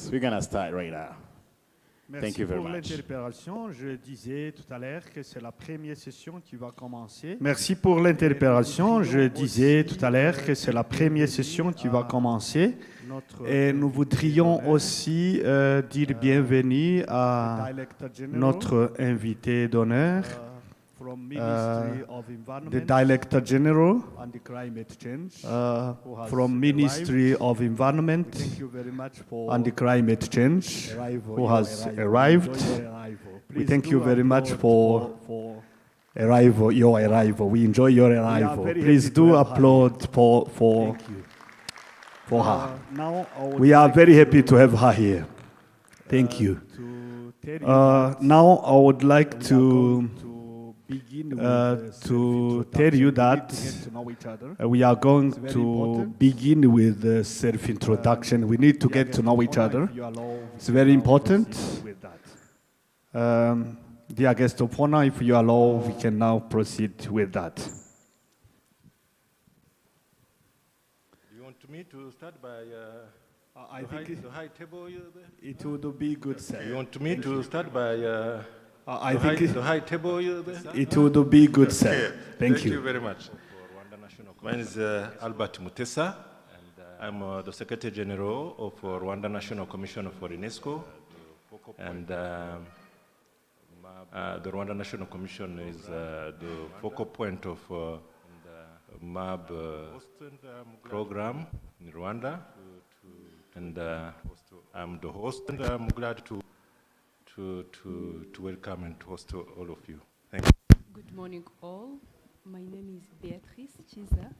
Yes, we're going to start right now. Thank Merci you very pour much. l'interpellation. Je disais tout à l'heure que c'est la première session qui va commencer. Merci pour l'interpellation. Je disais tout à l'heure que c'est la première session qui va commencer. Et nous voudrions aussi dire bienvenue à notre invité d'honneur, the Director General from Ministry of Environment and the Climate Change, who has arrived. We thank you very much for your arrival. We enjoy your arrival. Please do applaud for her. We are very happy to have her here. Thank you. Now I would like to tell you that we are going to begin with the self-introduction. We need to get to know each other. It's very important. Dear guest of honor, if you allow, we can now proceed with that. You want me to start by I think the high table? it would be good, sir. You want me to start by I think the high table? it would be good, sir. Okay. Thank Thank you very much. My name is Albert Mutesa. I'm the Secretary General of Rwanda National Commission for UNESCO. And the Rwanda National Commission is the focal point of MAB program in Rwanda. And I'm the host, and I'm glad to welcome and to host all of you. Thank you. Good morning, all. My name is Beatrice Chiza.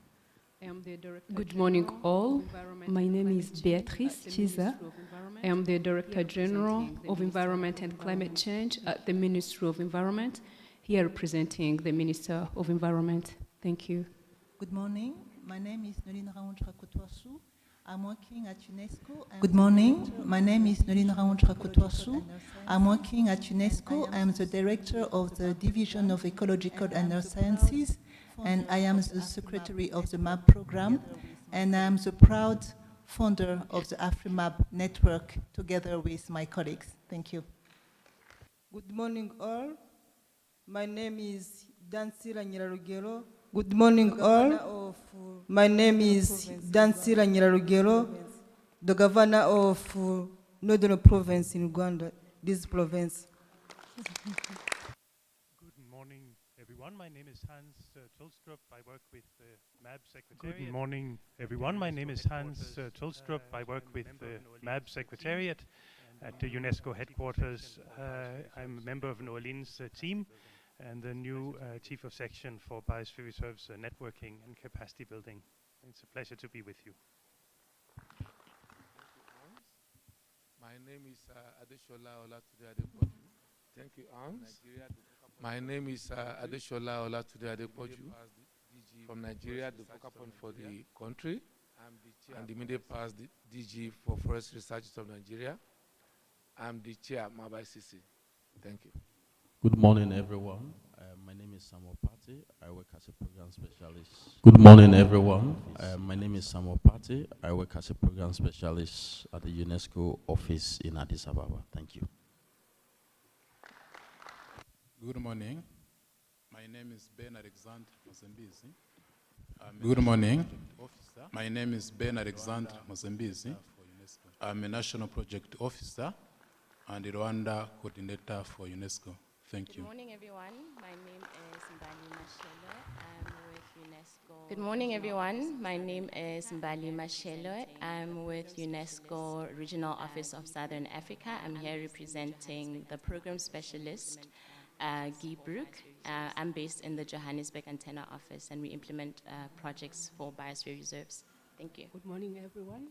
I am the Director. Good morning, General all. of Environment My and name Climate is Change Beatrice at the Chiza. Ministry of Environment. I am the Director General Here of representing the Environment Minister and of Climate Environment. Change at the Ministry of Environment, here representing the Minister of Environment. Thank you. Good morning. My name is Noline Raoundra Kotwasu. I'm working at UNESCO. Good morning. My name is Noline Raoundra Kotwasu. I'm working at UNESCO. I'm the director of the Division of Ecological and Earth Sciences, and I am the secretary of the MAP program, and I'm the proud founder of the AfriMAP network together with my colleagues. Thank you. Good morning, all. My name is Dansila Nyirarugero. Good morning, all. My name is Dansila Nyirarugero, the governor of Northern Province in Rwanda, this province. Good morning, everyone. My name is Hans Tulstrup. I work with the MAB Secretariat. Good morning, everyone. My name is Hans Tulstrup. I work with the MAB Secretariat at the UNESCO headquarters. I'm a member of New Orleans team and the new Chief of Section for Biosphere Reserves Networking and Capacity Building. It's a pleasure to be with you. My name is Adeshola Olatunde Adepoju. Thank you, Hans. My name is Adeshola Olatunde Adepoju from Nigeria, the focal point for the country, and the immediate past DG for Forest Research of Nigeria. I'm the chair at MAB ICC. Thank you. Good morning, everyone. My name is Samuel Patti. I work as a program specialist. Good morning, everyone. My name is Samuel Patti. I work as a program specialist at the UNESCO office in Addis Ababa. Thank you. Good morning. My name is Ben Alexander Mozambizi. Good morning. My name is Ben Alexander Mozambizi. I'm a national project officer and the Rwanda coordinator for UNESCO. Thank you. Good morning, everyone. My name is Mbali Mashelo. I'm with UNESCO. Good morning, everyone. My name is Mbali Mashelo. I'm with UNESCO Regional Office of Southern Africa. I'm here representing the program specialist, Guy Broek. I'm based in the Johannesburg Antenna office, and we implement projects for biosphere reserves. Thank you. Good morning, everyone.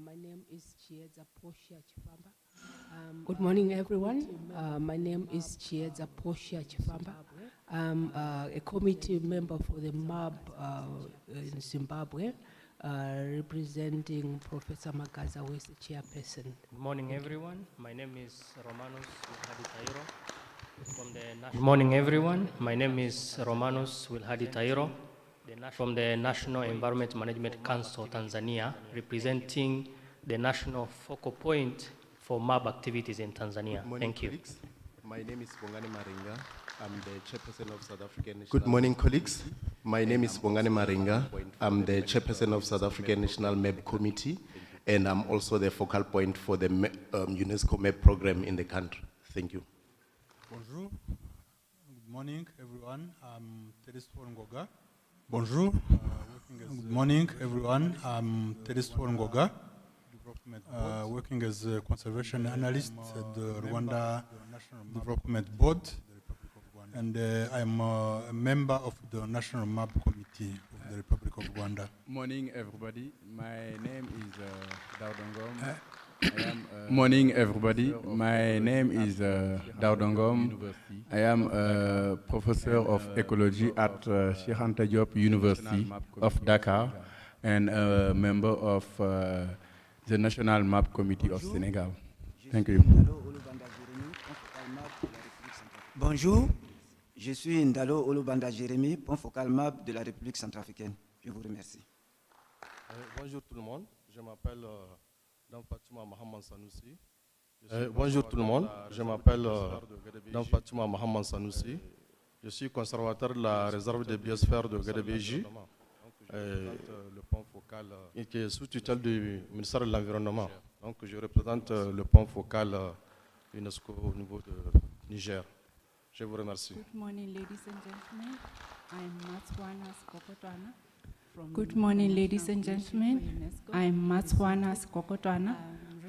My name is Chieza Portia Chifamba. Good morning, everyone. My name is Chieza Portia Chifamba. I'm a committee member for the MAB in Zimbabwe, representing Professor Magaza, who is the chairperson. Good morning, everyone. My name is Romanos Wilhadi Tairo. Good morning, everyone. My name is Romanos Wilhadi Tairo from the National Environment Management Council, Tanzania, representing the national focal point for MAB activities in Tanzania. Thank you. My name is Bongani Maringa. I'm the chairperson of South African National. Good morning, colleagues. My name is Bongani Maringa. I'm the chairperson of South African National MEB Committee, and I'm also the focal point for the UNESCO MEB program in the country. Thank you. Bonjour. Good morning, everyone. I'm Teresfor Ngoga. Bonjour. Good morning, everyone. I'm Teresfor Ngoga, working as a conservation analyst at the Rwanda Development Board, and I'm a member of the National MAP Committee of the Republic of Rwanda. Morning, everybody. My name is Daudongom. Morning, everybody. My name is Daudongom. I am a professor of ecology at Cheikh Anta Diop University of Dakar and a member of the National MAP Committee of Senegal. Thank you. Bonjour, je suis Ndalo Olubanda Jérémy, point focal MAP de la République centrafricaine. Je vous remercie. Bonjour tout le monde, je m'appelle Danfatouma Mohamed Sanoussi. Bonjour tout le monde, je m'appelle Danfatouma Mohamed Sanoussi. Je suis conservateur de la réserve de biosphère de Gadebéji, qui est sous tutelle du ministère de l'Environnement. Donc je représente le point focal UNESCO au niveau de Niger. Je vous remercie. Good morning, ladies and gentlemen. I'm Matswana Skokotwana. Good morning, ladies and gentlemen. I'm Matswana Skokotwana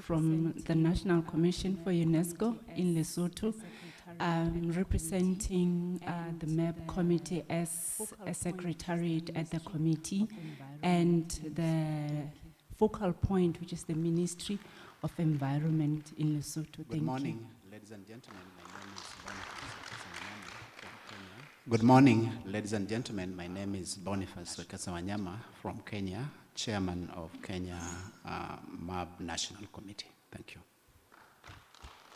from the National Commission for UNESCO in Lesotho. I'm representing the MEB committee as a secretariat at the committee and the focal point, which is the Ministry of Environment in Lesotho. Good morning, ladies and gentlemen. Good morning, ladies and gentlemen. My name is Boniface Kasamanyama from Kenya, chairman of Kenya MAB National Committee. Thank you.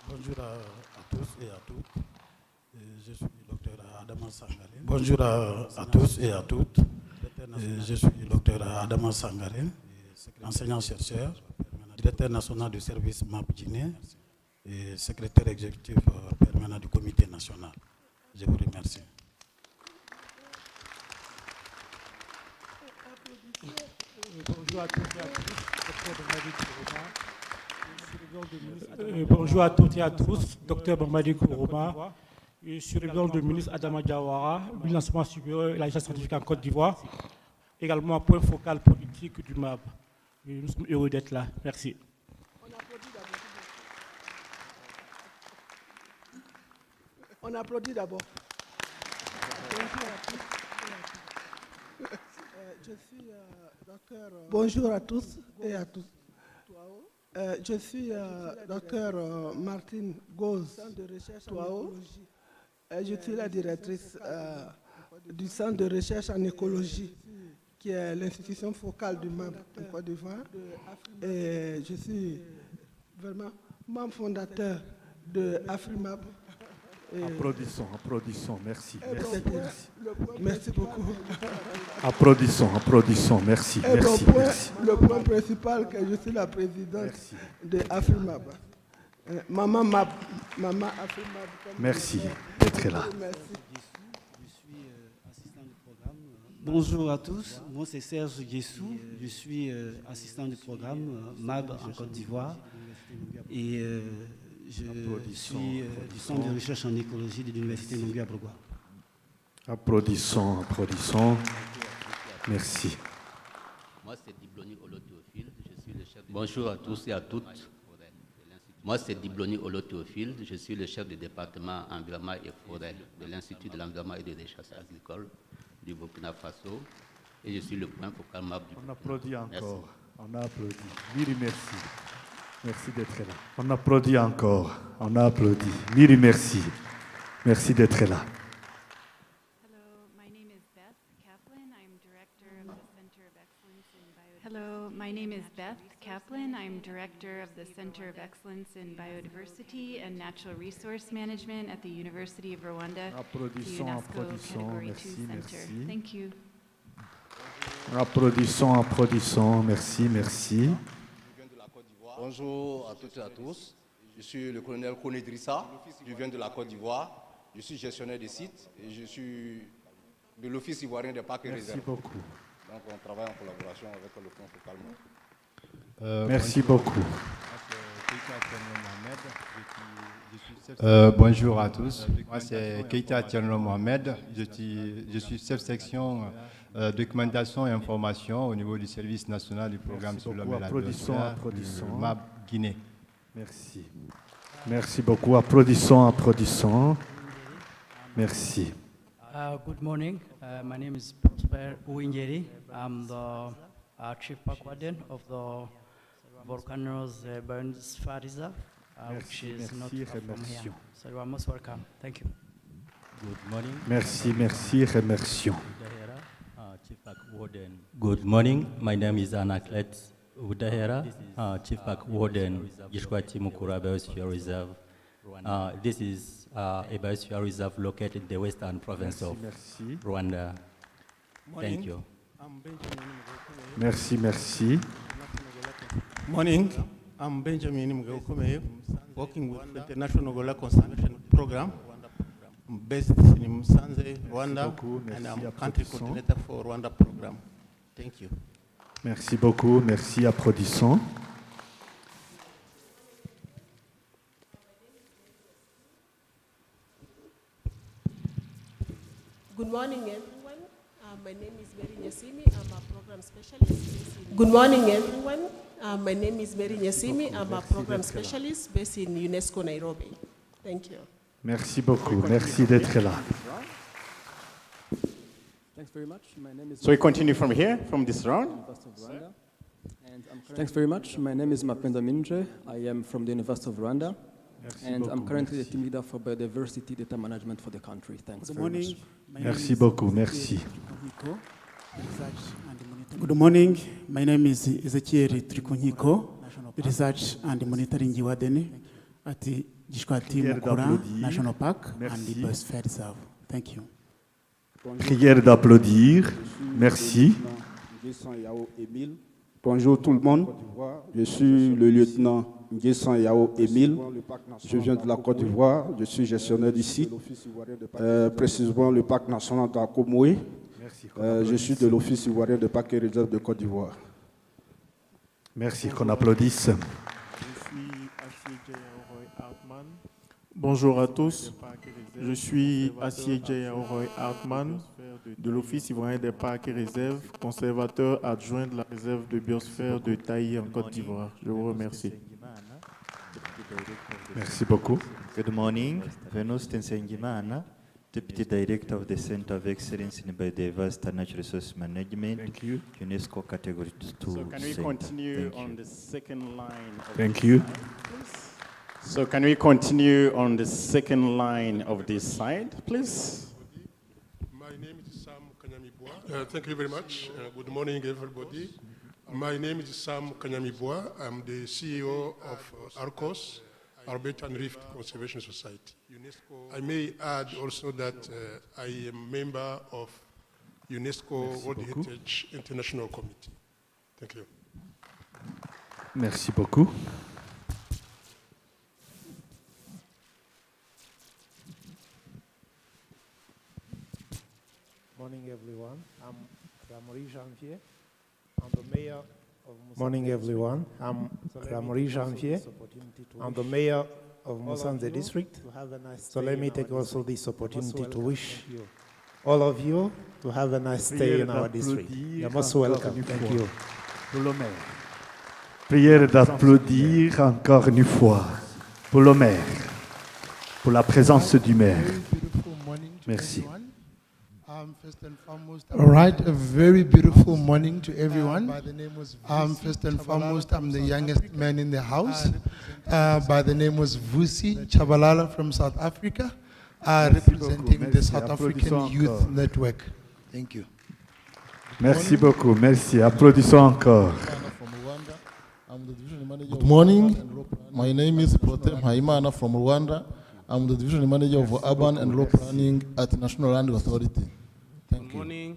Bonjour à tous et à toutes. Je suis le docteur Adama Sangarine. Bonjour à tous et à toutes. Je suis le docteur Adama Sangarine, enseignant-chercheur, directeur national du service MAB Guinée et secrétaire exécutif permanent du comité national. Je vous remercie. Bonjour à toutes et à tous. Bonjour à toutes et à tous. Docteur Bamadi Kouroma. Je suis le du ministre Adama Diawara, ministre de l'enseignement supérieur et la recherche scientifique en Côte d'Ivoire. Également point focal politique du MAB. Nous sommes heureux d'être là. Merci. On applaudit d'abord. Bonjour à tous et à toutes. Je suis docteur Martine Gauze Touao. Je suis la directrice du centre de recherche en écologie, qui est l'institution focale du MAB en Côte d'Ivoire. Et je suis vraiment membre fondateur de AfriMAB. Applaudissons, applaudissons, merci. Merci, merci. Merci beaucoup. Applaudissons, applaudissons, merci. Merci, merci. Le point principal, que je suis la présidente de AfriMAB. Maman MAB, Maman AfriMAB. Merci d'être là. Je suis assistant du programme. Bonjour à tous, moi c'est Serge Guessou, je suis assistant du programme MAB en Côte d'Ivoire. Et je suis du centre de recherche en écologie de l'université Nongui à Brogoua. Applaudissons, applaudissons. Merci. Moi, c'est Dibloni Olo-Théophile. Je suis le chef. Bonjour à tous et à toutes. Moi, c'est Dibloni Olo-Théophile. Je suis le chef du département environnement et forêt de l'Institut de l'environnement et des recherches agricoles du Burkina Faso. Et je suis le point focal MAB du Burkina. On applaudit encore. On a applaudi. Miri, merci. Merci d'être là. On applaudit encore. On a applaudi. Miri, merci. Merci d'être là. Hello, my name is Beth Kaplan. I'm Director of the Center of Excellence in Biodiversity and Natural Resource Management at the University of Rwanda, the UNESCO Category 2 Center. Thank you. Applaudissons, applaudissons. Merci, merci. Bonjour à toutes et à tous. Je suis le colonel Kone Drissa, je viens de la Côte d'Ivoire. Je suis gestionnaire des sites et je suis de l'Office ivoirien des parcs et réserves. Merci beaucoup. Donc on travaille en collaboration avec le point focal. Merci beaucoup. Bonjour à tous, moi c'est Keita Tianlo Mohamed, je suis chef section documentation et information au niveau du service national du programme sur l'homme et la biosphère du MAB Guinée. Merci. Merci beaucoup. Applaudissons, applaudissons. Merci. Good morning. My name is Prosper Uwingeri. I'm the Chief Park Warden of the Volcanoes BIOSPHERE Reserve, which is not far from here. So you are most welcome. Thank you. Good morning. Merci, merci, remercions. Chief Park Warden. Good morning. My name is Anaklet Udahera, Chief Park Warden, Gishwati Mukura Biosphere Reserve. This is a biosphere reserve located in the western province of Rwanda. Thank you. Merci, merci. Morning, I'm Benjamin Mgaukomeye, working with the International Gola Conservation Program. I'm based in Msanze, Rwanda, and I'm country coordinator for Rwanda program. Thank you. Merci beaucoup, merci, applaudissons. Good morning, everyone. My name is Mary Nyasimi. I'm a program specialist. Good morning, everyone. My name is Mary Nyasimi. I'm a program specialist based in UNESCO Nairobi. Thank you. Merci beaucoup, merci d'être là. Thanks very much. My name is So we continue from here, from this round. Thanks very much. My name is Mapenda Minje. I am from the University of Rwanda. And I'm currently the team leader for biodiversity data management for the country. Thanks very much. Merci beaucoup, merci. Good morning. My name is Ezekiel Trikunyiko, Research and Monitoring Warden at the Gishwati Mukura National Park and the Biosphere Reserve. Thank you. Prière d'applaudir. Merci. Bonjour tout le monde. Je suis le lieutenant Nguessan Yao Émile. Je viens de la Côte d'Ivoire. Je suis gestionnaire du site, précisément le parc national d'Akomoué. Je suis de l'Office ivoirien de parcs et réserves de Côte d'Ivoire. Merci, qu'on applaudisse. Bonjour à tous. Je suis Assié Jayaoroy Hartmann de l'Office ivoirien des parcs et réserves, conservateur adjoint de la réserve de biosphère de Taï en Côte d'Ivoire. Je vous remercie. Merci beaucoup. Good morning. Venus Tensengimana, Deputy Director of the Center of Excellence in Biodiversity and Natural Resource Management, UNESCO Category 2 So can we continue on the second line? Thank you. So can we continue on the second line of this side, please? My name is Sam Kanyamibwa. Thank you very much. Good morning, everybody. My name is Sam Kanyamibwa. I'm the CEO of ARCOS, Arboretum Rift Conservation Society. I may add also that I am a member of UNESCO World Heritage International Committee. Thank you. Merci beaucoup. Morning, everyone. I'm Ramori Janvier. I'm the mayor of Morning, everyone. I'm Ramori Janvier. I'm the mayor of Musanze district. So let me take also this opportunity to wish all of you to have a nice stay in our district. You're most welcome. Thank you. Prière d'applaudir encore une fois pour le maire, pour la présence du maire. Merci. All right, a very beautiful morning to everyone. First and foremost, I'm the youngest man in the house. By the name was Vusi Chabalala from South Africa, representing the South African Youth Network. Thank you. Merci beaucoup, merci. Applaudissons encore. Good morning. My name is Protem Haimana from Rwanda. I'm the division manager of urban and rural planning at the National Land Authority. Thank you.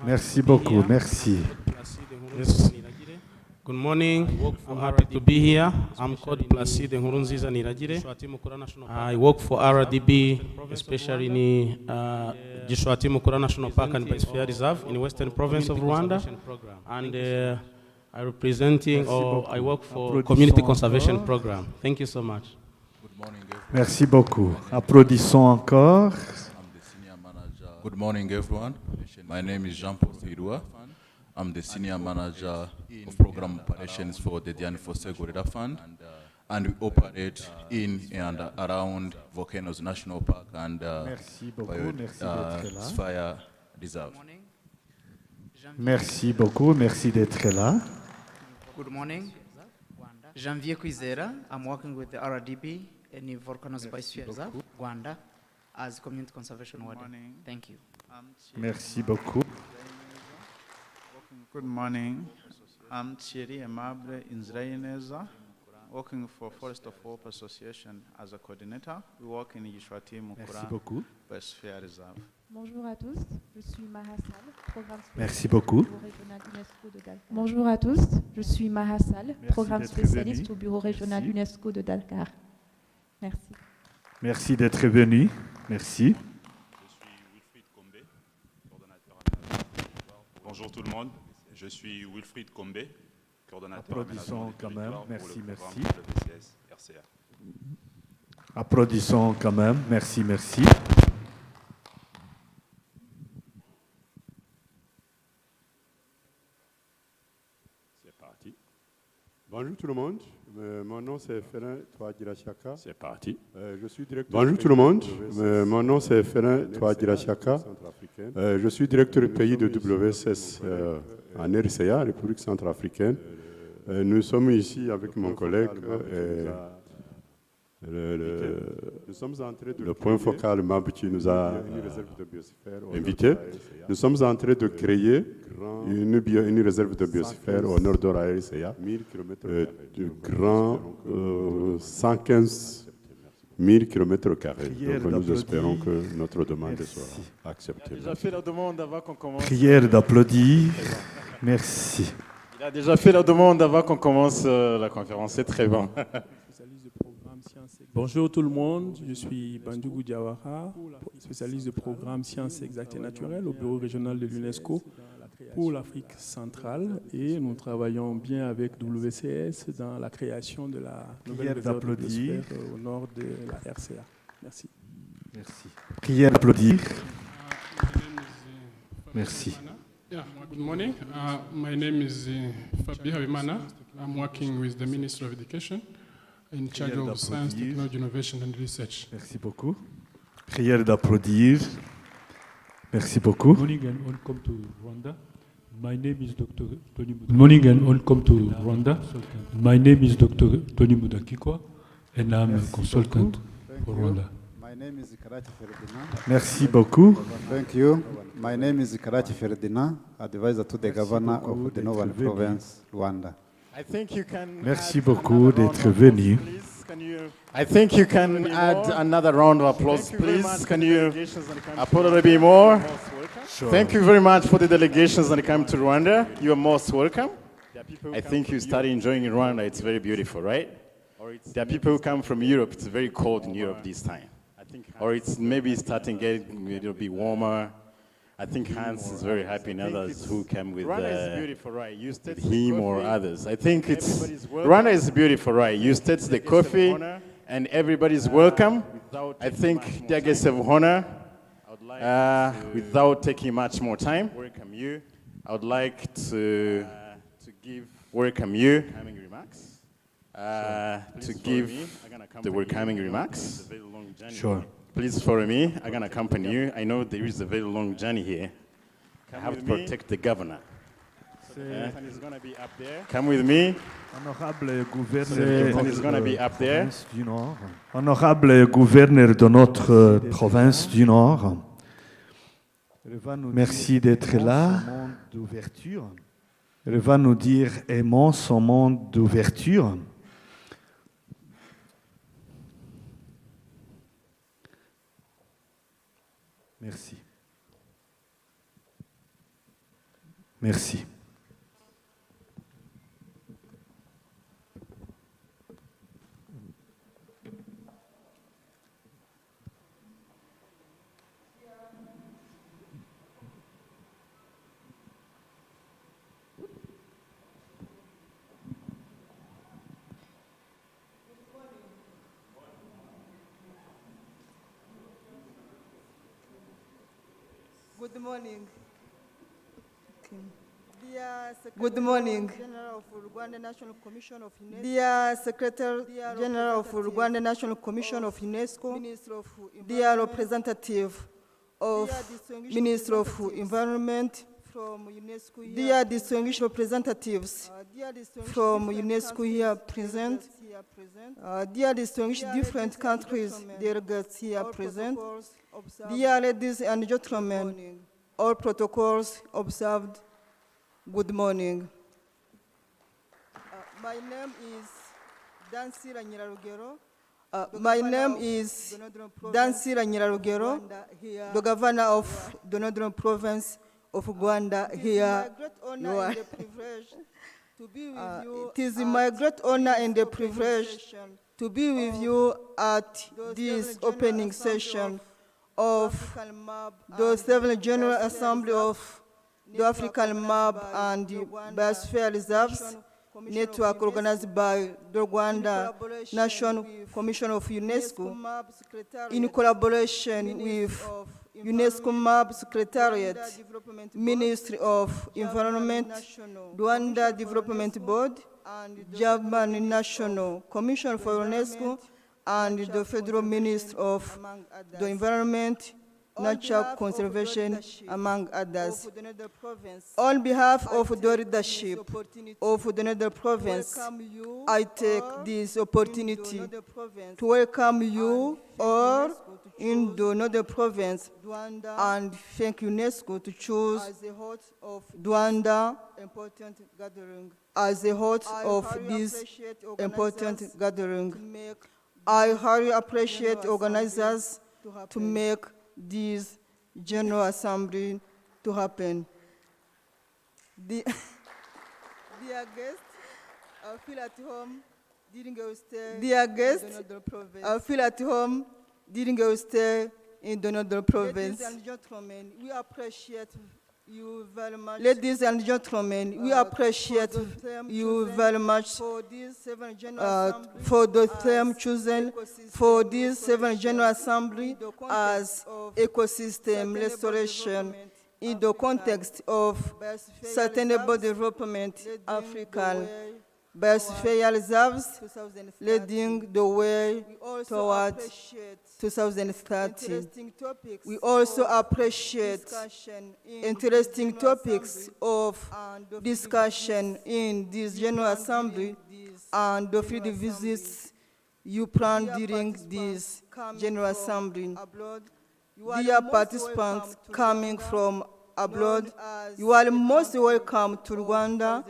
Merci beaucoup, merci. Good morning. I'm happy to be here. I'm called Placide Nkurunziza Niragire. I work for RDB, especially in Gishwati Mukura National Park and Biosphere Reserve in Western Province of Rwanda. And I work for Community Conservation Program. Thank you so much. Merci beaucoup. Applaudissons encore. Good morning, everyone. My name is Jean-Paul Firua. I'm the Senior Manager of Program Operations for the Diane Fossé Gorilla Fund, and we operate in and around Volcanoes National Park and BIOSPHERE Reserve. Merci beaucoup, merci d'être là. Good morning. Janvier Kwizera. I'm working with the RDB in Volcanoes Biosphere Reserve, Rwanda, as Community Conservation Warden. Thank you. Merci beaucoup. Good morning. I'm Thierry Aimable Inzraineza, working for Forest of Hope Association as a coordinator. We work in Gishwati Mukura Biosphere Reserve. Bonjour à tous, je suis Maha Sall, programme Merci beaucoup. au bureau régional UNESCO de Dakar. Bonjour à tous, je suis Maha Sall, programme spécialiste au bureau régional UNESCO de Dakar. Merci. Merci d'être venu. Merci. Bonjour tout le monde, je suis Wilfried Kombe, coordonnateur Applaudissons quand même, merci, pour le merci. programme WCS RCA. Applaudissons quand même, merci, merci. C'est parti. Bonjour tout le monde, mon nom c'est Ferin Touadjirachaka. C'est parti. Je suis directeur. Bonjour tout le monde, mon nom c'est Ferin Touadjirachaka. Je suis directeur pays de WSS en RCA, République centrafricaine. Nous sommes ici avec mon collègue. Le point focal Mabuchi nous a invité. Nous sommes en train de créer une réserve de biosphère au nord de la RCA, de grand 115 000 km². Donc nous espérons que notre demande sera acceptée. Il a déjà fait la demande avant qu'on commence. Prière d'applaudir. Merci. Il a déjà fait la demande avant qu'on commence la conférence, c'est très bon. Bonjour tout le monde, je suis Bandougou Diawara, spécialiste de programme Sciences Exactes et Naturelles au bureau régional de l'UNESCO pour l'Afrique centrale et nous travaillons bien avec WCS dans la création de la nouvelle réserve de biosphère au nord de la RCA. Merci. Merci. Prière d'applaudir. Merci. Yeah, good morning. My name is Fabi Habimana. I'm working with the Ministry of Education in charge of Science, Technology, Innovation and Research. Merci beaucoup. Prière d'applaudir. Merci beaucoup. Good morning and welcome to Rwanda. My name is Dr. Tony Good morning and welcome to Rwanda. My name is Dr. Tony Mudakikwa and I'm a consultant for Rwanda. My name is Karachi Ferdinand. Merci beaucoup. Thank you. My name is Karachi Ferdinand, advisor to the governor of the Northern Province, Rwanda. I think you can Merci beaucoup d'être venu. I think you can add another round of applause, please. Can you put a little bit more? Sure. Thank you very much for the delegations that come to Rwanda. You are most welcome. I think you started enjoying Rwanda. It's very beautiful, right? There are people who come from Europe. It's very cold in Europe this time. Or it's maybe starting getting a little bit warmer. I think Hans is very happy and others who came with him or others. I think it's Rwanda is beautiful, right? You taste the coffee and everybody's welcome. I think dear guests of honor, without taking much more time, I would like to welcome you to give the welcoming remarks. Sure. Please follow me. I'm going to accompany you. I know there is a very long journey here. I have to protect the governor. Come with me. Honorable gouverneur is going to be up there. Du Nord. Honorable gouverneur de notre province du Nord. Merci d'être là. Elle va nous dire aimons son monde d'ouverture. Merci. Merci. Good morning. Good morning. Dear Secretary General of Rwanda National Commission of UNESCO, dear representative of Minister of Environment, dear distinguished representatives from UNESCO here present, dear distinguished different countries delegates here present, dear ladies and gentlemen, all protocols observed, good morning. My name is Dansira Nyirarugero. The governor of the Northern Province of Rwanda here. It is my great honor and a privilege to be with you at this opening session of the 7th General Assembly of the African Map and the Biosphere Reserves Network organized by the Rwanda National Commission of UNESCO in collaboration with UNESCO Map Secretariat, Ministry of Environment, Rwanda Development Board, German National Commission for UNESCO, and the Federal Ministry of the Environment, Nature Conservation, among others. On behalf of the leadership of the Northern Province, I take this opportunity to welcome you all in the Northern Province and thank UNESCO to choose Rwanda as the host of this important gathering. I highly appreciate organizers to make this General Assembly to happen. Dear guests, I feel at home during your stay. Dear guests, I feel at home during your stay in the Northern Province. Ladies and gentlemen, we appreciate you very much. Ladies and gentlemen, we appreciate you very much for the theme chosen for this 7th General Assembly as ecosystem restoration in the context of sustainable development, African biosphere reserves, leading the way toward 2030. We also appreciate interesting topics of discussion in this General Assembly and the field visits you plan during this General Assembly. Dear participants coming from abroad, you are most welcome to Rwanda,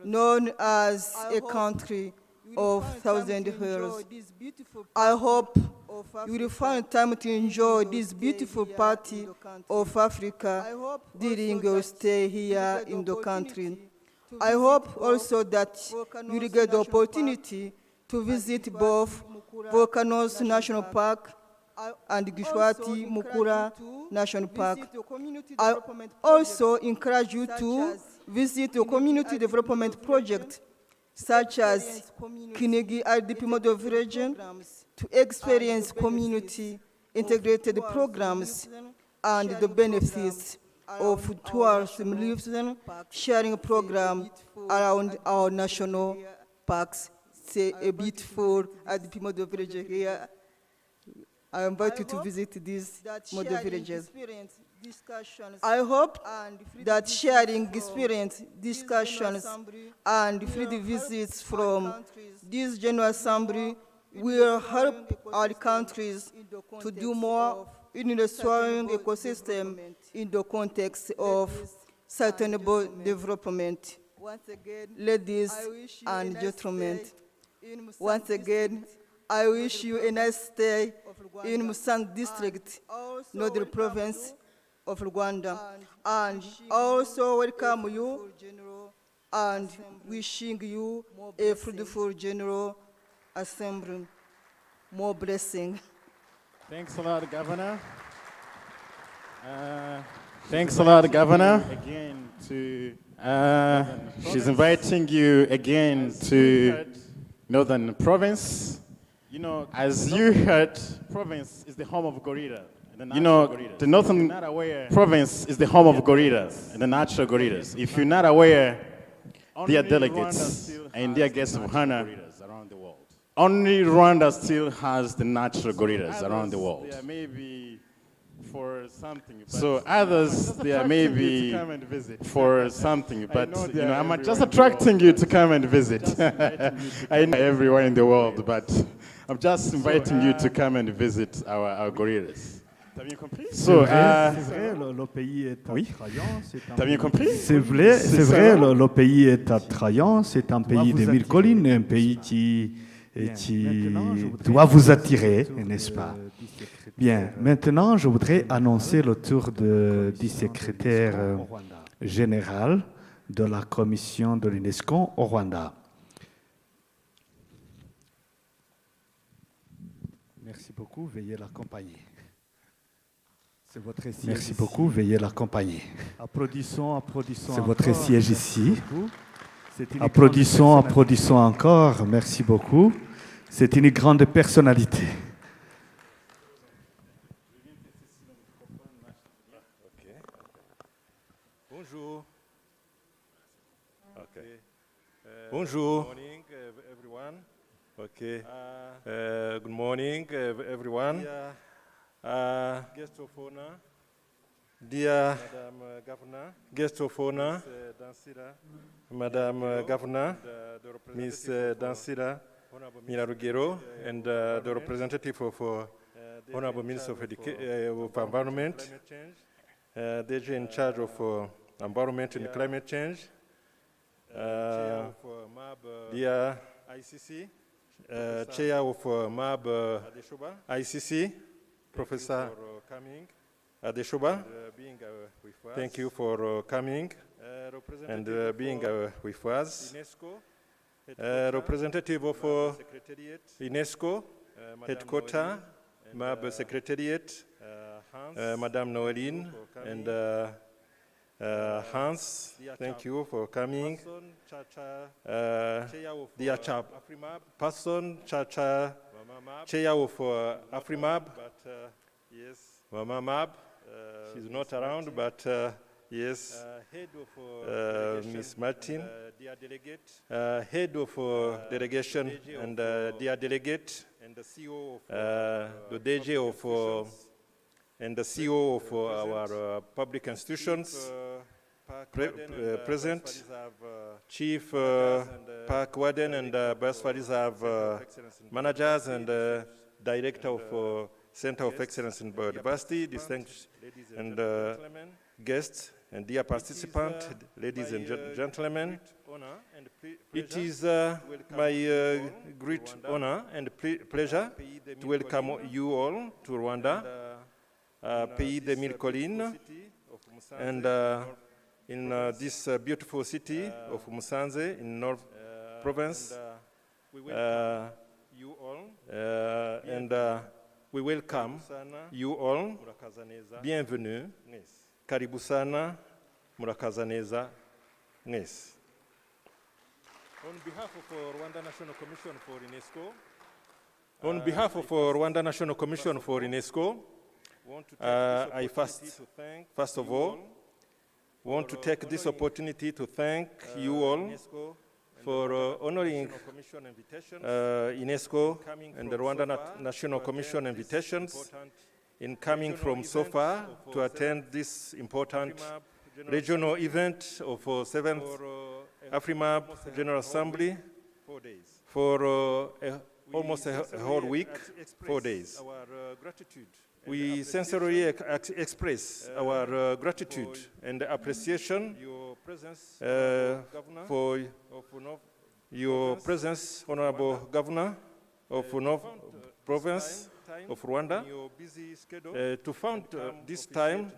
known as a country of 1,000 hills. I hope you will find time to enjoy this beautiful part of Africa during your stay here in the country. I hope also that you will get the opportunity to visit both Volcanoes National Park and Gishwati Mukura National Park. I also encourage you to visit the community development project such as Kinigi RDP model region to experience community integrated programs and the benefits of tourism tourism sharing program around our national parks. Say a beautiful RDP model village here. I invite you to visit these model villages. I hope that sharing experience, discussions, and free visits from this General Assembly will help our countries to do more in restoring ecosystem in the context of sustainable development. Ladies and gentlemen, once again, I wish you a nice stay in Musanze District, Northern Province of Rwanda, and also welcome you and wishing you a fruitful General Assembly. More blessing. Thanks a lot, Governor. Thanks a lot, Governor. Again she's inviting you again to Northern Province. You know, as you heard, province is the home of gorilla. You know, the northern province is the home of gorillas, and the natural gorillas. If you're not aware, dear delegates and dear guests of honor, only Rwanda still has the natural gorillas around the world. There may be for something. So others, they are maybe for something, but you know, I'm just attracting you to come and visit. I know everywhere in the world, but I'm just inviting you to come and visit our gorillas. So, le pays est oui. attrayant. T'as bien compris? C'est vrai, le pays est attrayant. C'est un pays des mille collines, un pays qui doit vous attirer, n'est-ce pas? Bien, maintenant, je voudrais annoncer le tour du secrétaire général de la commission de l'UNESCO au Rwanda. Merci beaucoup, veuillez l'accompagner. Merci beaucoup, veuillez l'accompagner. Applaudissons C'est votre siège ici. Applaudissons. Applaudissons encore. Merci beaucoup. C'est une grande personnalité. Bonjour. Okay. Bonjour. Good morning, everyone. Okay. Good morning, everyone. Guest of honor. Dear Madam Governor. Guest of honor. Madam Governor. Ms. Dansira Mirarugero, and the representative of Honorable Minister of Environment. DG in charge of environment and climate change. Dear ICC, Chair of MAB ICC, Professor Adeshoba, thank you for coming and being with us. Representative of UNESCO, headquarter, MAB Secretariat, Madame Noeline and Hans, thank you for coming. Dear person, Chair of Afrimab, yes, Mama Mab, she's not around, but yes, Miss Martin, head of delegation and dear delegate, and the CEO of the DG of and the CEO of our public institutions present, Chief Park Warden and BIOSPHERE Reserve managers and Director of Center of Excellence in Biodiversity, distinguished and guests and dear participants, ladies and gentlemen. It is my great honor and pleasure to welcome you all to Rwanda, Pays des Mille Collines, and in this beautiful city of Musanze in North Province. You all, and we welcome you all. Bienvenue. Karibu sana, murakaza neza, mwese. On behalf of Rwanda National Commission for UNESCO, I first of all want to take this opportunity to thank you all for honoring UNESCO and the Rwanda National Commission invitations in coming from so far to attend this important regional event of 7th Afrimab General Assembly for almost a whole week, 4 days. We sincerely express our gratitude and appreciation for your presence, Honorable Governor of North Province of Rwanda, to find this time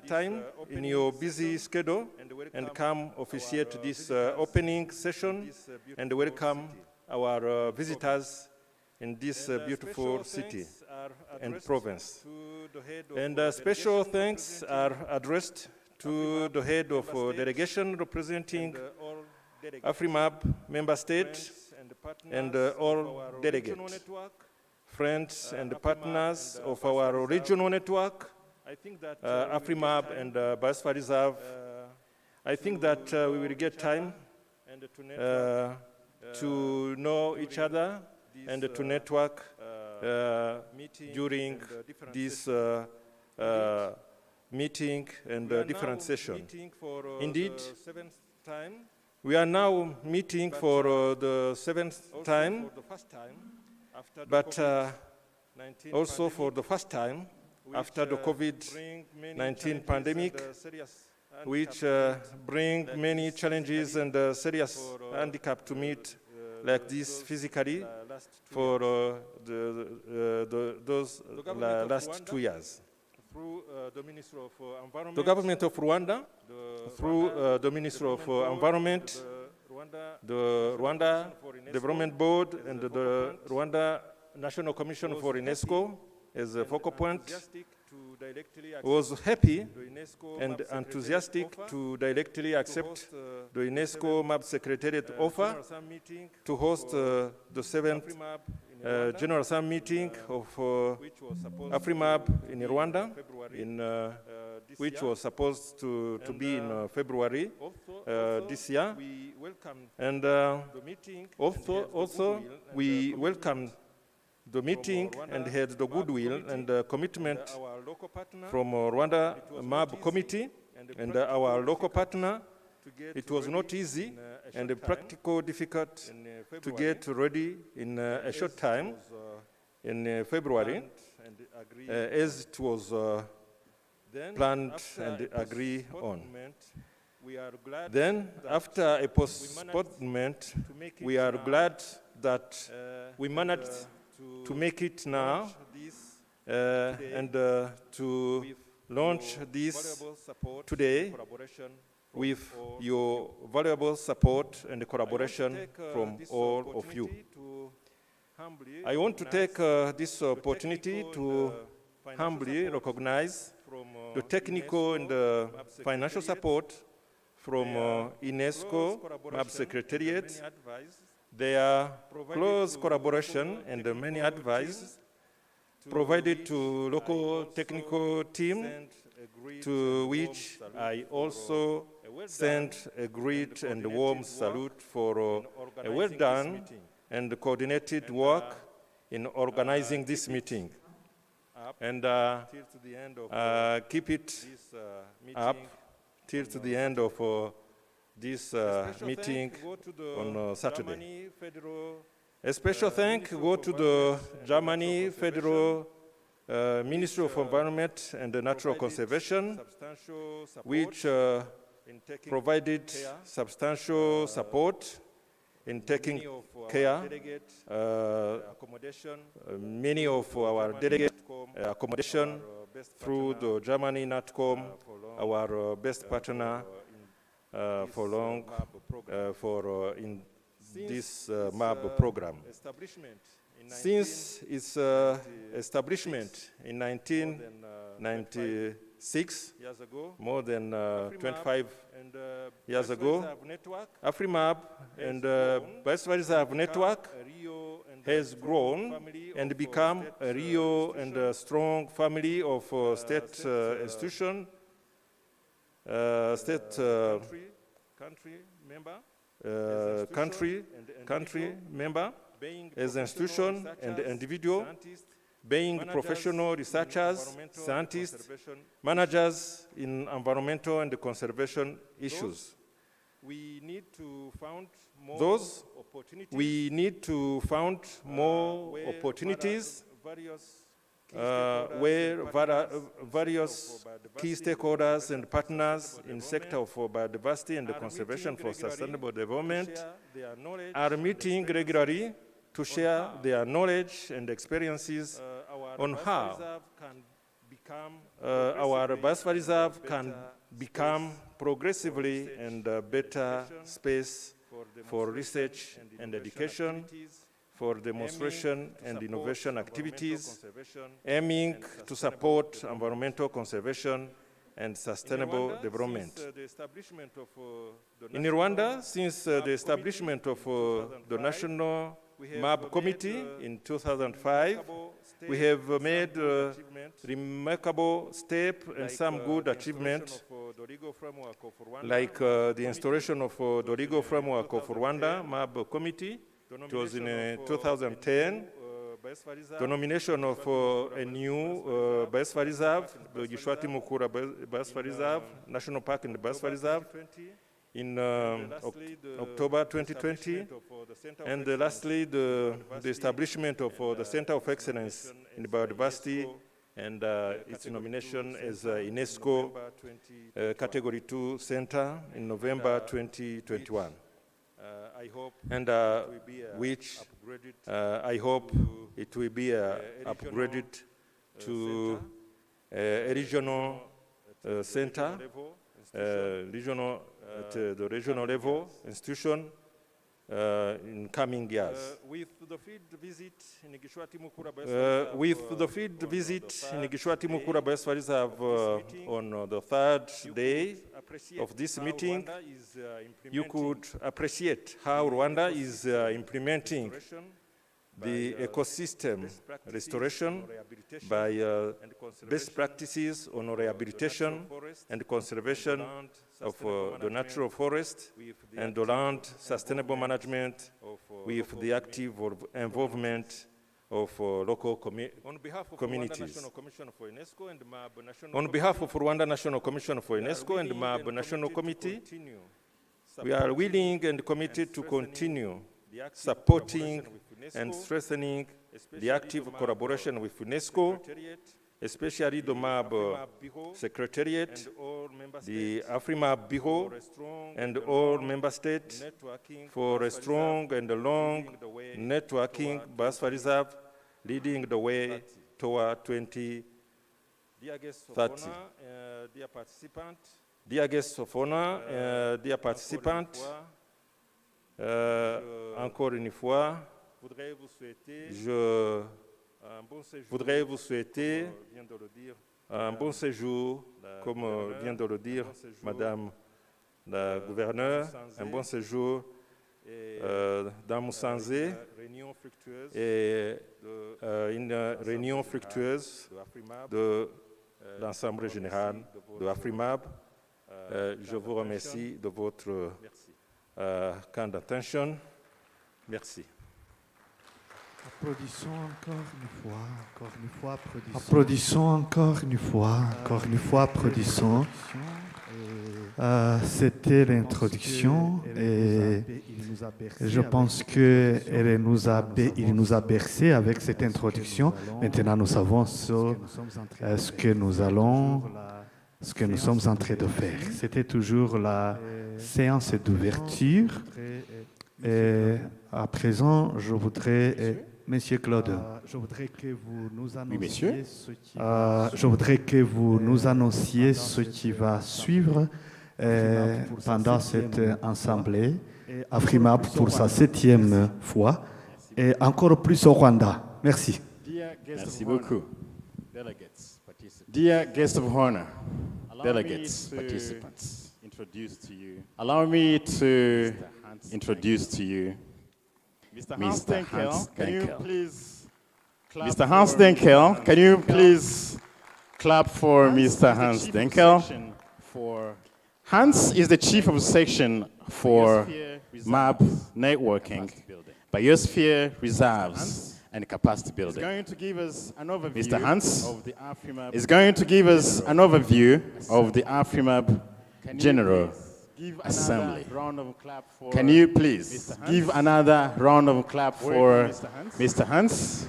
in your busy schedule and come officiate this opening session and welcome our visitors in this beautiful city and province. And special thanks are addressed to the head of delegation representing Afrimab member states and all delegates, friends and partners of our regional network, AFRIMAB and BIOSPHERE Reserve, I think that we will get time to know each other and to network during this meeting and different sessions. Indeed, we are now meeting for the 7th time, but also for the first time after the COVID-19 pandemic, which bring many challenges and serious handicap to meet like this physically for those last 2 years. Through the government of Rwanda, through the Ministry of Environment, the Rwanda Development Board, and the Rwanda National Commission for UNESCO as a focal point, was happy and enthusiastic to directly accept the UNESCO MAB Secretariat offer to host the 7th General Assembly meeting of AFRIMAB in Rwanda, which was supposed to be in February this year. And also we welcomed the meeting and had the goodwill and commitment from Rwanda MAB committee and our local partner. It was not easy and practical difficult to get ready in a short time in February, as it was planned and agreed on. Then, after a postponement, we are glad that we managed to make it now and to launch this today with your valuable support and collaboration from all of you. I want to take this opportunity to humbly recognize the technical and financial support from UNESCO MAB Secretariat, their close collaboration and many advice provided to local technical team, to which I also send a great and warm salute for a well done and coordinated work in organizing this meeting. And keep it up till to the end of this meeting on Saturday. A special thank go to the Germany Federal Ministry of Environment and Natural Conservation, which provided substantial support in taking care. Many of our delegates accommodation through the Germany NatCom, our best partner for long in this MAB program. Since its establishment in 1996, more than 25 years ago, AFRIMAB and BIOSPHERE Reserve Network has grown and become a real and strong family of state institutions, country member, as institution and individual, being professional researchers, scientists, managers in environmental and conservation issues. We need to found more opportunities where various key stakeholders and partners in sector of biodiversity and conservation for sustainable development are meeting regularly to share their knowledge and experiences on how our BIOSPHERE Reserve can become progressively and better space for research and education, for demonstration and innovation activities, aiming to support environmental conservation and sustainable development. In Rwanda, since the establishment of the National MAB Committee in 2005, we have made remarkable step and some good achievement, like the installation of the legal framework of Rwanda MAB committee. It was in 2010. The nomination of a new BIOSPHERE reserve, the Gishwati Mukura BIOSPHERE reserve, National Park and BIOSPHERE reserve, in October 2020. And lastly, the establishment of the Center of Excellence in Biodiversity and its nomination as a UNESCO Category 2 Center in November 2021. And which I hope it will be upgraded to a regional center, at the regional level institution in coming years. With the field visit in Gishwati Mukura BIOSPHERE Reserve on the third day of this meeting, you could appreciate how Rwanda is implementing the ecosystem restoration by best practices on rehabilitation and conservation of the natural forest and the land sustainable management with the active involvement of local communities. On behalf of Rwanda National Commission for UNESCO and MAB National Committee, we are willing and committed to continue supporting and strengthening the active collaboration with UNESCO, especially the MAB Secretariat, the AFRIMAB Bureau, and all member states for a strong and long networking BIOSPHERE reserve leading the way toward 2030. Dear guests of honor, dear participants, encore une fois, je voudrais vous souhaiter un bon séjour, comme vient de le dire Madame la gouverneure, un bon séjour dans Musanze et une réunion fructueuse de l'Assemblée générale de AFRIMAB. Je vous remercie de votre kind attention. Merci. Applaudissons encore une fois, applaudissons encore une fois, applaudissons. C'était l'introduction et je pense qu'il nous a bercé avec cette introduction. Maintenant, nous savons ce que nous sommes en train de faire. C'était toujours la séance d'ouverture. Et à présent, je voudrais, Monsieur Claude, je voudrais que vous nous annonciez ce qui va suivre pendant cette assemblée AFRIMAB pour sa 7e fois et encore plus au Rwanda. Merci. Merci beaucoup. Dear guests of honor, delegates, participants, allow me to introduce to you Mr. Hans Denkel. Mr. Hans Denkel, can you please clap for Mr. Hans Denkel? Hans is the chief of section for MAP networking, biosphere reserves, and capacity building. Mr. Hans is going to give us an overview of the AFRIMAB General Assembly. Can you please give another round of clap for Mr. Hans?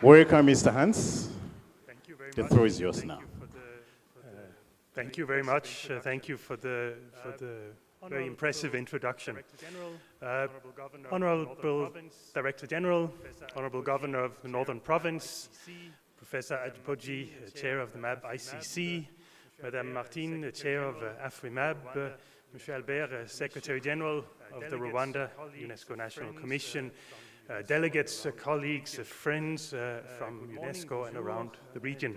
Welcome, Mr. Hans. The floor is yours now. Thank you very much. Thank you for the very impressive introduction. Honorable Director General, Honorable Governor of the Northern Province, Professor Adpoji, Chair of the MAB ICC, Madame Martine, the Chair of AFRIMAB, Monsieur Albert, Secretary General of the Rwanda UNESCO National Commission, delegates, colleagues, friends from UNESCO and around the region.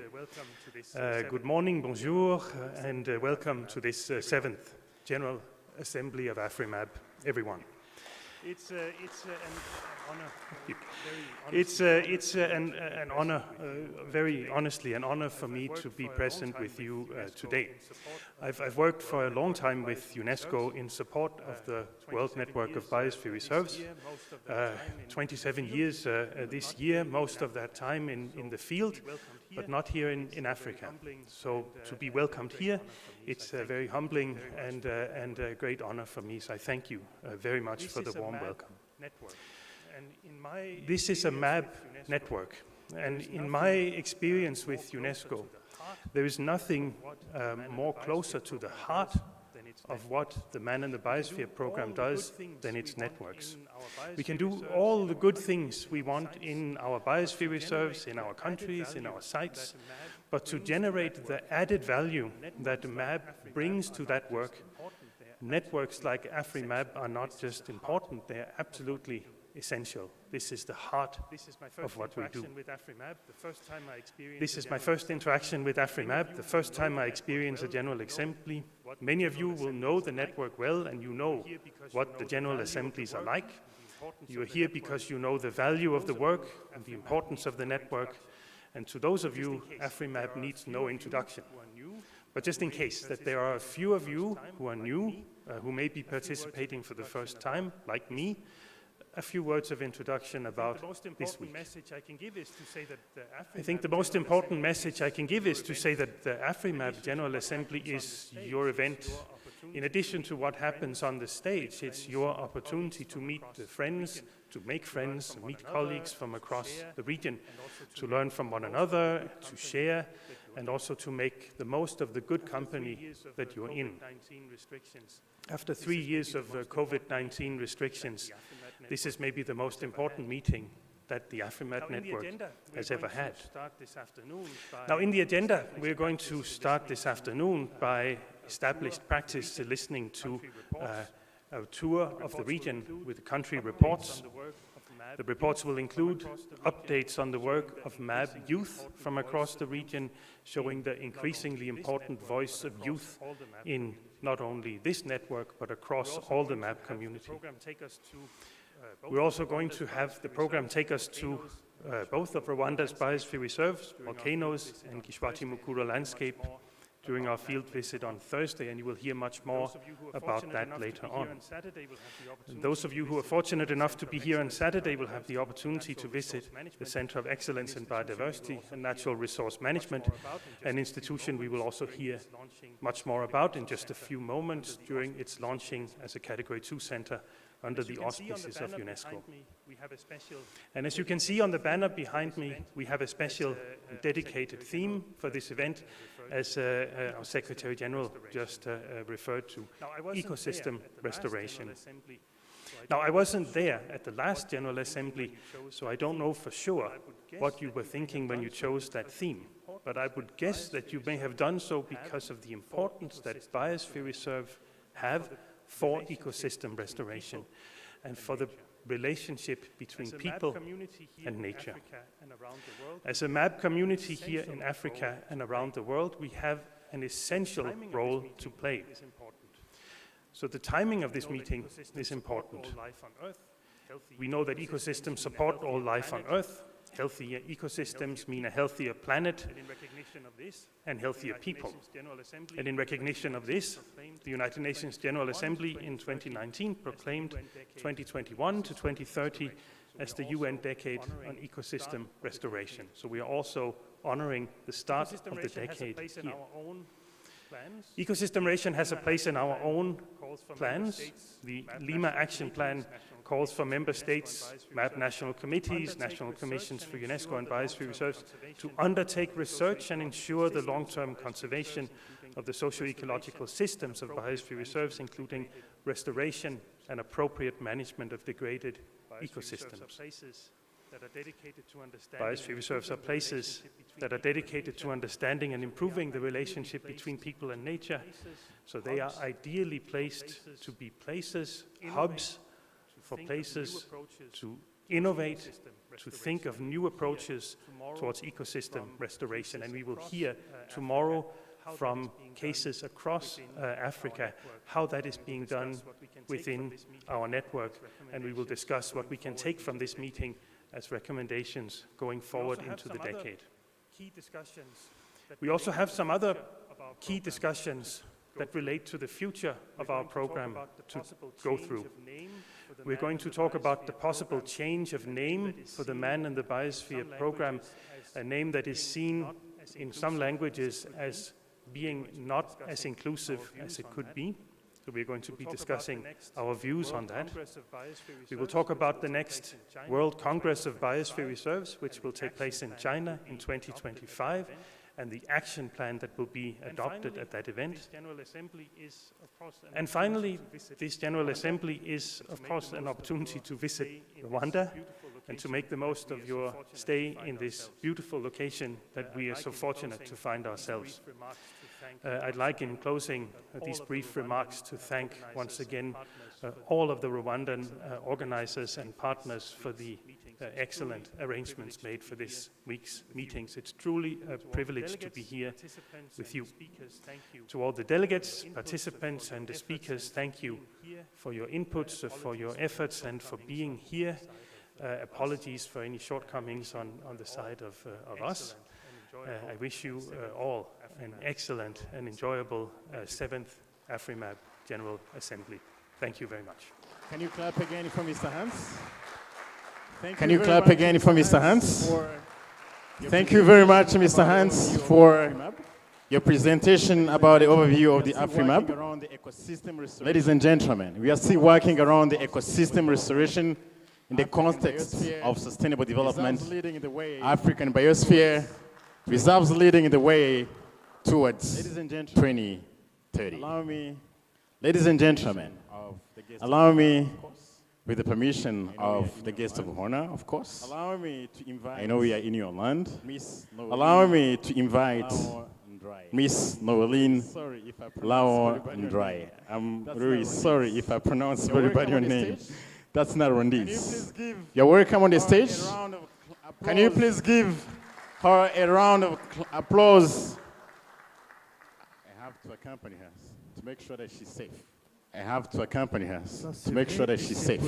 Good morning, bonjour, and welcome to this 7th General Assembly of AFRIMAB, everyone. It's an honor. It's an honor, very honestly, an honor for me to be present with you today. I've worked for a long time with UNESCO in support of the World Network of Biosphere Reserves. 27 years this year, most of that time in the field, but not here in Africa. So to be welcomed here, it's very humbling and a great honor for me. So I thank you very much for the warm welcome. This is a MAB network, and in my experience with UNESCO, there is nothing more closer to the heart of what the Man in the Biosphere program does than its networks. We can do all the good things we want in our biosphere reserves, in our countries, in our sites, but to generate the added value that the MAB brings to that work, networks like AfriMAB are not just important, they are absolutely essential. This is the heart of what we do. This is my first interaction with AfriMAB, the first time I experienced a General Assembly. Many of you will know the network well, and you know what the General Assemblies are like. You are here because you know the value of the work and the importance of the network. And to those of you, AfriMAB needs no introduction. But just in case that there are a few of you who are new, who may be participating for the first time, like me, a few words of introduction about this week. I think the most important message I can give is to say that the AfriMAB General Assembly is your event. In addition to what happens on the stage, it's your opportunity to meet the friends, to make friends, meet colleagues from across the region, to learn from one another, to share, and also to make the most of the good company that you're in. After 3 years of COVID-19 restrictions, this is maybe the most important meeting that the AfriMAB network has ever had. Now, in the agenda, we're going to start this afternoon by established practice listening to a tour of the region with country reports. The reports will include updates on the work of MAB youth from across the region, showing the increasingly important voice of youth in not only this network, but across all the MAB community. We're also going to have the program take us to both of Rwanda's biosphere reserves, volcanoes and Gishwati Mukura landscape, during our field visit on Thursday, and you will hear much more about that later on. And those of you who are fortunate enough to be here on Saturday will have the opportunity to visit the Center of Excellence in Biodiversity and Natural Resource Management, an institution we will also hear much more about in just a few moments during its launching as a Category 2 center under the auspices of UNESCO. And as you can see on the banner behind me, we have a special dedicated theme for this event, as our Secretary General just referred to, ecosystem restoration. Now, I wasn't there at the last General Assembly, so I don't know for sure what you were thinking when you chose that theme. But I would guess that you may have done so because of the importance that Biosphere Reserve have for ecosystem restoration and for the relationship between people and nature. As a MAB community here in Africa and around the world, we have an essential role to play. So the timing of this meeting is important. We know that ecosystems support all life on Earth. Healthier ecosystems mean a healthier planet and healthier people. And in recognition of this, the United Nations General Assembly in 2019 proclaimed 2021 to 2030 as the UN Decade on Ecosystem Restoration. So we are also honoring the start of the decade here. Ecosystem restoration has a place in our own plans. The Lima Action Plan calls for member states, MAB national committees, national commissions for UNESCO and biosphere reserves to undertake research and ensure the long-term conservation of the socio-ecological systems of biosphere reserves, including restoration and appropriate management of degraded ecosystems. Biosphere reserves are places that are dedicated to understanding and improving the relationship between people and nature. So they are ideally placed to be places, hubs, for places to innovate, to think of new approaches towards ecosystem restoration. And we will hear tomorrow from cases across Africa, how that is being done within our network, and we will discuss what we can take from this meeting as recommendations going forward into the decade. We also have some other key discussions that relate to the future of our program to go through. We're going to talk about the possible change of name for the Man in the Biosphere program, a name that is seen in some languages as being not as inclusive as it could be. So we're going to be discussing our views on that. We will talk about the next World Congress of Biosphere Reserves, which will take place in China in 2025, and the action plan that will be adopted at that event. And finally, this General Assembly is, of course, an opportunity to visit Rwanda and to make the most of your stay in this beautiful location that we are so fortunate to find ourselves. I'd like, in closing these brief remarks, to thank once again all of the Rwandan organizers and partners for the excellent arrangements made for this week's meetings. It's truly a privilege to be here with you. To all the delegates, participants, and the speakers, thank you for your inputs, for your efforts, and for being here. Apologies for any shortcomings on the side of us. I wish you all an excellent and enjoyable 7th AFRIMAB General Assembly. Thank you very much. Can you clap again for Mr. Hans? Can you clap again for Mr. Hans? Thank you very much, Mr. Hans, for your presentation about the overview of the AFRIMAB. Ladies and gentlemen, we are still working around the ecosystem restoration in the context of sustainable development. African biosphere reserves leading the way towards 2030. Ladies and gentlemen, allow me, with the permission of the guest of honor, of course, I know we are in your land, allow me to invite Miss Noeline Lao Ndrai. I'm really sorry if I pronounce very bad your name. That's not Rwandese. You're welcome on the stage. Can you please give her a round of applause? I have to accompany her to make sure that she's safe. I have to accompany her to make sure that she's safe.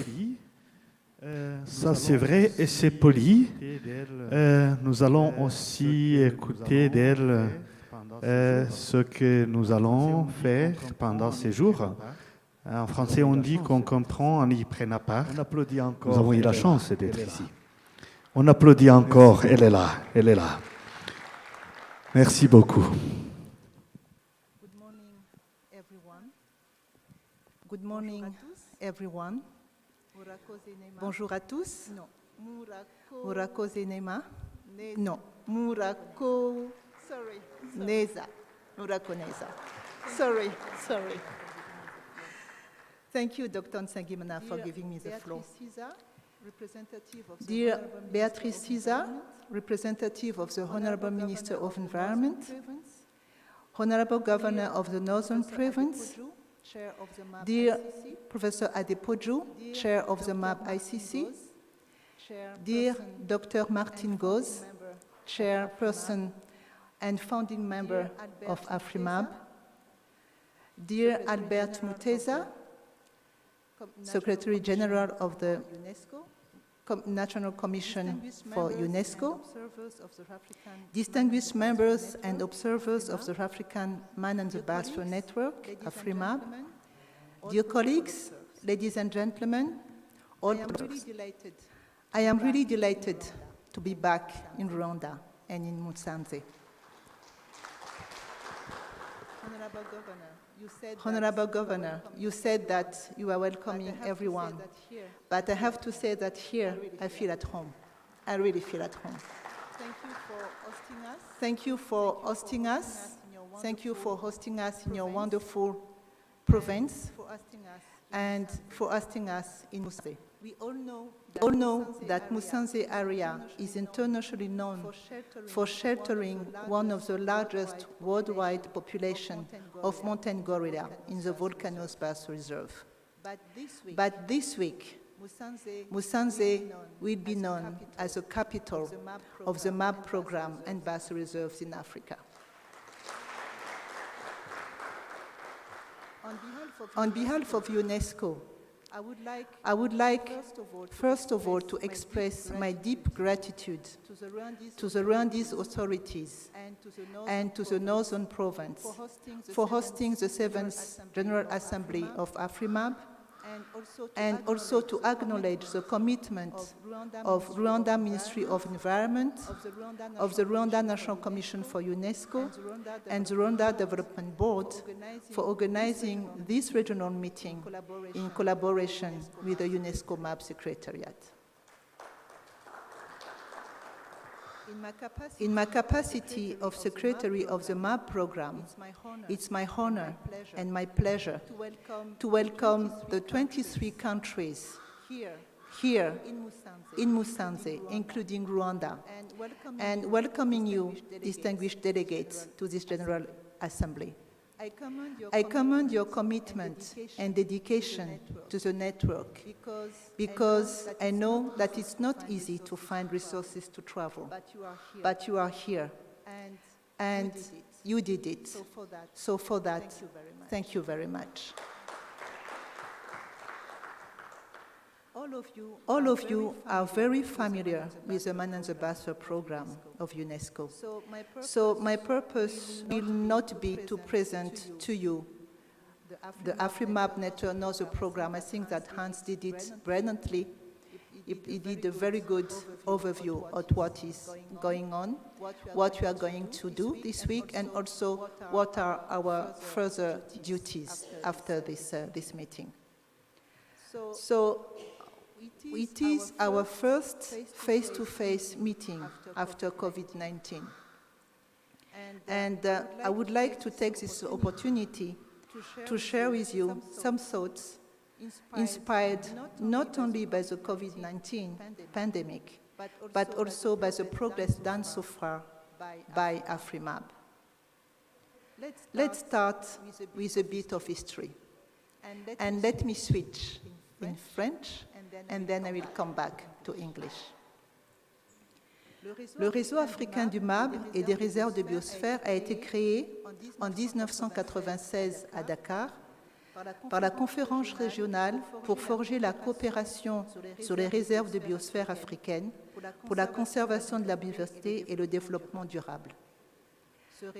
Ça c'est vrai et c'est poli. Nous allons aussi écouter d'elle ce que nous allons faire pendant ces jours. En français, on dit qu'on comprend en y prenant part. Nous avons eu la chance d'être ici. On applaudit encore, elle est là, elle est là. Merci beaucoup. Good morning, everyone. Bonjour à tous. Murakoze Nema. No, Murako. Sorry. Neza. Murako Neza. Sorry. Thank you, Dr. Nsengimana, for giving me the floor. Dear Beatrice Siza, representative of the Honorable Minister of Environment, Honorable Governor of the Northern Province, dear Professor Adepoju, Chair of the MAB ICC, dear Dr. Martin Goz, Chairperson and founding member of AFRIMAB, dear Albert Muteza, Secretary General of the National Commission for UNESCO, distinguished members and observers of the African Man and the Biosphere Network, AFRIMAB, dear colleagues, ladies and gentlemen, all I am really delighted to be back in Rwanda and in Musanze. Honorable Governor, you said that you are welcoming everyone, but I have to say that here I feel at home. I really feel at home. Thank you for hosting us. Thank you for hosting us in your wonderful province and for hosting us in Musanze. We all know that Musanze area is internationally known for sheltering one of the largest worldwide population of mountain gorilla in the Volcanoes Biosphere Reserve. But this week, Musanze will be known as the capital of the MAP program and biosphere reserves in Africa. On behalf of UNESCO, I would like, first of all, to express my deep gratitude to the Rwandese authorities and to the Northern Province for hosting the 7th General Assembly of AFRIMAB, and also to acknowledge the commitment of Rwanda Ministry of Environment, of the Rwanda National Commission for UNESCO, and the Rwanda Development Board for organizing this regional meeting in collaboration with the UNESCO MAP Secretariat. In my capacity of Secretary of the MAP program, it's my honor and my pleasure to welcome the 23 countries here in Musanze, including Rwanda, and welcoming you, distinguished delegates, to this General Assembly. I commend your commitment and dedication to the network because I know that it's not easy to find resources to travel, but you are here and you did it. So for that, thank you very much. All of you are very familiar with the Man and the BIOSPHERE program of UNESCO. So my purpose will not be to present to you the AFRIMAB network nor the program. I think that Hans did it brilliantly. He did a very good overview of what is going on, what we are going to do this week, and also what are our further duties after this meeting. So it is our first face-to-face meeting after COVID-19. And I would like to take this opportunity to share with you some thoughts inspired not only by the COVID-19 pandemic, but also by the progress done so far by AFRIMAB. Let's start with a bit of history. And let me switch in French, and then I will come back to English. Le réseau africain du MAB et des réserves de biosphère a été créé en 1996 à Dakar par la conférence régionale pour forger la coopération sur les réserves de biosphère africaines pour la conservation de la biodiversité et le développement durable.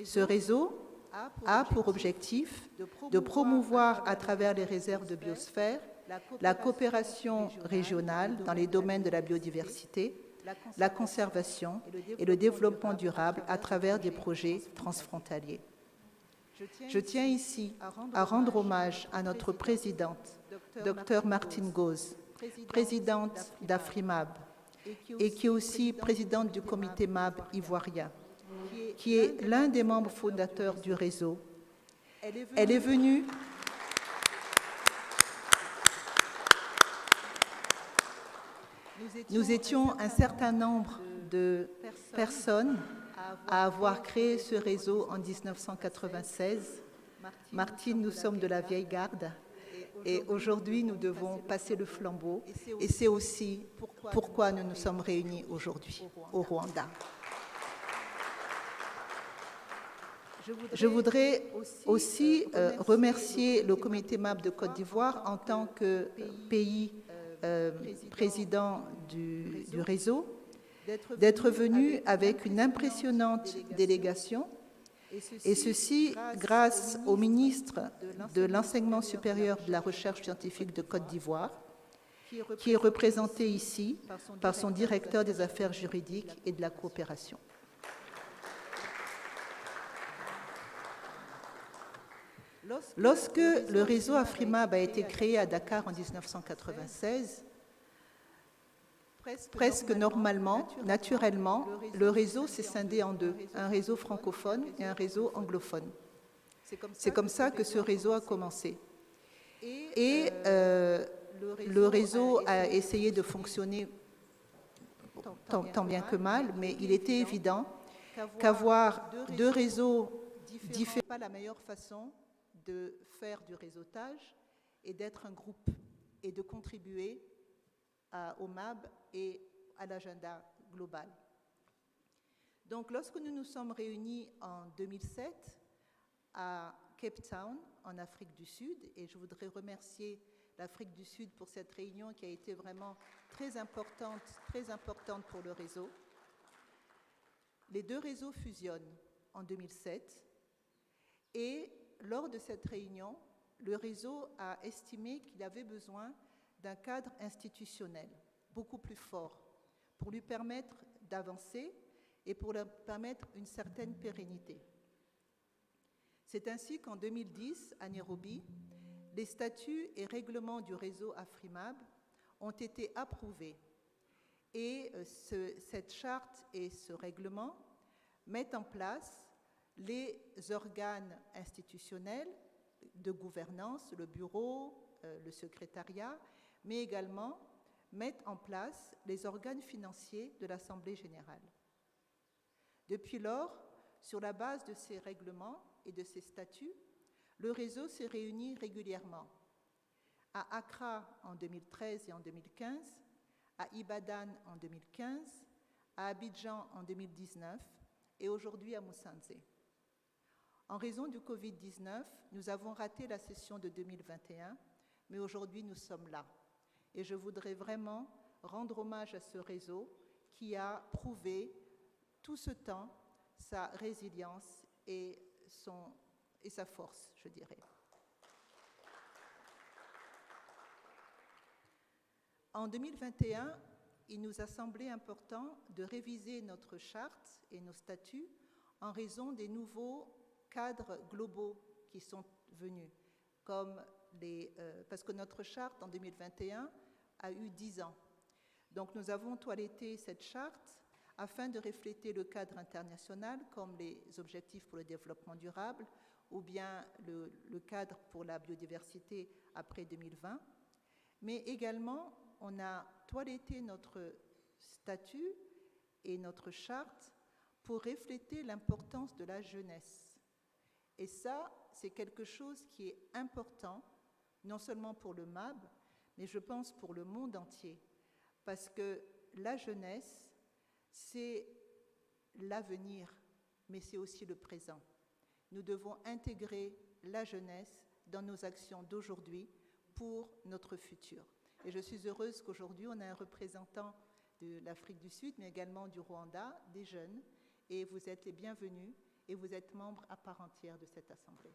Ce réseau a pour objectif de promouvoir à travers les réserves de biosphère la coopération régionale dans les domaines de la biodiversité, la conservation et le développement durable à travers des projets transfrontaliers. Je tiens ici à rendre hommage à notre présidente, Dr Martine Gauze, présidente d'AFRIMAB et qui est aussi présidente du comité MAB ivoirien, qui est l'un des membres fondateurs du réseau. Elle est venue Nous étions un certain nombre de personnes à avoir créé ce réseau en 1996. Martine, nous sommes de la vieille garde et aujourd'hui nous devons passer le flambeau et c'est aussi pourquoi nous nous sommes réunis aujourd'hui au Rwanda. Je voudrais aussi remercier le comité MAB de Côte d'Ivoire en tant que pays président du réseau, d'être venu avec une impressionnante délégation, et ceci grâce au ministre de l'Enseignement supérieur de la Recherche scientifique de Côte d'Ivoire, qui est représenté ici par son directeur des affaires juridiques et de la coopération. Lorsque le réseau AFRIMAB a été créé à Dakar en 1996, presque naturellement, le réseau s'est scindé en deux, un réseau francophone et un réseau anglophone. C'est comme ça que ce réseau a commencé. Et le réseau a essayé de fonctionner tant bien que mal, mais il était évident qu'avoir deux réseaux différents n'est pas la meilleure façon de faire du réseautage et d'être un groupe et de contribuer au MAB et à l'agenda global. Donc, lorsque nous nous sommes réunis en 2007, à Cape Town, en Afrique du Sud, et je voudrais remercier l'Afrique du Sud pour cette réunion qui a été vraiment très importante pour le réseau. Les deux réseaux fusionnent en 2007 et lors de cette réunion, le réseau a estimé qu'il avait besoin d'un cadre institutionnel beaucoup plus fort pour lui permettre d'avancer et pour lui permettre une certaine pérennité. C'est ainsi qu'en 2010, à Nairobi, les statuts et règlements du réseau AFRIMAB ont été approuvés. Et cette charte et ce règlement mettent en place les organes institutionnels de gouvernance, le bureau, le secrétariat, mais également mettent en place les organes financiers de l'Assemblée générale. Depuis lors, sur la base de ces règlements et de ces statuts, le réseau s'est réuni régulièrement. À Accra en 2013 et en 2015, à Ibadan en 2015, à Abidjan en 2019 et aujourd'hui à Musanze. En raison du Covid-19, nous avons raté la session de 2021, mais aujourd'hui nous sommes là. Et je voudrais vraiment rendre hommage à ce réseau qui a prouvé tout ce temps sa résilience et sa force, je dirais. En 2021, il nous a semblé important de réviser notre charte et nos statuts en raison des nouveaux cadres globaux qui sont venus, parce que notre charte en 2021 a eu 10 ans. Donc nous avons toiletté cette charte afin de refléter le cadre international comme les objectifs pour le développement durable ou bien le cadre pour la biodiversité après 2020. Mais également, on a toiletté notre statut et notre charte pour refléter l'importance de la jeunesse. Et ça, c'est quelque chose qui est important, non seulement pour le MAB, mais je pense pour le monde entier, parce que la jeunesse, c'est l'avenir, mais c'est aussi le présent. Nous devons intégrer la jeunesse dans nos actions d'aujourd'hui pour notre futur. Et je suis heureuse qu'aujourd'hui, on a un représentant de l'Afrique du Sud, mais également du Rwanda, des jeunes, et vous êtes les bienvenus, et vous êtes membres à part entière de cette Assemblée.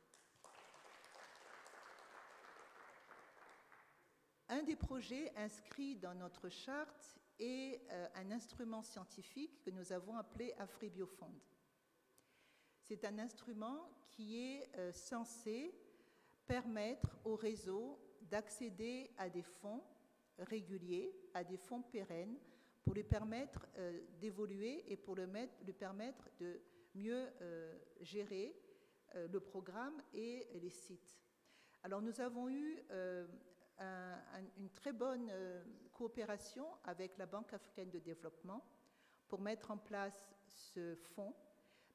Un des projets inscrits dans notre charte est un instrument scientifique que nous avons appelé AfriBioFund. C'est un instrument qui est censé permettre au réseau d'accéder à des fonds réguliers, à des fonds pérennes, pour lui permettre d'évoluer et pour lui permettre de mieux gérer le programme et les sites. Alors nous avons eu une très bonne coopération avec la Banque africaine de développement pour mettre en place ce fonds,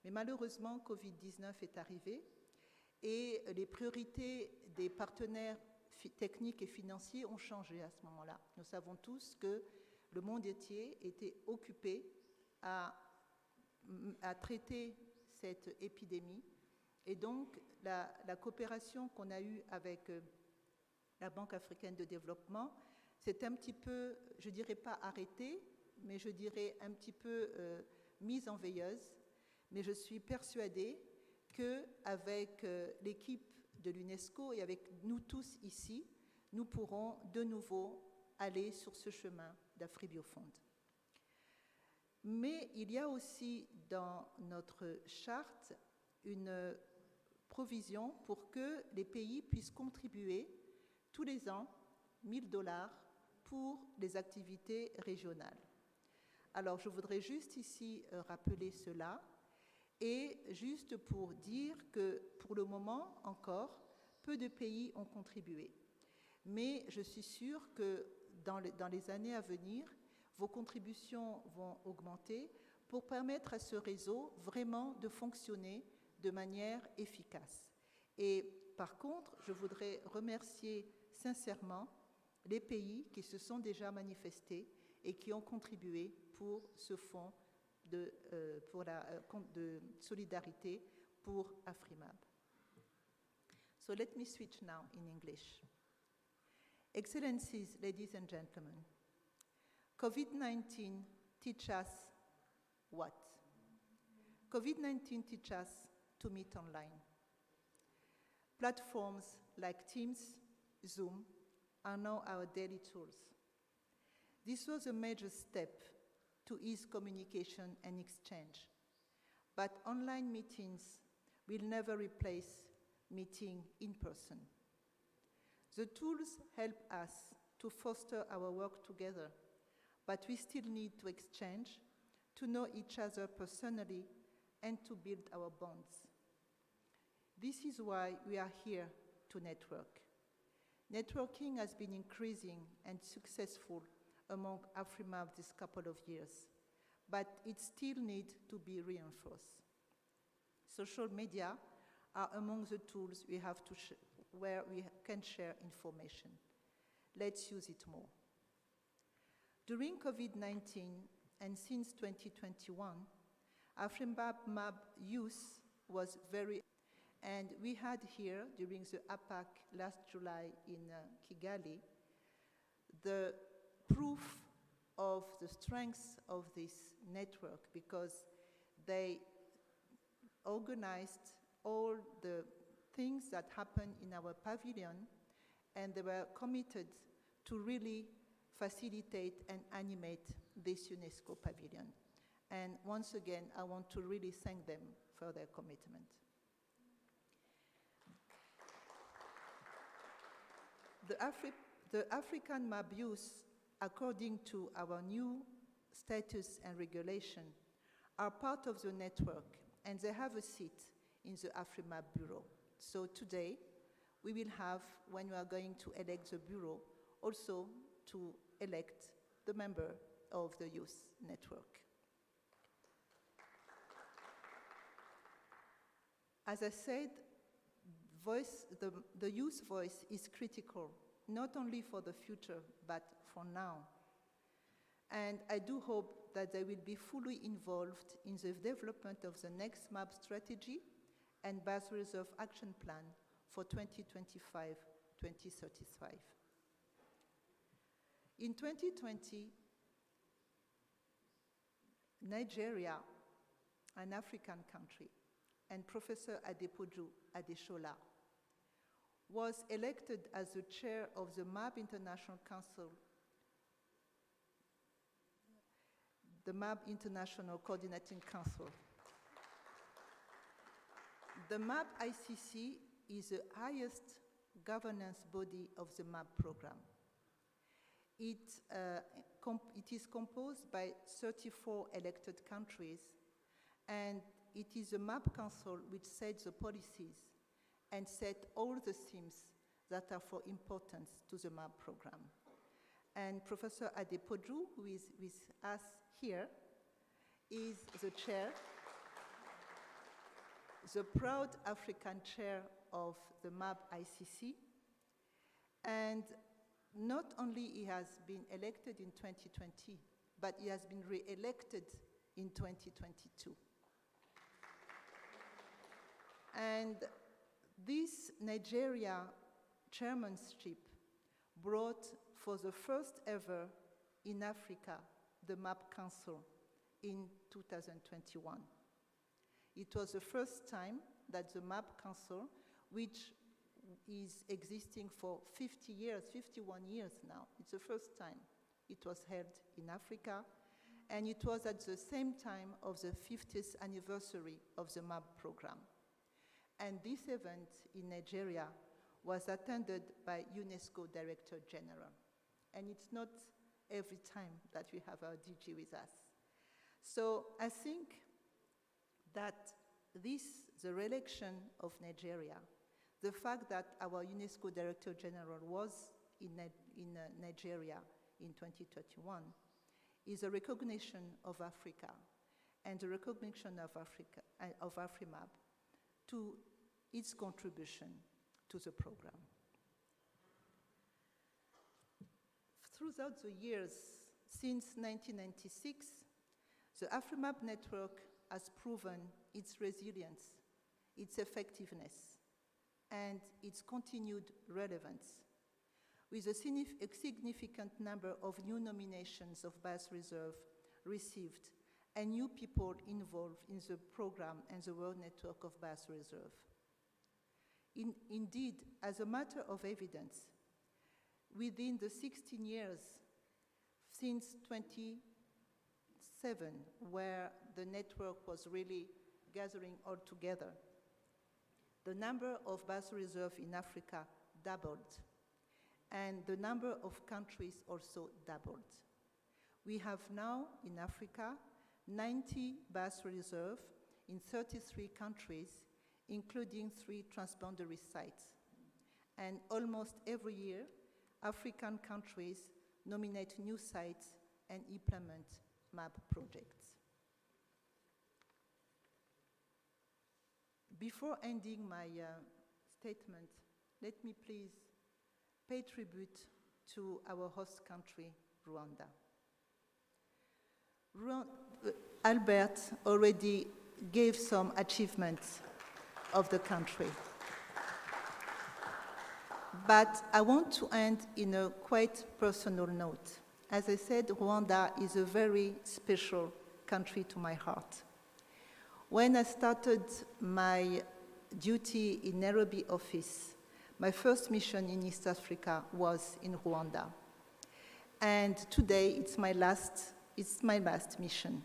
mais malheureusement Covid-19 est arrivé et les priorités des partenaires techniques et financiers ont changé à ce moment-là. Nous savons tous que le monde entier était occupé à traiter cette épidémie. Et donc, la coopération qu'on a eue avec la Banque africaine de développement s'est un petit peu, je ne dirais pas arrêtée, mais je dirais un petit peu mise en veilleuse. Mais je suis persuadée qu'avec l'équipe de l'UNESCO et avec nous tous ici, nous pourrons de nouveau aller sur ce chemin d'AfriBioFund. Mais il y a aussi dans notre charte une provision pour que les pays puissent contribuer tous les ans 1 000 $ pour les activités régionales. Alors je voudrais juste ici rappeler cela et juste pour dire que pour le moment encore, peu de pays ont contribué. Mais je suis sûre que dans les années à venir, vos contributions vont augmenter pour permettre à ce réseau vraiment de fonctionner de manière efficace. Et par contre, je voudrais remercier sincèrement les pays qui se sont déjà manifestés et qui ont contribué pour ce fonds de solidarité pour AfriMAB. So let me switch now in English. Excellencies, ladies and gentlemen, COVID-19 teaches us what? COVID-19 teaches us to meet online. Platforms like Teams, Zoom are now our daily tools. This was a major step to ease communication and exchange, but online meetings will never replace meeting in person. The tools help us to foster our work together, but we still need to exchange, to know each other personally, and to build our bonds. This is why we are here to network. Networking has been increasing and successful among AFRIMAB this couple of years, but it still needs to be reinforced. Social media are among the tools we have to where we can share information. Let's use it more. During COVID-19 and since 2021, AFRIMAB youth was very, and we had here during the APAC last July in Kigali, the proof of the strength of this network, because they organized all the things that happened in our pavilion, and they were committed to really facilitate and animate this UNESCO pavilion. And once again, I want to really thank them for their commitment. The African MAB youth, according to our new status and regulation, are part of the network, and they have a seat in the AFRIMAB Bureau. So today, we will have, when we are going to elect the Bureau, also to elect the member of the youth network. As I said, the youth voice is critical, not only for the future, but for now. And I do hope that they will be fully involved in the development of the next MAP strategy and Base Reserve Action Plan for 2025-2035. In 2020, Nigeria, an African country, and Professor Adepoju Adeshola was elected as the chair of the MAB International Council, the MAB International Coordinating Council. The MAB ICC is the highest governance body of the MAB program. It is composed by 34 elected countries, and it is the MAB Council which sets the policies and set all the themes that are for importance to the MAB program. And Professor Adepoju, who is with us here, is the chair, the proud African chair of the MAB ICC. And not only he has been elected in 2020, but he has been re-elected in 2022. And this Nigeria chairmanship brought for the first ever in Africa the MAP Council in 2021. It was the first time that the MAP Council, which is existing for 50 years, 51 years now, it's the first time it was held in Africa, and it was at the same time of the 50th anniversary of the MAP program. And this event in Nigeria was attended by UNESCO Director General. And it's not every time that we have our DG with us. So I think that the re-election of Nigeria, the fact that our UNESCO Director General was in Nigeria in 2021, is a recognition of Africa and a recognition of Africa, of AFRIMAB, to its contribution to the program. Throughout the years, since 1996, the AFRIMAB network has proven its resilience, its effectiveness. and its continued relevance. With a significant number of new nominations of BIOSPHERE received and new people involved in the program and the World Network of BIOSPHERE. Indeed, as a matter of evidence, within the 16 years since 2007, where the network was really gathering all together, the number of BIOSPHERE in Africa doubled, and the number of countries also doubled. We have now in Africa 90 BIOSPHERE in 33 countries, including 3 transboundary sites. And almost every year, African countries nominate new sites and implement map projects. Before ending my statement, let me please pay tribute to our host country, Rwanda. Albert already gave some achievements of the country. But I want to end in a quite personal note. As I said, Rwanda is a very special country to my heart. When I started my duty in Nairobi office, my first mission in East Africa was in Rwanda. And today it's my last mission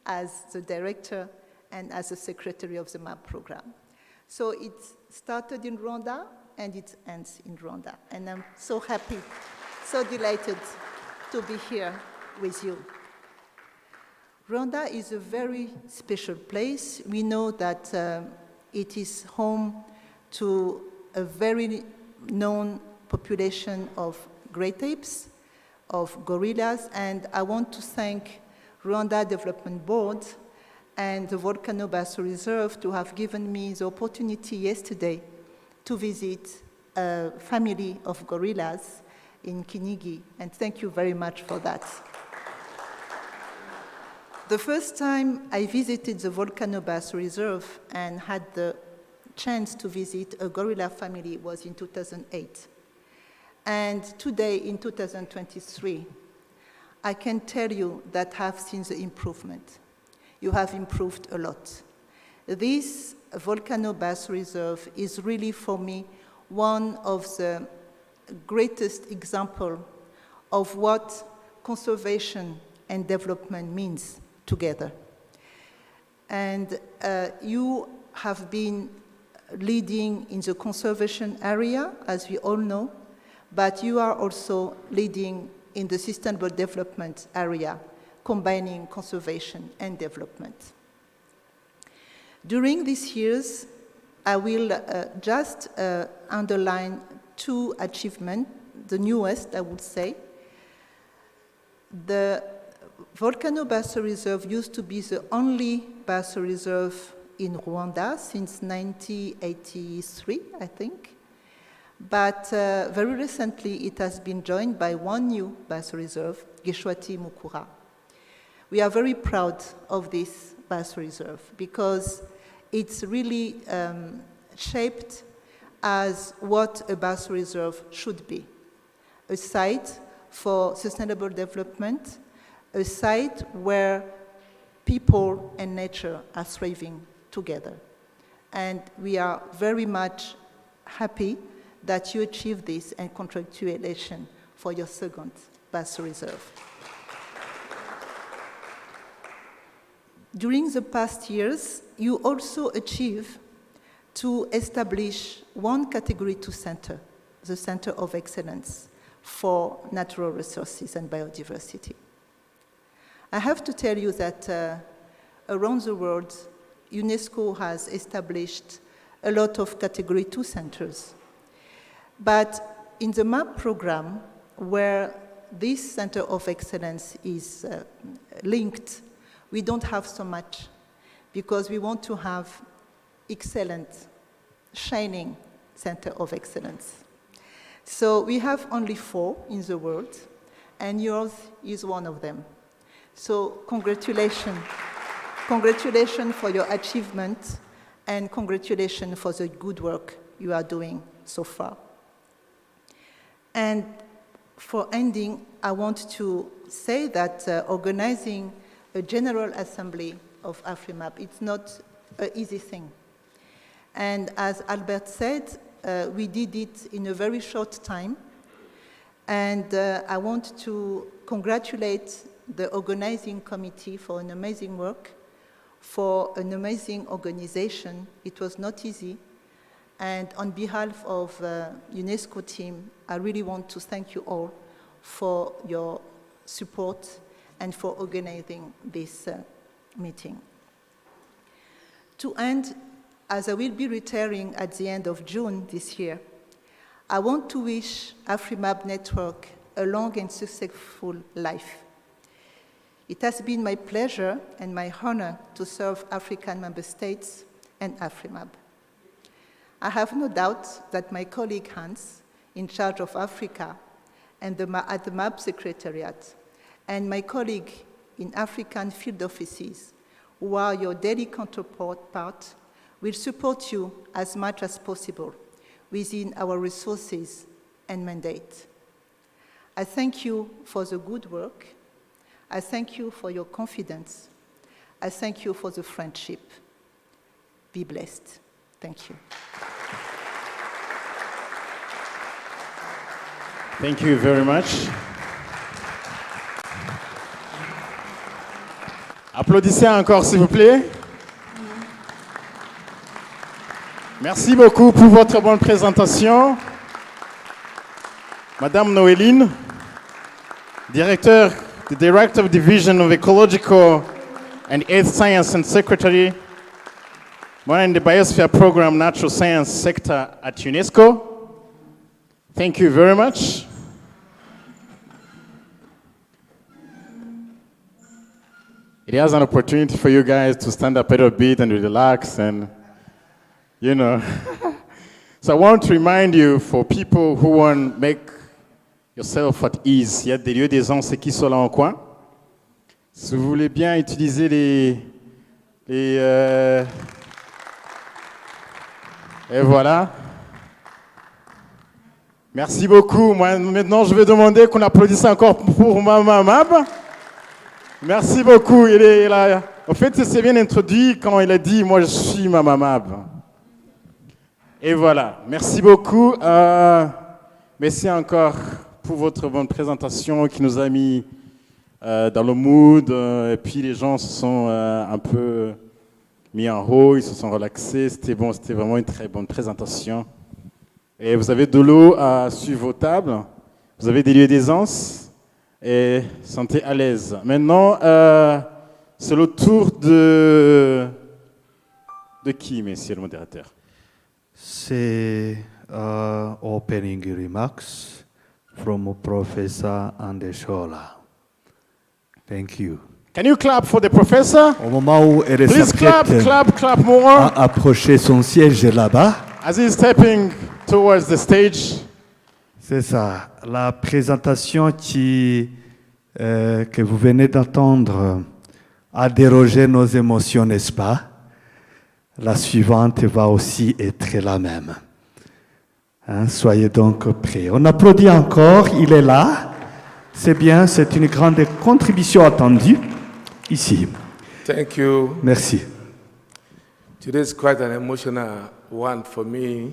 as the director and as the secretary of the MAP program. So it started in Rwanda and it ends in Rwanda. And I'm so happy, so delighted to be here with you. Rwanda is a very special place. We know that it is home to a very known population of great apes, of gorillas, and I want to thank Rwanda Development Board and the Volcano Basso Reserve to have given me the opportunity yesterday to visit a family of gorillas in Kinigi, and thank you very much for that. The first time I visited the Volcano Basso Reserve and had the chance to visit a gorilla family was in 2008. And today, in 2023, I can tell you that I've seen the improvement. You have improved a lot. This Volcano Basso Reserve is really, for me, one of the greatest examples of what conservation and development means together. And you have been leading in the conservation area, as we all know, but you are also leading in the sustainable development area, combining conservation and development. During these years, I will just underline 2 achievements, the newest, I would say. The Volcano Basso Reserve used to be the only Basso Reserve in Rwanda since 1983, I think. But very recently, it has been joined by 1 new Basso Reserve, Gishwati Mukura. We are very proud of this Basso Reserve because it's really shaped as what a Basso Reserve should be. A site for sustainable development, a site where people and nature are thriving together. And we are very much happy that you achieved this, and congratulations for your second Basso Reserve. During the past years, you also achieved to establish 1 Category 2 center, the Center of Excellence for Natural Resources and Biodiversity. I have to tell you that around the world, UNESCO has established a lot of Category 2 centers. But in the MAP program, where this Center of Excellence is linked, we don't have so much because we want to have excellent, shining Center of Excellence. So we have only 4 in the world, and yours is one of them. So congratulations. Congratulations for your achievement, and congratulations for the good work you are doing so far. And for ending, I want to say that organizing a General Assembly of AFRIMAB, it's not an easy thing. And as Albert said, we did it in a very short time. And I want to congratulate the organizing committee for an amazing work, for an amazing organization. It was not easy. And on behalf of UNESCO team, I really want to thank you all for your support and for organizing this meeting. To end, as I will be retiring at the end of June this year, I want to wish AFRIMAB Network a long and successful life. It has been my pleasure and my honor to serve African member states and AFRIMAB. I have no doubt that my colleague Hans, in charge of Africa and at the MAB Secretariat, and my colleague in African field offices, who are your daily counterpart, will support you as much as possible within our resources and mandate. I thank you for the good work. I thank you for your confidence. I thank you for the friendship. Be blessed. Thank you. Thank you very much. Applaudissez encore, s'il vous plaît. Merci beaucoup pour votre bonne présentation. Madame Noéline, the Director of Division of Ecological and Earth Science and Secretary, in the Biosphere Program Natural Science Sector at UNESCO. Thank you very much. It is an opportunity for you guys to stand up a little bit and relax and, you know. So I want to remind you, for people who want to make yourself at ease, il y a des lieux d'aisance qui sont là en coin. Si vous voulez bien utiliser et voilà. Merci beaucoup. Moi, maintenant, je vais demander qu'on applaudisse encore pour Mama Mab. Merci beaucoup. Il est là. En fait, c'est bien introduit quand il a dit « Moi, je suis Mama Mab ». Et voilà. Merci beaucoup. Merci encore pour votre bonne présentation qui nous a mis dans le mood. Et puis, les gens se sont un peu mis en haut, ils se sont relaxés. C'était bon, c'était vraiment une très bonne présentation. Et vous avez de l'eau sur vos tables. Vous avez des lieux d'aisance. Et sentez à l'aise. Maintenant, c'est le tour de qui, monsieur le modérateur? C'est opening remarks from Professor Andeshola. Thank you. Can you clap for the professor? Au moment où elle Please clap more. A approché son siège là-bas. As he's stepping towards the stage. C'est ça. La présentation que vous venez d'entendre a dérogé nos émotions, n'est-ce pas? La suivante va aussi être la même. Hein, soyez donc prêts. On applaudit encore, il est là. C'est bien, c'est une grande contribution attendue ici. Thank you. Merci. Today is quite an emotional one for me.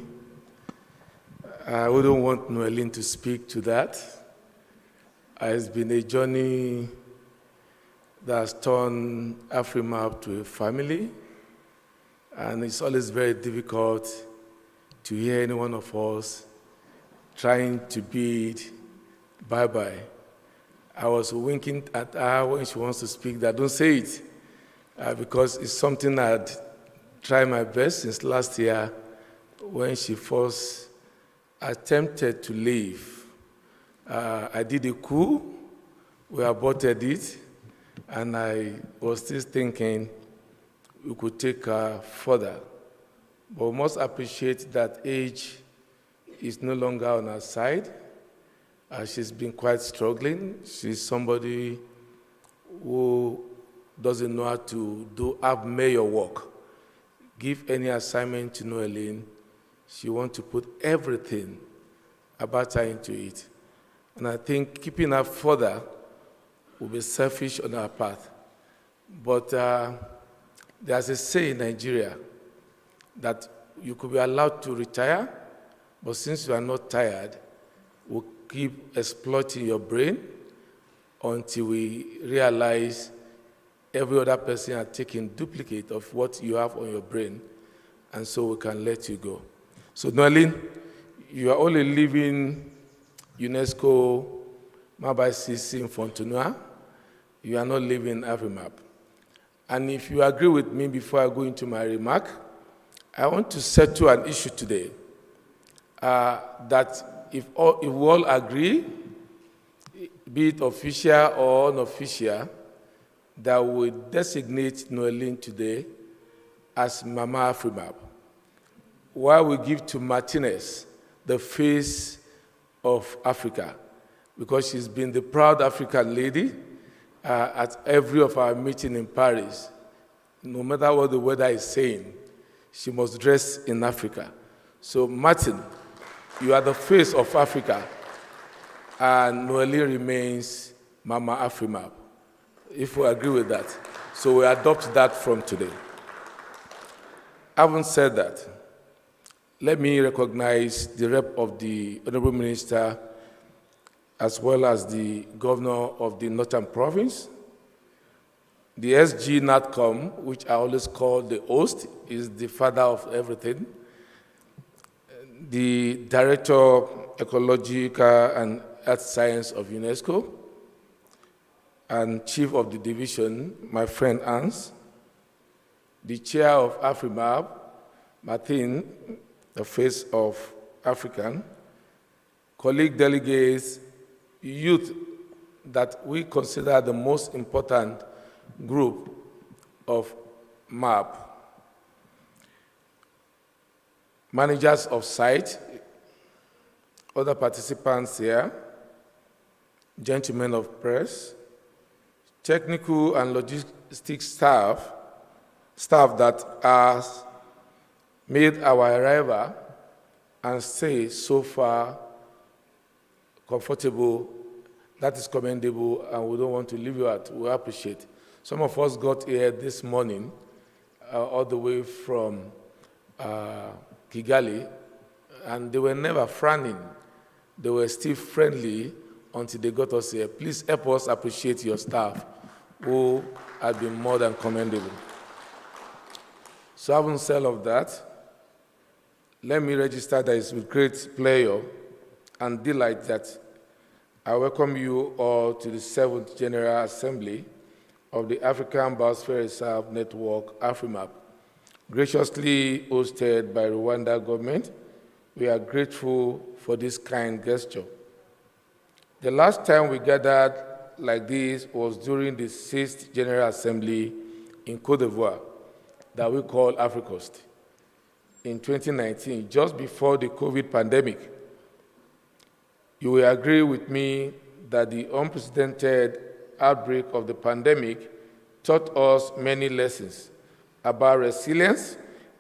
I wouldn't want Noeline to speak to that. It's been a journey that's turned AFRIMAB to a family, and it's always very difficult to hear any one of us trying to bid bye-bye. I was winking at her when she wants to speak that don't say it, because it's something I'd tried my best since last year when she first attempted to leave. I did a coup, we aborted it, and I was still thinking we could take her further. But we must appreciate that age is no longer on her side. She's been quite struggling. She's somebody who doesn't know how to do mayor work. Give any assignment to Noeline, she wants to put everything about her into it. And I think keeping her further will be selfish on our part. But there's a say in Nigeria that you could be allowed to retire, but since you are not tired, we'll keep exploiting your brain until we realize every other person has taken duplicate of what you have on your brain, and so we can let you go. So, Noeline, you are only leaving UNESCO Map ICC in Fontenoy. You are not leaving AfriMap. And if you agree with me before I go into my remark, I want to settle an issue today that if we all agree, be it official or unofficial, that we designate Noeline today as Mama AfriMap, while we give to Martinez the face of Africa, because she's been the proud African lady at every of our meeting in Paris. No matter what the weather is saying, she must dress in Africa. So Martin, you are the face of Africa, and Noeline remains Mama AfriMap, if we agree with that. So we adopt that from today. Having said that, let me recognize the rep of the Honorable Minister as well as the Governor of the Northern Province. The SG NATCOM, which I always call the host, is the father of everything. The Director of Ecological and Earth Science of UNESCO, and Chief of the Division, my friend Hans, the Chair of AfriMap, Martin, the face of African, colleague delegates, youth that we consider the most important group of MAP, managers of site, other participants here, gentlemen of press, technical and logistics staff that has made our arrival and stay so far comfortable. That is commendable, and we don't want to leave you out. We appreciate. Some of us got here this morning, all the way from Kigali, and they were never frowning. They were still friendly until they got us here. Please help us appreciate your staff, who have been more than commendable. So having said all of that, let me register that it's with great pleasure and delight that I welcome you all to the 7th General Assembly of the African Biosphere Reserve Network, AfriMap, graciously hosted by Rwanda government. We are grateful for this kind gesture. The last time we gathered like this was during the 6th General Assembly in Côte d'Ivoire that we call AfriCoast in 2019, just before the COVID pandemic. You will agree with me that the unprecedented outbreak of the pandemic taught us many lessons about resilience,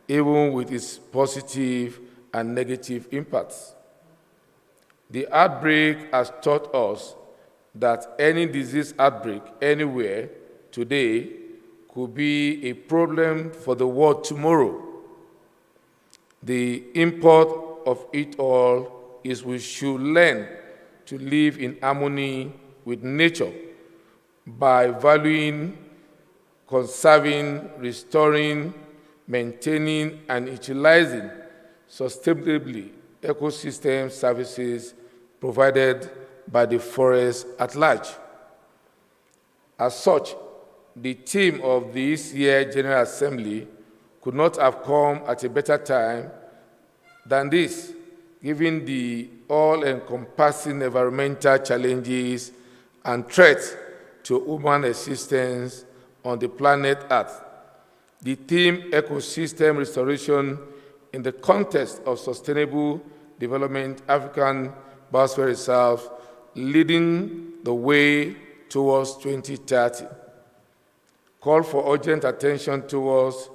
even with its positive and negative impacts. The outbreak has taught us that any disease outbreak anywhere today could be a problem for the world tomorrow. The import of it all is we should learn to live in harmony with nature by valuing, conserving, restoring, maintaining, and utilizing sustainably ecosystem services provided by the forest at large. As such, the theme of this year's General Assembly could not have come at a better time than this, given the all-encompassing environmental challenges and threats to human existence on the planet Earth. The theme, ecosystem restoration in the context of sustainable development, African Biosphere Reserve, leading the way towards 2030. Call for urgent attention towards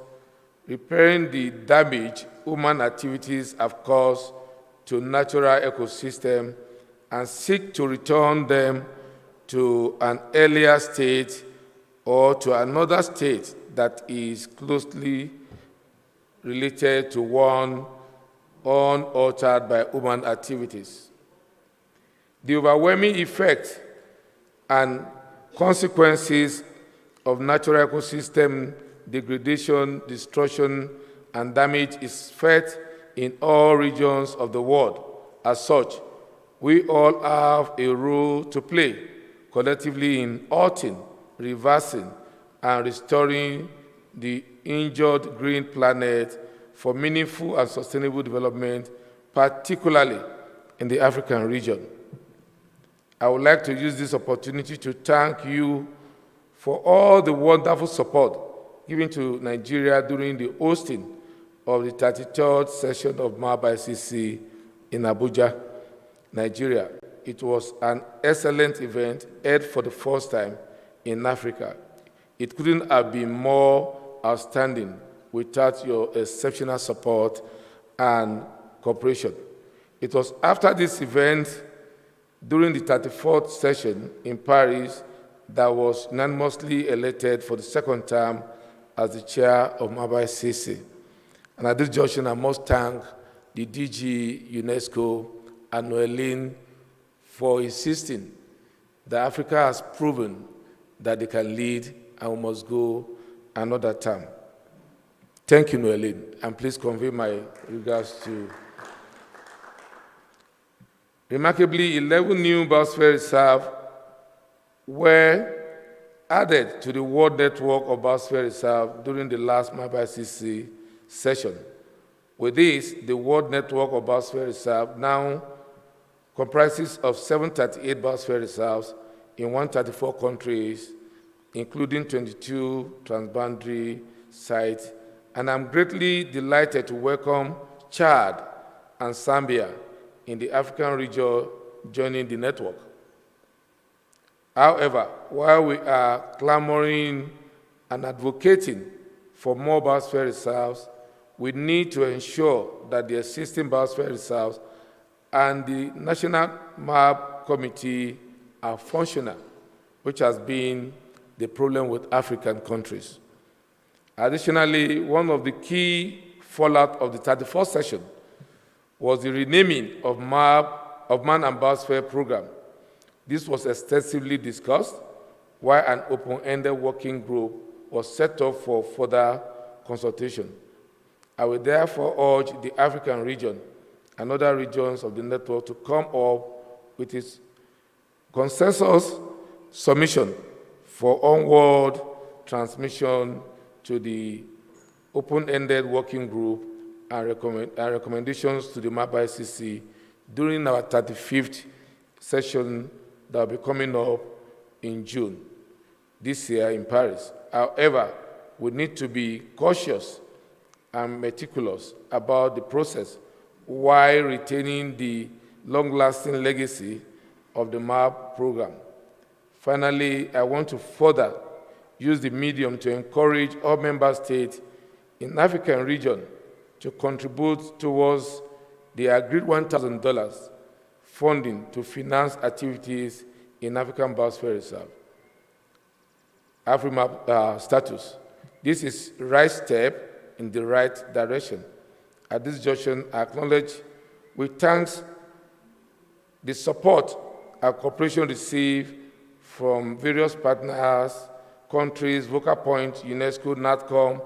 repairing the damage human activities have caused to natural ecosystem and seek to return them to an earlier state or to another state that is closely related to one unaltered by human activities. The overwhelming effect and consequences of natural ecosystem degradation, destruction, and damage is felt in all regions of the world. As such, we all have a role to play collectively in halting, reversing, and restoring the injured green planet for meaningful and sustainable development, particularly in the African region. I would like to use this opportunity to thank you for all the wonderful support given to Nigeria during the hosting of the 33rd session of MAB ICC in Abuja, Nigeria. It was an excellent event held for the first time in Africa. It couldn't have been more outstanding without your exceptional support and cooperation. It was after this event, during the 34th session in Paris, that was unanimously elected for the second term as the chair of MAB ICC. And at this junction, I must thank the DG UNESCO and Noeline for insisting that Africa has proven that they can lead and we must go another term. Thank you, Noeline, and please convey my regards to. Remarkably, 11 new biosphere reserves were added to the World Network of Biosphere Reserves during the last MAB ICC session. With this, the World Network of Biosphere Reserves now comprises of 738 biosphere reserves in 134 countries, including 22 transboundary sites, and I'm greatly delighted to welcome Chad and Zambia in the African region joining the network. However, while we are clamoring and advocating for more biosphere reserves, we need to ensure that the existing biosphere reserves and the National MAP Committee are functional, which has been the problem with African countries. Additionally, one of the key fallout of the 34th session was the renaming of Man and Biosphere Program. This was extensively discussed, while an open-ended working group was set up for further consultation. I will therefore urge the African region and other regions of the network to come up with its consensus submission for onward transmission to the open-ended working group and recommendations to the MAP ICC during our 35th session that will be coming up in June this year in Paris. However, we need to be cautious and meticulous about the process while retaining the long-lasting legacy of the MAP program. Finally, I want to further use the medium to encourage all member states in the African region to contribute towards the agreed $1,000 funding to finance activities in African Biosphere Reserve. AfriMap status. This is the right step in the right direction. At this junction, I acknowledge with thanks the support and cooperation received from various partners, countries, Vocal Point, UNESCO, NATCOM,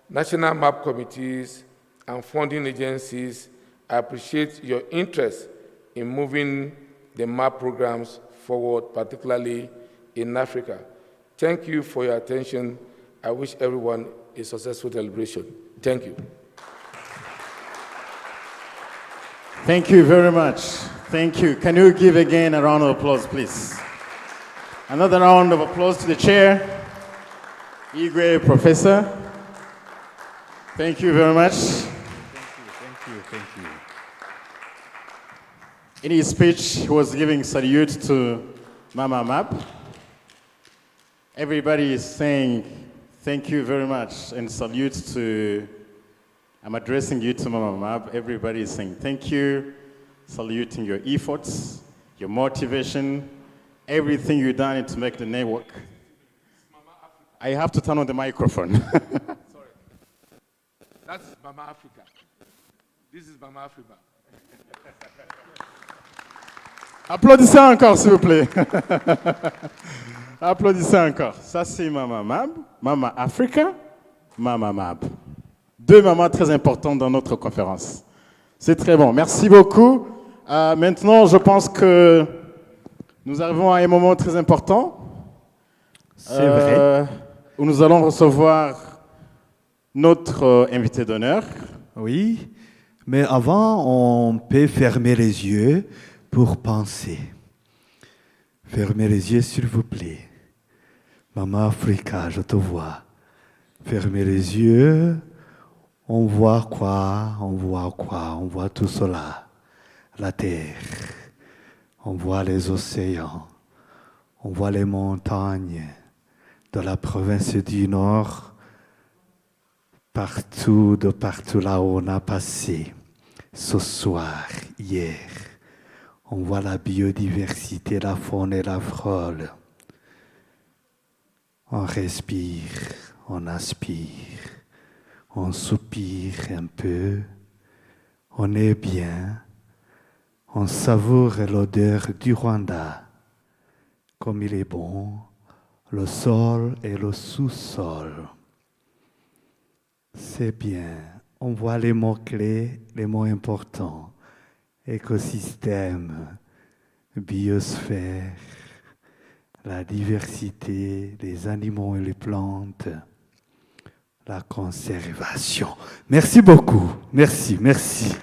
national MAP committees, and funding agencies. I appreciate your interest in moving the MAP programs forward, particularly in Africa. Thank you for your attention. I wish everyone a successful celebration. Thank you. Thank you very much. Thank you. Can you give again a round of applause, please? Another round of applause to the chair, Igwe Professor. Thank you very much. Thank you. In his speech, he was giving salute to Mama Map. Everybody is saying Thank you very much, and salute to, I'm addressing you to Mama Mab. Everybody is saying thank you, saluting your efforts, your motivation, everything you've done to make the network. I have to turn on the microphone. Sorry. That's Mama Africa. This is Mama Africa. Applaudissez encore, s'il vous plaît. Applaudissez encore. Ça, c'est Mama Mab, Mama Africa, Mama Mab. Deux mamans très importantes dans notre conférence. C'est très bon. Merci beaucoup. Maintenant, je pense que nous arrivons à un moment très important. C'est vrai. Où nous allons recevoir notre invité d'honneur. Oui, mais avant, on peut fermer les yeux pour penser. Fermez les yeux, s'il vous plaît. Maman Africa, je te vois. Fermez les yeux. On voit quoi? On voit quoi? On voit tout cela. La terre. On voit les océans. On voit les montagnes de la province du Nord. Partout, de partout là où on a passé. Ce soir, hier. On voit la biodiversité, la faune et la flore. On respire, on aspire, on soupire un peu, on est bien, on savoure l'odeur du Rwanda, comme il est bon, le sol et le sous-sol. C'est bien, on voit les mots-clés, les mots importants. Écosystème, biosphère, la diversité des animaux et les plantes, la conservation. Merci beaucoup. Merci, merci.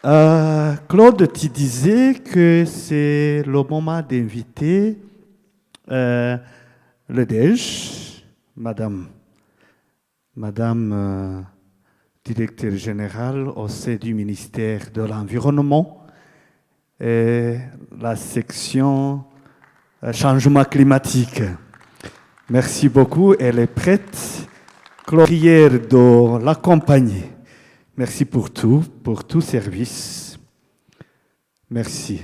Claude, tu disais que c'est le moment d'inviter le DEJ, Madame directeur général au sein du ministère de l'Environnement et la section changement climatique. Merci beaucoup. Elle est prête. Prière de l'accompagner. Merci pour tout service. Merci.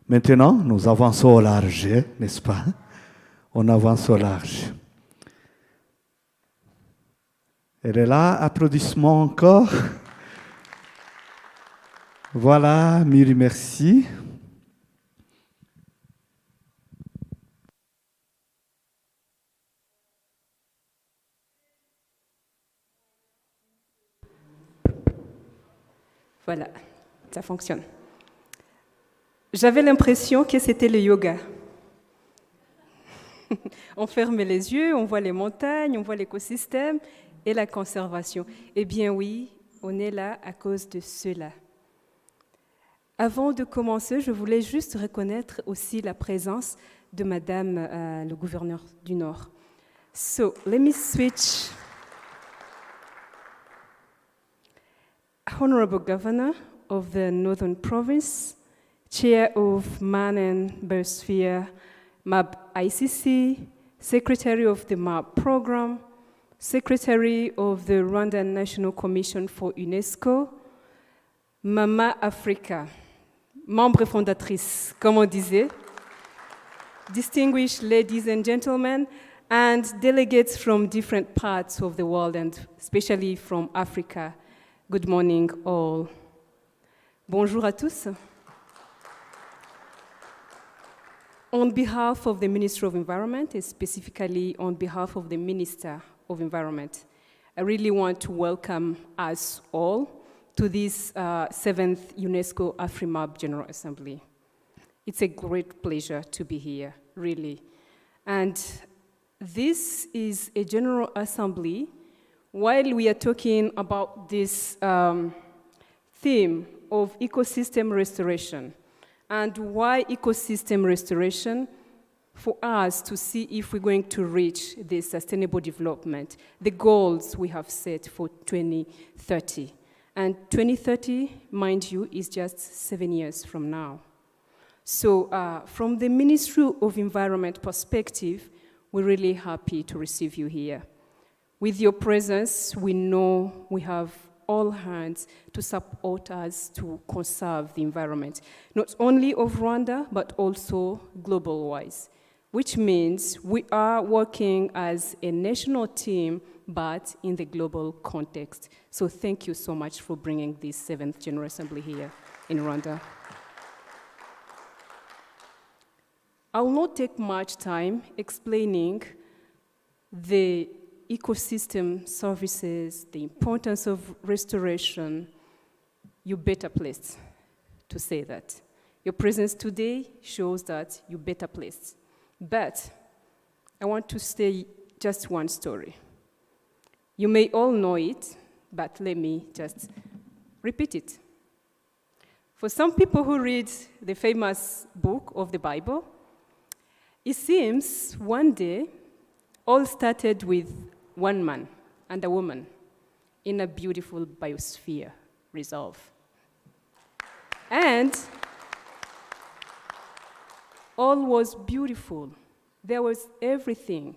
Maintenant, nous avançons au large, n'est-ce pas? On avance au large. Elle est là, applaudissements encore. Voilà, mille merci. Voilà, ça fonctionne. J'avais l'impression que c'était le yoga. On ferme les yeux, on voit les montagnes, on voit l'écosystème et la conservation. Eh bien oui, on est là à cause de cela. Avant de commencer, je voulais juste reconnaître aussi la présence de Madame le gouverneur du Nord. So, let me switch. Honorable Governor of the Northern Province, Chair of Man and BIOSPHERE, MAB ICC, Secretary of the MAB Program, Secretary of the Rwandan National Commission for UNESCO, Mama Africa, membre fondatrice, comme on disait, distinguished ladies and gentlemen, and delegates from different parts of the world, and especially from Africa. Good morning, all. Bonjour à tous. On behalf of the Ministry of Environment, and specifically on behalf of the Minister of Environment, I really want to welcome us all to this 7th UNESCO AFRIMAB General Assembly. It's a great pleasure to be here, really. And this is a General Assembly. While we are talking about this theme of ecosystem restoration, and why ecosystem restoration, for us to see if we're going to reach the sustainable development, the goals we have set for 2030. And 2030, mind you, is just 7 years from now. So from the Ministry of Environment perspective, We're really happy to receive you here. With your presence, we know we have all hands to support us to conserve the environment, not only of Rwanda, but also global-wise, which means we are working as a national team, but in the global context. So thank you so much for bringing this 7th General Assembly here in Rwanda. I will not take much time explaining the ecosystem services, the importance of restoration. You're better placed to say that. Your presence today shows that you're better placed. But I want to say just one story. You may all know it, but let me just repeat it. For some people who read the famous book of the Bible, it seems one day all started with one man and a woman in a beautiful biosphere reserve. And all was beautiful. There was everything,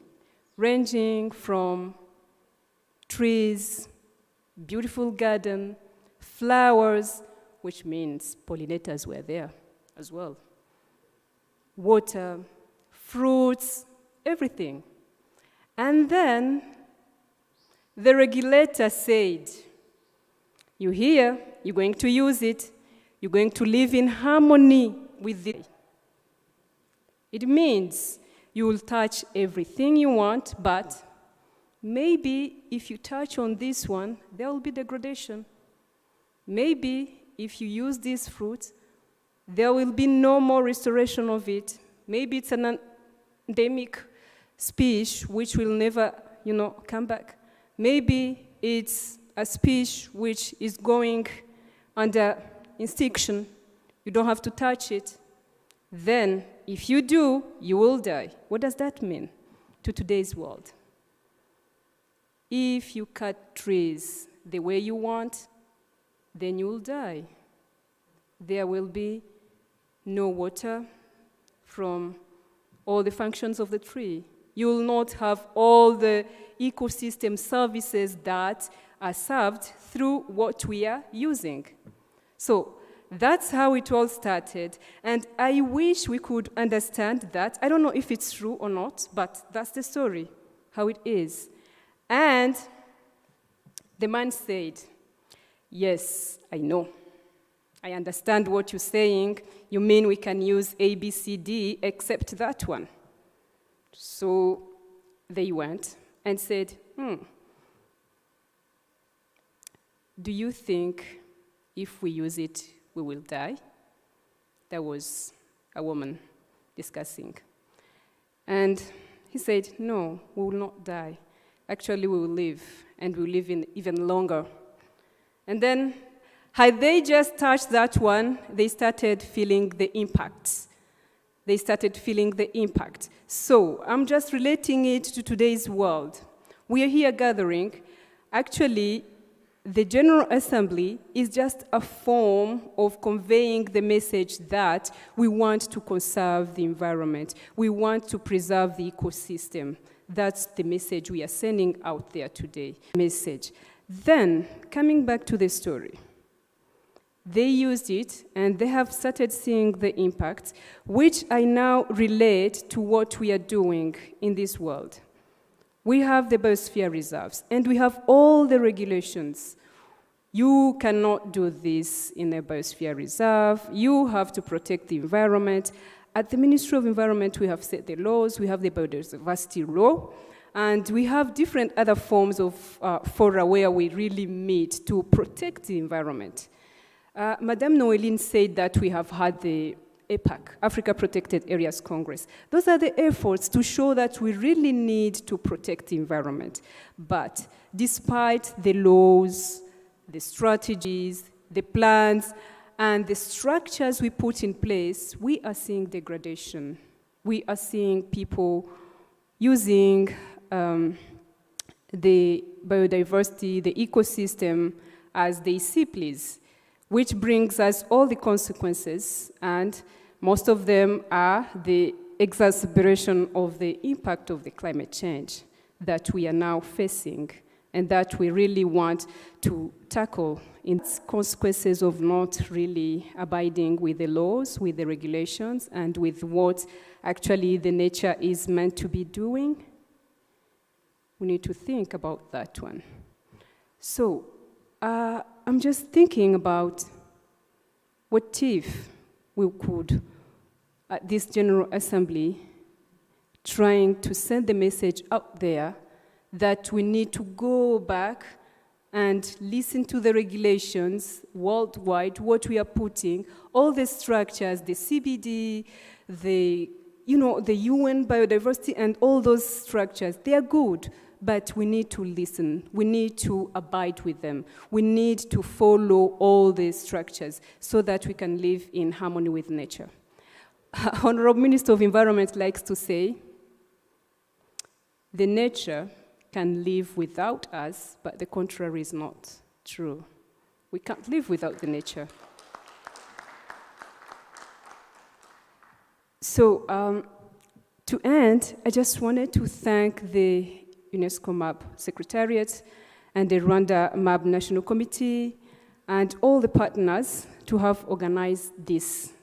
ranging from trees, beautiful garden, flowers, which means pollinators were there as well, water, fruits, everything. And then the regulator said, you're here, you're going to use it, you're going to live in harmony with it. It means you will touch everything you want, but maybe if you touch on this one, there will be degradation. Maybe if you use this fruit, there will be no more restoration of it. Maybe it's an endemic species which will never, come back. Maybe it's a species which is going under extinction. You don't have to touch it. Then, if you do, you will die. What does that mean to today's world? If you cut trees the way you want, then you will die. There will be no water from all the functions of the tree. You will not have all the ecosystem services that are served through what we are using. So that's how it all started. And I wish we could understand that. I don't know if it's true or not, but that's the story, how it is. And the man said, yes, I know. I understand what you're saying. You mean we can use A, B, C, D, except that one. So they went and said, do you think if we use it, we will die? There was a woman discussing. And he said, no, we will not die. Actually, we will live, and we will live in even longer. And then, had they just touched that one, they started feeling the impacts. They started feeling the impact. So I'm just relating it to today's world. We are here gathering. Actually, the General Assembly is just a form of conveying the message that we want to conserve the environment. We want to preserve the ecosystem. That's the message we are sending out there today. Message. Then, coming back to the story. They used it, and they have started seeing the impact, which I now relate to what we are doing in this world. We have the biosphere reserves, and we have all the regulations. You cannot do this in a biosphere reserve. You have to protect the environment. At the Ministry of Environment, we have set the laws. We have the biodiversity law, and we have different other forms of fora where we really meet to protect the environment. Madame Noeline said that we have had the APAC, Africa Protected Areas Congress. Those are the efforts to show that we really need to protect the environment. But despite the laws, the strategies, the plans, and the structures we put in place, we are seeing degradation. We are seeing people using the biodiversity, the ecosystem, as they see please, which brings us all the consequences, and most of them are the exacerbation of the impact of the climate change that we are now facing and that we really want to tackle in consequences of not really abiding with the laws, with the regulations, and with what actually the nature is meant to be doing. We need to think about that one. So I'm just thinking about what if we could, at this General Assembly, trying to send the message out there that we need to go back and listen to the regulations worldwide, what we are putting, all the structures, the CBD, the UN biodiversity and all those structures, they are good, but we need to listen. We need to abide with them. We need to follow all the structures so that we can live in harmony with nature. Honorable Minister of Environment likes to say, the nature can live without us, but the contrary is not true. We can't live without the nature. So to end, I just wanted to thank the UNESCO MAB Secretariat and the Rwanda MAB National Committee and all the partners to have organized this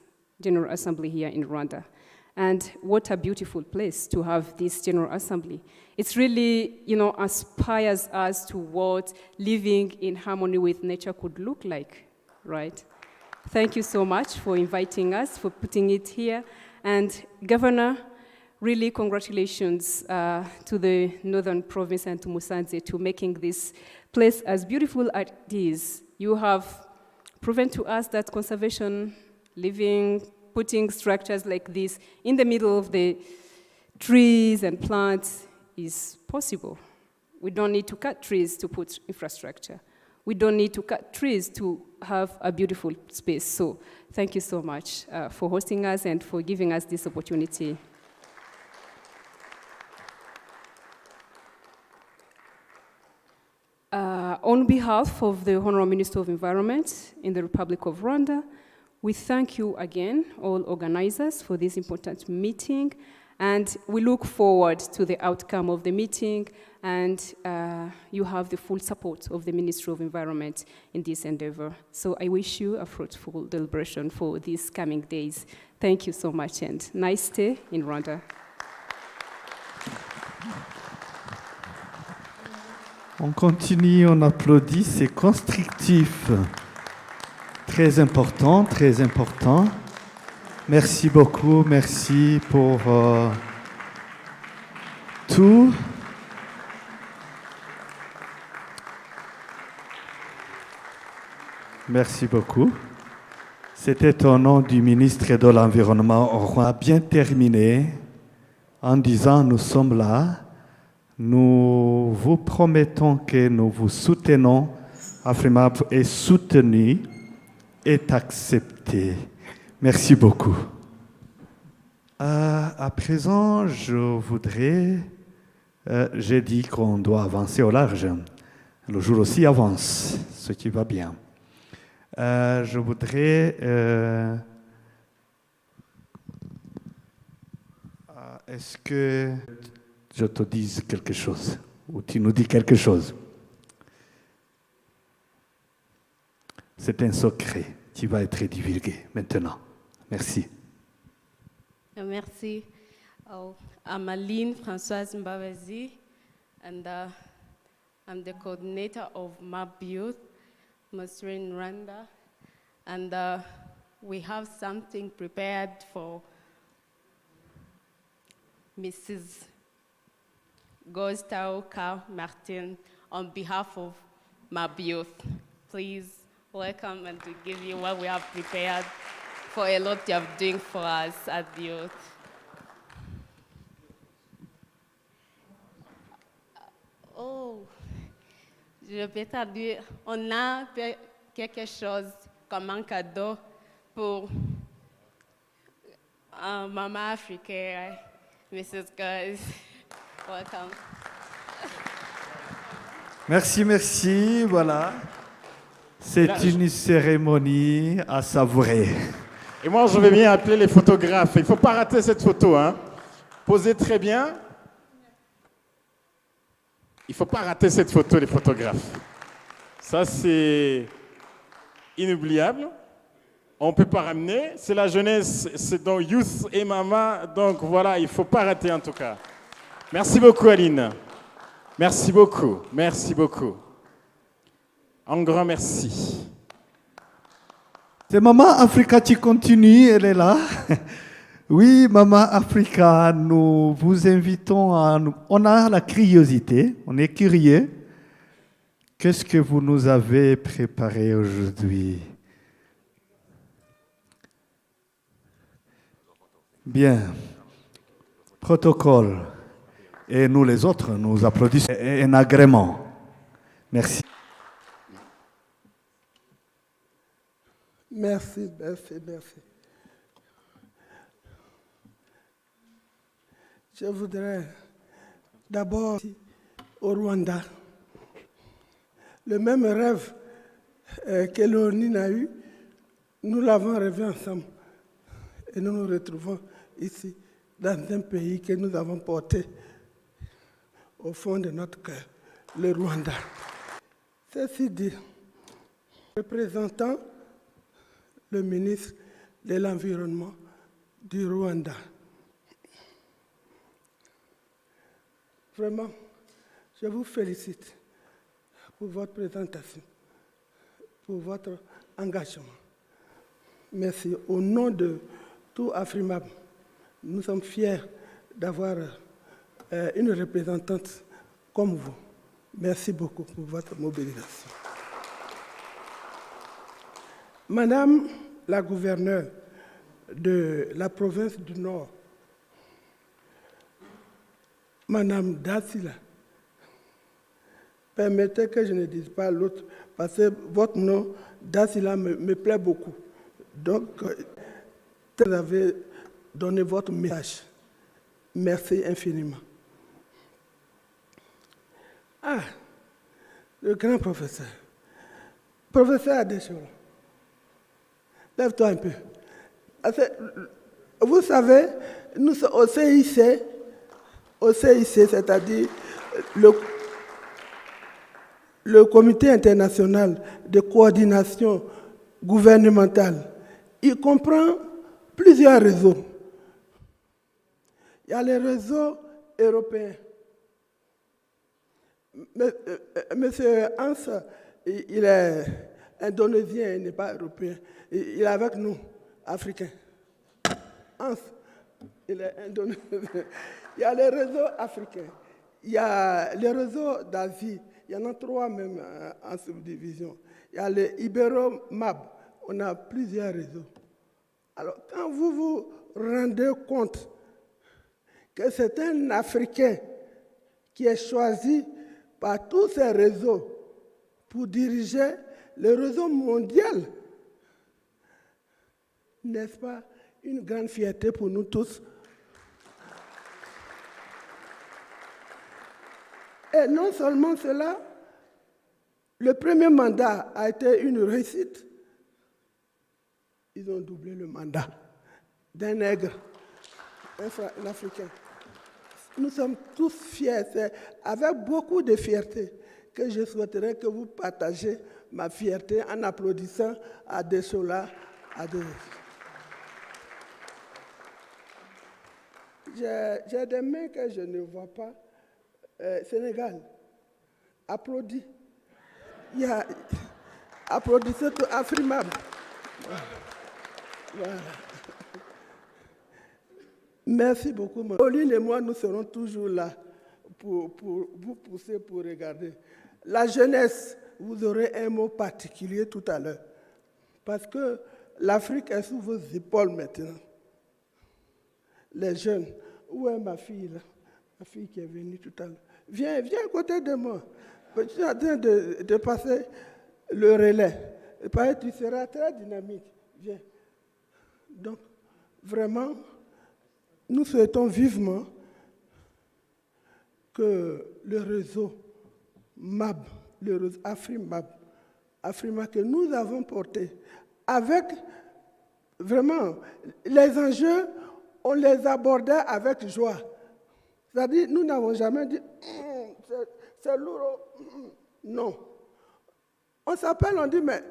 General Assembly here in Rwanda. And what a beautiful place to have this General Assembly. It's really, aspires us to what living in harmony with nature could look like, right? Thank you so much for inviting us, for putting it here. And Governor, really congratulations to the Northern Province and to Musanze to making this place as beautiful as it is. You have proven to us that conservation, putting structures like this in the middle of the trees and plants is possible. We don't need to cut trees to put infrastructure. We don't need to cut trees to have a beautiful space. So thank you so much for hosting us and for giving us this opportunity. On behalf of the Honorable Minister of Environment in the Republic of Rwanda, we thank you again, all organizers, for this important meeting, and we look forward to the outcome of the meeting, and you have the full support of the Ministry of Environment in this endeavor. So I wish you a fruitful deliberation for these coming days. Thank you so much, and nice stay in Rwanda. On continue, on applaudit, c'est constructif. Très important, très important. Merci beaucoup, merci pour tout. Merci beaucoup. C'était au nom du ministre de l'Environnement. On a bien terminé en disant nous sommes là. Nous vous promettons que nous vous soutenons. AFRIMAB est soutenu, est accepté. Merci beaucoup. À présent, je voudrais... j'ai dit qu'on doit avancer au large. Le jour aussi avance, ce qui va bien. Je voudrais... est-ce que je te dise quelque chose ou tu nous dis quelque chose? C'est un secret qui va être divulgué maintenant. Merci. Merci. I'm Aline Françoise Mbabazi, and I'm the coordinator of MAB Youth, mostly in Rwanda. And we have something prepared for Mrs. Gostau Carl Martin on behalf of MAB Youth. Please welcome and to give you what we have prepared for a lot you are doing for us as youth. Je peux traduire. On a quelque chose comme un cadeau pour Maman africaine, Mrs. Guys. Welcome. Merci, merci. Voilà. C'est une cérémonie à savourer. Et moi, je vais bien appeler les photographes. Il ne faut pas rater cette photo, hein. Posez très bien. Il ne faut pas rater cette photo, les photographes. Ça, c'est inoubliable. On ne peut pas ramener. C'est la jeunesse, c'est dans Youth et Mama. Donc voilà, il ne faut pas rater en tout cas. Merci beaucoup, Aline. Merci beaucoup. Merci beaucoup. Un grand merci. C'est Maman Africa qui continue, elle est là. Oui, Maman Africa, nous vous invitons à... On a la curiosité, on est curieux. Qu'est-ce que vous nous avez préparé aujourd'hui? Bien. Protocole. Et nous les autres, nous applaudissons. Un agrément. Merci. Merci, merci, merci. Je voudrais d'abord au Rwanda, le même rêve que Léonine a eu, nous l'avons rêvé ensemble. Et nous nous retrouvons ici, dans un pays que nous avons porté au fond de notre cœur, le Rwanda. Ceci dit, représentant le ministre de l'Environnement du Rwanda. Vraiment, je vous félicite pour votre présentation, pour votre engagement. Merci. Au nom de tout AFRIMAB, nous sommes fiers d'avoir une représentante comme vous. Merci beaucoup pour votre mobilisation. Madame la gouverneure de la province du Nord, Madame Dassila, permettez que je ne dise pas l'autre, parce que votre nom, Dassila, me plaît beaucoup. Donc, vous avez donné votre message. Merci infiniment. Ah, le grand professeur. Professeur Adeshola, lève-toi un peu. Vous savez, nous sommes au CIC, c'est-à-dire le Comité international de coordination gouvernementale. Il comprend plusieurs réseaux. Il y a les réseaux européens. Monsieur Hans, il est indonésien, il n'est pas européen. Il est avec nous, africains. Hans, il est indonésien. Il y a les réseaux africains. Il y a les réseaux d'Asie. Il y en a 3 même en subdivision. Il y a les Ibero-MAB. On a plusieurs réseaux. Alors, quand vous vous rendez compte que c'est un Africain qui est choisi par tous ces réseaux pour diriger le réseau mondial, n'est-ce pas une grande fierté pour nous tous? Et non seulement cela, le premier mandat a été une réussite. Ils ont doublé le mandat d'un nègre, un Africain. Nous sommes tous fiers. C'est avec beaucoup de fierté que je souhaiterais que vous partagiez ma fierté en applaudissant à Deshola. J'ai des mains que je ne vois pas. Sénégal, applaudis. Applaudissez tout AFRIMAB. Voilà. Merci beaucoup. Pauline et moi, nous serons toujours là pour vous pousser, pour regarder. La jeunesse, vous aurez un mot particulier tout à l'heure. Parce que l'Afrique est sous vos épaules maintenant. Les jeunes. Où est ma fille là? Ma fille qui est venue tout à l'heure. Viens à côté de moi. Je suis en train de passer le relais. Et pareil, tu seras très dynamique. Viens. Donc, vraiment, nous souhaitons vivement que le réseau MAB, le réseau AFRIMAB que nous avons porté, avec vraiment les enjeux, on les abordait avec joie. C'est-à-dire, nous n'avons jamais dit c'est lourd. Non. On s'appelle, on dit, mais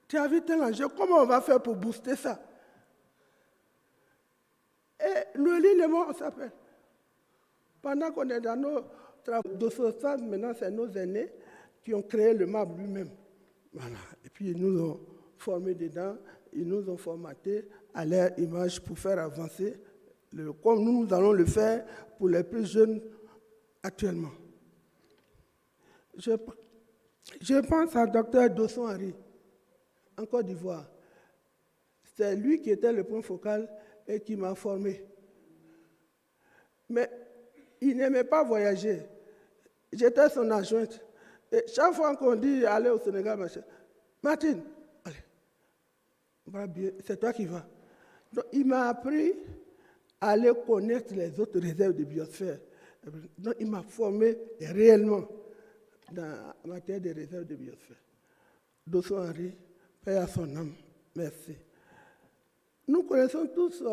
tu as vu tel enjeu, comment on va faire pour booster ça? Et nous, les mots, on s'appelle. Pendant qu'on est dans nos travaux de ce sens, maintenant, c'est nos aînés qui ont créé le MAB lui-même. Voilà. Et puis, ils nous ont formés dedans, ils nous ont formatés à leur image pour faire avancer, comme nous allons le faire pour les plus jeunes actuellement. Je pense à Dr Dosson Henry, en Côte d'Ivoire. C'est lui qui était le point focal et qui m'a formé. Mais il n'aimait pas voyager. J'étais son adjointe. Et chaque fois qu'on dit aller au Sénégal, Martine, allez, c'est toi qui vas. Donc, il m'a appris à aller connaître les autres réserves de biosphère. Donc, il m'a formé réellement dans la matière des réserves de biosphère. Dosson Henry, paix à son âme. Merci. Nous connaissons tous,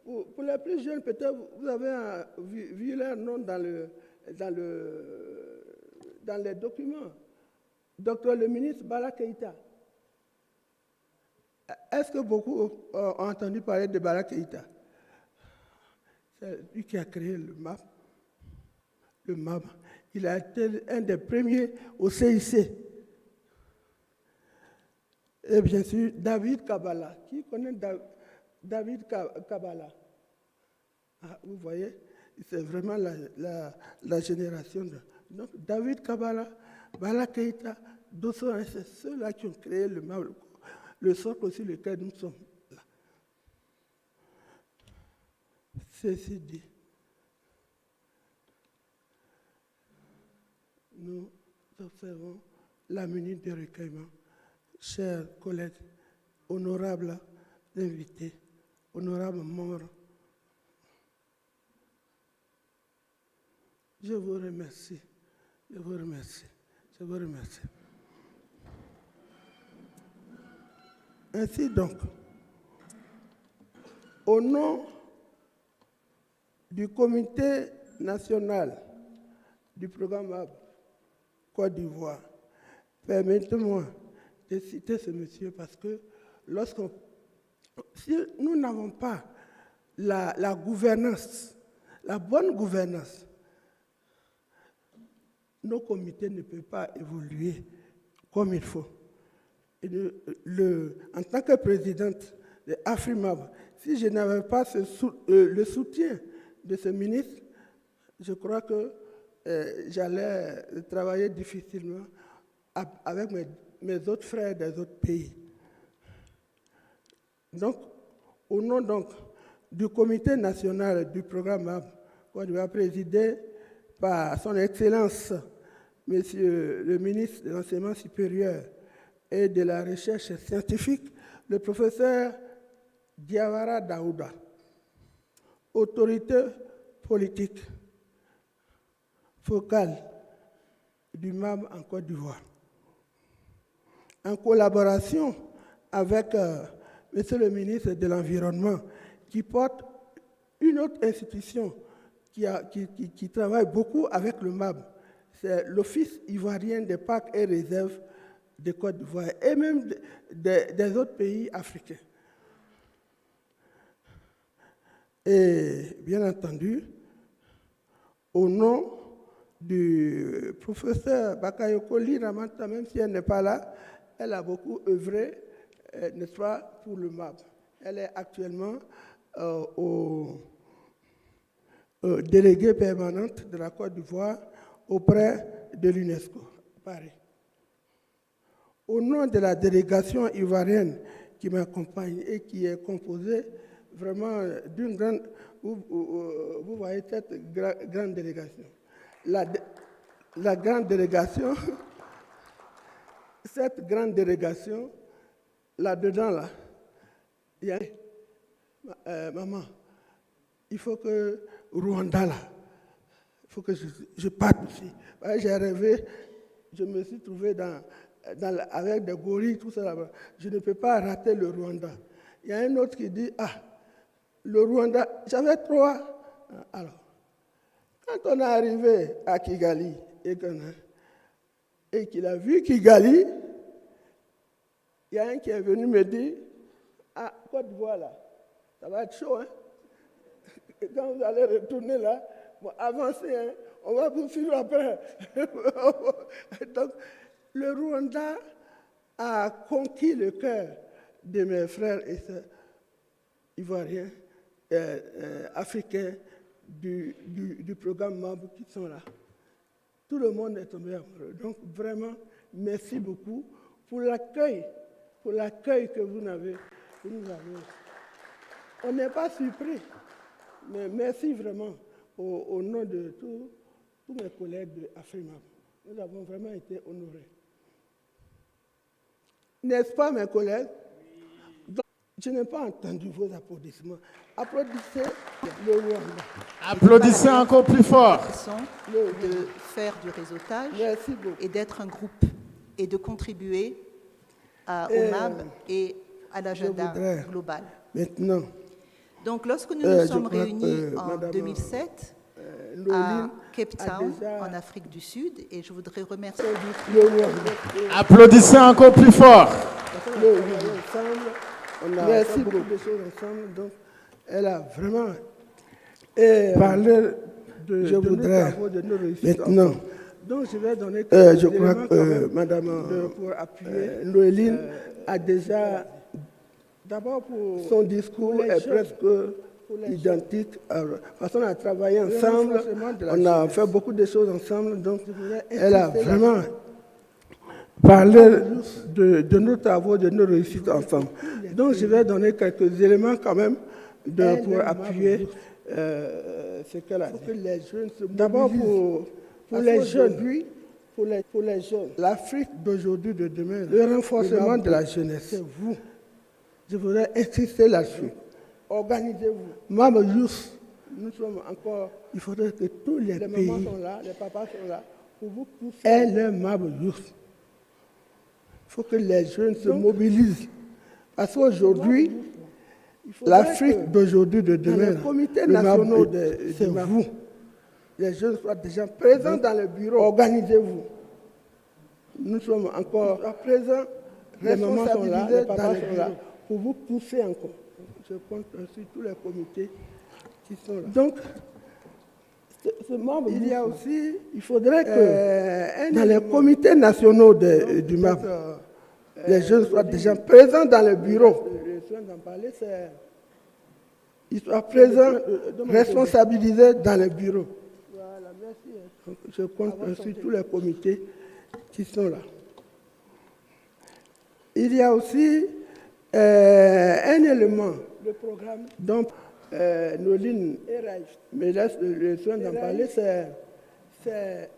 pour les plus jeunes, peut-être vous avez vu leur nom dans les documents. Docteur le ministre Bala Keïta. Est-ce que beaucoup ont entendu parler de Bala Keïta? C'est lui qui a créé le MAB. Le MAB. Il a été un des premiers au CIC. Et bien sûr, David Kabbalah. Qui connaît David Kabbalah? Vous voyez, c'est vraiment la génération de... Donc, David Kabbalah, Bala Keïta, Dosson, c'est ceux-là qui ont créé le MAB, le socle sur lequel nous sommes là. Ceci dit, nous observons la minute de recueillement. Chers collègues, honorables invités, honorables membres, je vous remercie. Je vous remercie. Je vous remercie. Ainsi donc, au nom du comité national du programme AB Côte d'Ivoire, permettez-moi de citer ce monsieur parce que si nous n'avons pas la gouvernance, la bonne gouvernance, nos comités ne peuvent pas évoluer comme il faut. Et en tant que présidente de AFRIMAB, si je n'avais pas le soutien de ce ministre, je crois que j'allais travailler difficilement avec mes autres frères des autres pays. Donc, au nom du comité national du programme AB, qui va présider par son Excellence, Monsieur le ministre de l'Enseignement supérieur et de la Recherche scientifique, le professeur Diawara Daouda, autorité politique focale du MAB en Côte d'Ivoire, en collaboration avec Monsieur le ministre de l'Environnement, qui porte une autre institution qui travaille beaucoup avec le MAB, c'est l'Office ivoirien des parcs et réserves de Côte d'Ivoire et même des autres pays africains. Et bien entendu, au nom du professeur Bakayoko Liramanta, même si elle n'est pas là, elle a beaucoup œuvré, n'est-ce pas, pour le MAB. Elle est actuellement déléguée permanente de la Côte d'Ivoire auprès de l'UNESCO, Paris. Au nom de la délégation ivoirienne qui m'accompagne et qui est composée vraiment d'une grande... Vous voyez cette grande délégation. La grande délégation, cette grande délégation, là-dedans, là, il y a... maman, il faut que Rwanda, là, il faut que je parte aussi. J'ai rêvé, je me suis trouvé avec des gorilles, tout ça là-bas. Je ne peux pas rater le Rwanda. Il y a un autre qui dit, le Rwanda, j'avais Alors, quand on est arrivé à Kigali et qu'il a vu Kigali, il y a un qui est venu me dire, ah, Côte d'Ivoire là, ça va être chaud, hein? Et quand vous allez retourner là, bon, avancez, hein? On va vous suivre après. Donc, le Rwanda a conquis le cœur de mes frères et sœurs ivoiriens, africains du programme MAB qui sont là. Tout le monde est tombé amoureux. Donc, vraiment, merci beaucoup pour l'accueil que vous nous avez. On n'est pas surpris, mais merci vraiment au nom de tous mes collègues de AFRIMAB. Nous avons vraiment été honorés. N'est-ce pas, mes collègues? Donc, je n'ai pas entendu vos applaudissements. Applaudissez le Rwanda. Applaudissez encore plus fort. De faire du réseautage et d'être un groupe et de contribuer au MAB et à l'agenda global. Maintenant, donc, lorsque nous nous sommes réunis en 2007 à Cape Town, en Afrique du Sud, et je voudrais remercier... Applaudissez encore plus fort. On a fait beaucoup de choses ensemble, donc elle a vraiment parlé de nos travaux, de nos réussites. Maintenant, donc je vais donner je crois que Madame pour appuyer, Noéline a déjà... D'abord, pour son discours est presque identique. Parce qu'on a travaillé ensemble, on a fait beaucoup de choses ensemble, donc elle a vraiment parlé de nos travaux, de nos réussites ensemble. Donc je vais donner quelques éléments quand même pour appuyer ce qu'elle a dit. D'abord, pour les jeunes, l'Afrique d'aujourd'hui, de demain, le renforcement de la jeunesse, c'est vous. Je voudrais insister là-dessus. Organisez-vous. Même Youth, nous sommes encore. Il faudrait que tous les pays, mamans sont là, les papas sont là, pour vous pousser. Et le Mab Youth. Il faut que les jeunes se mobilisent. Parce qu'aujourd'hui, l'Afrique d'aujourd'hui, de demain, le comité national c'est vous. Les jeunes soient déjà présents dans le bureau. Organisez-vous. Nous sommes encore présents. Les mamans sont là, les papas sont là. Pour vous pousser encore. Je compte sur tous les comités qui sont là. Donc, ce membre, il y a aussi, il faudrait que dans les comités nationaux du MAP, les jeunes soient déjà présents dans le bureau. Ils soient présents, responsabilisés dans le bureau. Voilà, merci. Je compte sur tous les comités qui sont là. Il y a aussi un élément, le programme dont Noline me laisse le soin d'en parler, c'est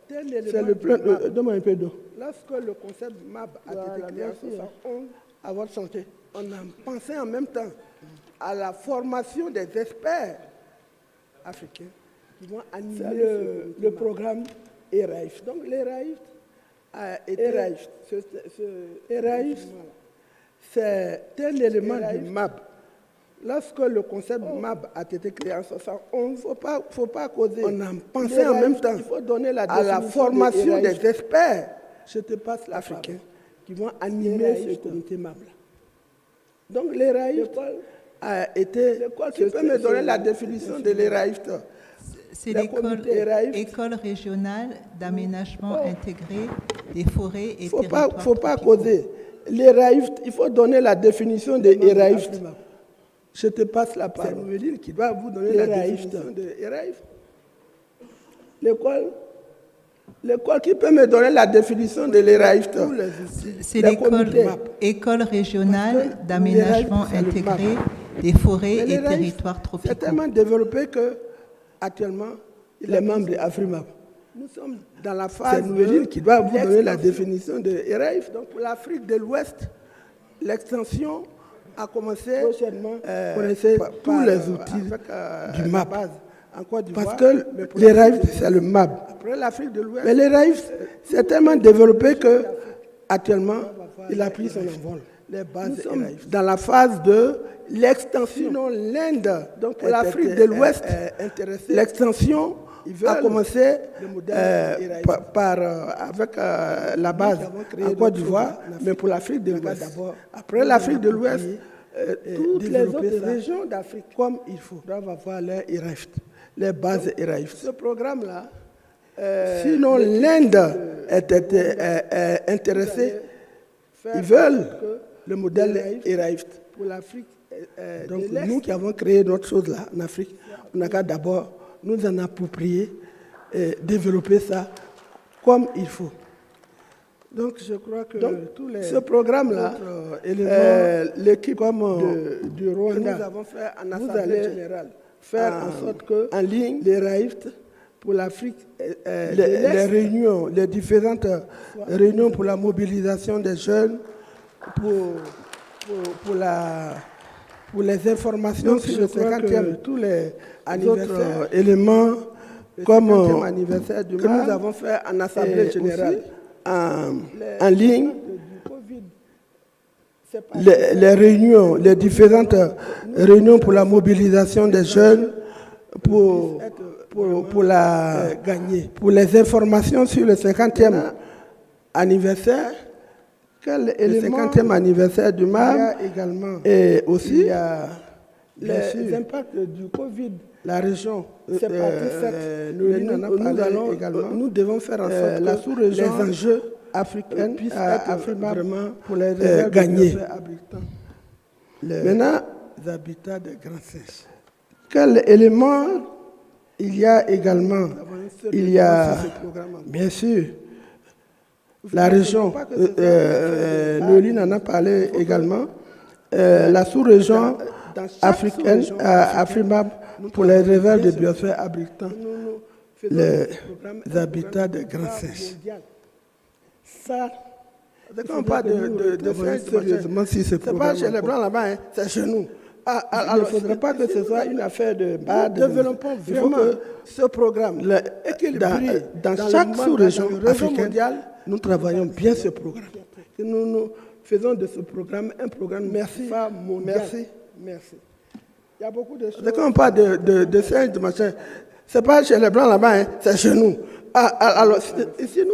le plan. Donne-moi un peu d'eau. Lorsque le concept MAB a été créé en 1911 à votre santé, on a pensé en même temps à la formation des experts africains qui vont animer le programme ERAIF. Donc l'ERAIF a été c'est un élément du MAB. Lorsque le concept MAB a été créé en 1971, il ne faut pas causer. On a pensé en même temps à la formation des experts africains qui vont animer ce comité MAB. Donc l'ERAIF a été... Tu peux me donner la définition de l'ERAIF? C'est l'école régionale d'aménagement intégré des forêts et territoires. Il ne faut pas causer. L'ERAIF, il faut donner la définition de l'ERAIF. Je te passe la parole. C'est Noéline qui va vous donner la définition de l'ERAIF. L'école qui peut me donner la définition de l'ERAIF? C'est l'école régionale d'aménagement intégré des forêts et territoires tropicaux. C'est tellement développé que actuellement, les membres de AFRIMAB. Nous sommes dans la phase Noéline qui doit vous donner la définition de ERAIF. Donc, pour l'Afrique de l'Ouest, l'extension a commencé prochainement. Connaissez tous les outils du MAB. Parce que l'ERAIF, c'est le MAB. Après l'Afrique de l'Ouest. Mais l'ERAIF, c'est tellement développé que actuellement, il a pris son envol. les bases Nous sommes dans la phase de l'extension. Sinon, l'Inde, donc pour l'Afrique de l'Ouest, l'extension a commencé avec la base en Côte d'Ivoire, mais pour l'Afrique de l'Ouest. Après l'Afrique de l'Ouest, toutes les autres régions d'Afrique, comme il faut, doivent avoir les IRIFT, les bases IRIFT. Ce programme-là, sinon l'Inde est intéressée, ils veulent le modèle IRIFT pour l'Afrique. Donc nous qui avons créé notre chose là en Afrique, on a qu'à d'abord nous en approprier et développer ça comme il faut. Donc je crois que ce programme-là, l'équipe du Rwanda, nous avons fait en assemblée générale, faire en sorte qu'en ligne, les RAIFT pour l'Afrique, les réunions, les différentes réunions pour la mobilisation des jeunes, pour les informations sur le 50e, tous les autres éléments, comme que nous avons fait en assemblée générale, en ligne, les réunions, les différentes réunions pour la mobilisation des jeunes, pour les informations sur le 50e anniversaire, le 50e anniversaire du MAB, et aussi les impacts du Covid, la région, nous devons faire en sorte que la sous-région, les enjeux africains puissent être vraiment pour les gagner. Maintenant, les habitats de grands singes. Quel élément il y a également? Il y a, bien sûr, la région, Noéline en a parlé également, la sous-région africaine, Afrimab, pour les réserves de biosphère abritant les habitats de grands singes. Ça, quand on parle de singes, sérieusement, si c'est pas chez les Blancs là-bas, c'est chez nous. Alors, il ne faudrait pas que ce soit une affaire de bad. Nous développons vraiment ce programme. Dans chaque sous-région africaine, nous travaillons bien ce programme. Nous faisons de ce programme un programme mondial. Merci. Il y a beaucoup de choses. Quand on parle de singes, de machin, ce n'est pas chez les Blancs là-bas, c'est chez nous. Alors, si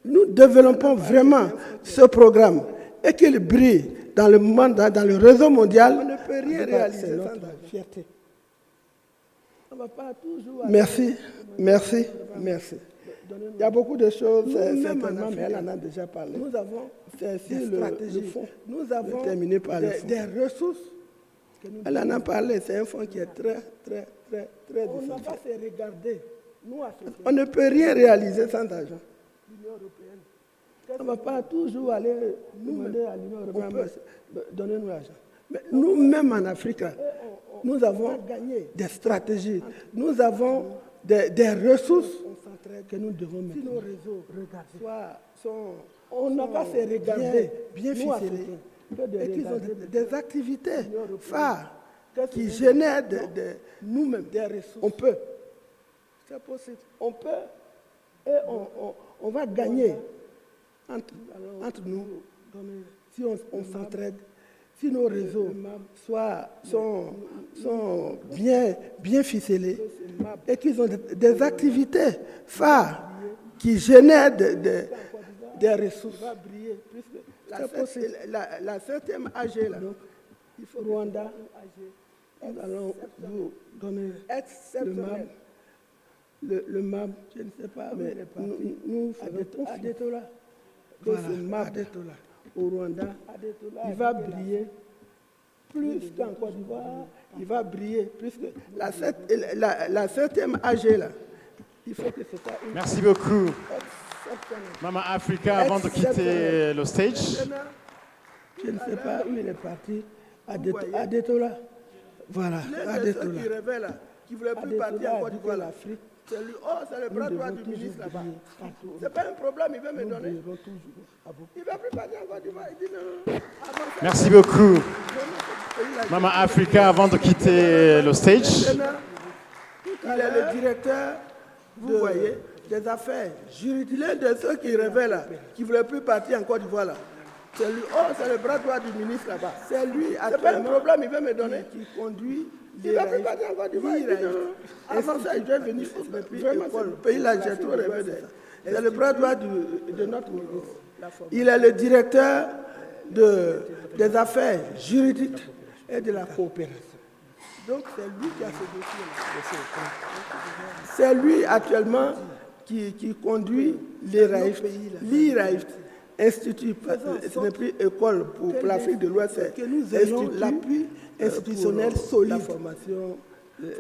nous développons vraiment ce programme et qu'il brille dans le monde, dans le réseau mondial, on ne peut rien réaliser sans notre fierté. On va pas toujours. Merci. Il y a beaucoup de choses, certainement, mais elle en a déjà parlé. Nous avons le fonds. Nous avons terminé par des ressources. Elle en a parlé, c'est un fonds qui est très essentiel. On n'a pas fait regarder. On ne peut rien réaliser sans argent. L'Union européenne. On ne va pas toujours aller nous mener à l'Union européenne. Donnez-nous l'argent. Mais nous-mêmes en Afrique, nous avons des stratégies, nous avons des ressources que nous devons mettre. Si nos réseaux on n'a pas fait regarder bien ficelés, et qu'ils ont des activités phares qui génèrent nous-mêmes des ressources. On peut. C'est possible. On peut et on va gagner entre nous si on s'entraide, si nos réseaux sont bien ficelés et qu'ils ont des activités phares qui génèrent des ressources. La 7e AG, là, il faut Rwanda, nous allons vous donner le MAB, je ne sais pas, mais nous faisons Adetola. Voilà, ce MAB au Rwanda, il va briller plus qu'en Côte d'Ivoire, il va briller plus que la 7e AG, là. Il faut que ce soit une... Merci beaucoup. Maman Africa, avant de quitter le stage. Je ne sais pas où il est parti. Adetola. Voilà, Adetola. Qui révèle, qui ne voulait plus partir en Côte d'Ivoire, l'Afrique. C'est lui. Oh, c'est le bras droit du ministre là-bas. Ce n'est pas un problème, il veut me donner. Il ne va plus partir en Côte d'Ivoire. Il dit non. Merci beaucoup. Maman Africa, avant de quitter le stage. Il est le directeur, vous voyez, des affaires juridiques. L'un de ceux qui révèlent, qui ne voulait plus partir en Côte d'Ivoire là. C'est lui. Oh, c'est le bras droit du ministre là-bas. C'est lui, actuellement. C'est pas un problème, il va me donner. Qui conduit. Il va plus partir encore du avant ça, il doit venir vraiment, le pays là, j'ai trop rêvé de ça. C'est le bras droit de notre ministre. Il est le directeur des affaires juridiques et de la coopération. Donc c'est lui qui a ce dossier-là. C'est lui actuellement qui conduit l'IRAIFT, Institut, ce n'est plus école pour l'Afrique de l'Ouest, que nous ayons l'appui institutionnel solide. La formation, les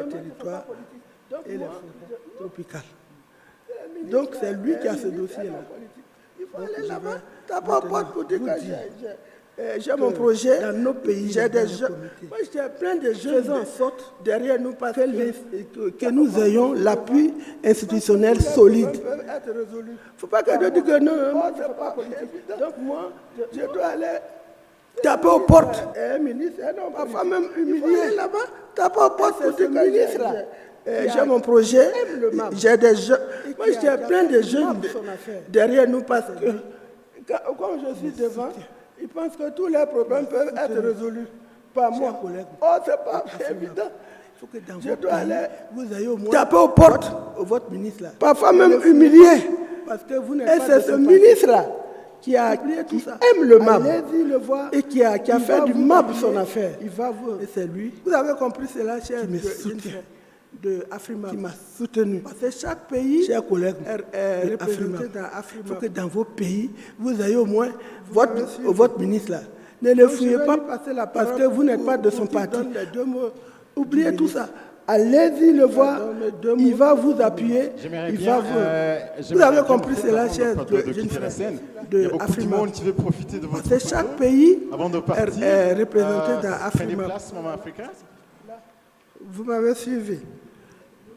territoires et les forêts tropicales. Donc c'est lui qui a ce dossier-là. Il faut aller là-bas. T'as pas pour dire que j'ai mon projet dans nos pays. J'ai des jeunes. Moi, j'ai plein de jeunes faisant en sorte derrière nous parce que nous ayons l'appui institutionnel solide. Il ne faut pas que je dise que non, moi, c'est pas politique. Donc moi, je dois aller taper aux portes. Ministre, non, parfois même humilié là-bas. Taper aux portes pour dire que ministre là. J'ai mon projet, j'ai des jeunes. Moi, j'ai plein de jeunes derrière nous parce que quand je suis devant, ils pensent que tous les problèmes peuvent être résolus par moi. Oh, c'est pas évident. Je dois aller taper aux portes de votre ministre là. Parfois même humilié. Parce que vous n'êtes pas. Et c'est ce ministre-là qui aime le MAB et qui a fait du MAB son affaire. Il va voir. Et c'est lui. Vous avez compris cela, cher ministre de Afrima, qui m'a soutenu. Parce que chaque pays, chers collègues, est représenté dans Afrima. Il faut que dans vos pays, vous ayez au moins votre ministre là. Ne le fouillez pas parce que vous n'êtes pas de son parti. Oubliez tout ça. Allez-y le voir, il va vous appuyer, il va vous... Vous avez compris cela, cher de Afrima. Qui veut profiter de votre parce que chaque pays est représenté dans Afrima. Vous m'avez suivi.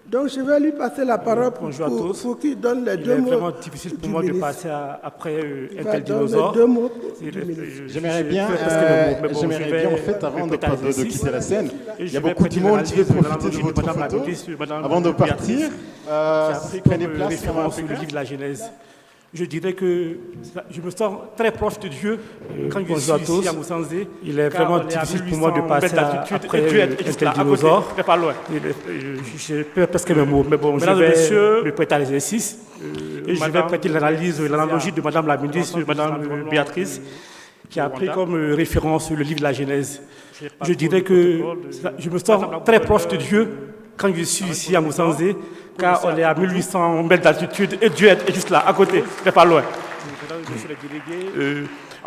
Donc je vais lui passer la parole pour qu'il donne les deux mots. Il est vraiment difficile pour moi de passer après un tel dinosaure. J'aimerais bien en fait, avant de quitter la scène, il y a beaucoup de monde qui veut profiter de votre photo. Avant de partir, prenez place sur le livre de la Genèse. Je dirais que je me sens très proche de Dieu quand je suis ici à Moussanzé. Il est vraiment difficile pour moi de passer après un tel dinosaure. Je peux presque mes mots, mais bon, je vais me prêter à l'exercice. Et je vais prêter l'analogie de Madame la ministre, Madame Béatrice, qui a pris comme référence le livre de la Genèse. Je dirais que je me sens très proche de Dieu quand je suis ici à Moussanzé, car on est à 1800 mètres d'altitude et Dieu est juste là, à côté, n'est pas loin.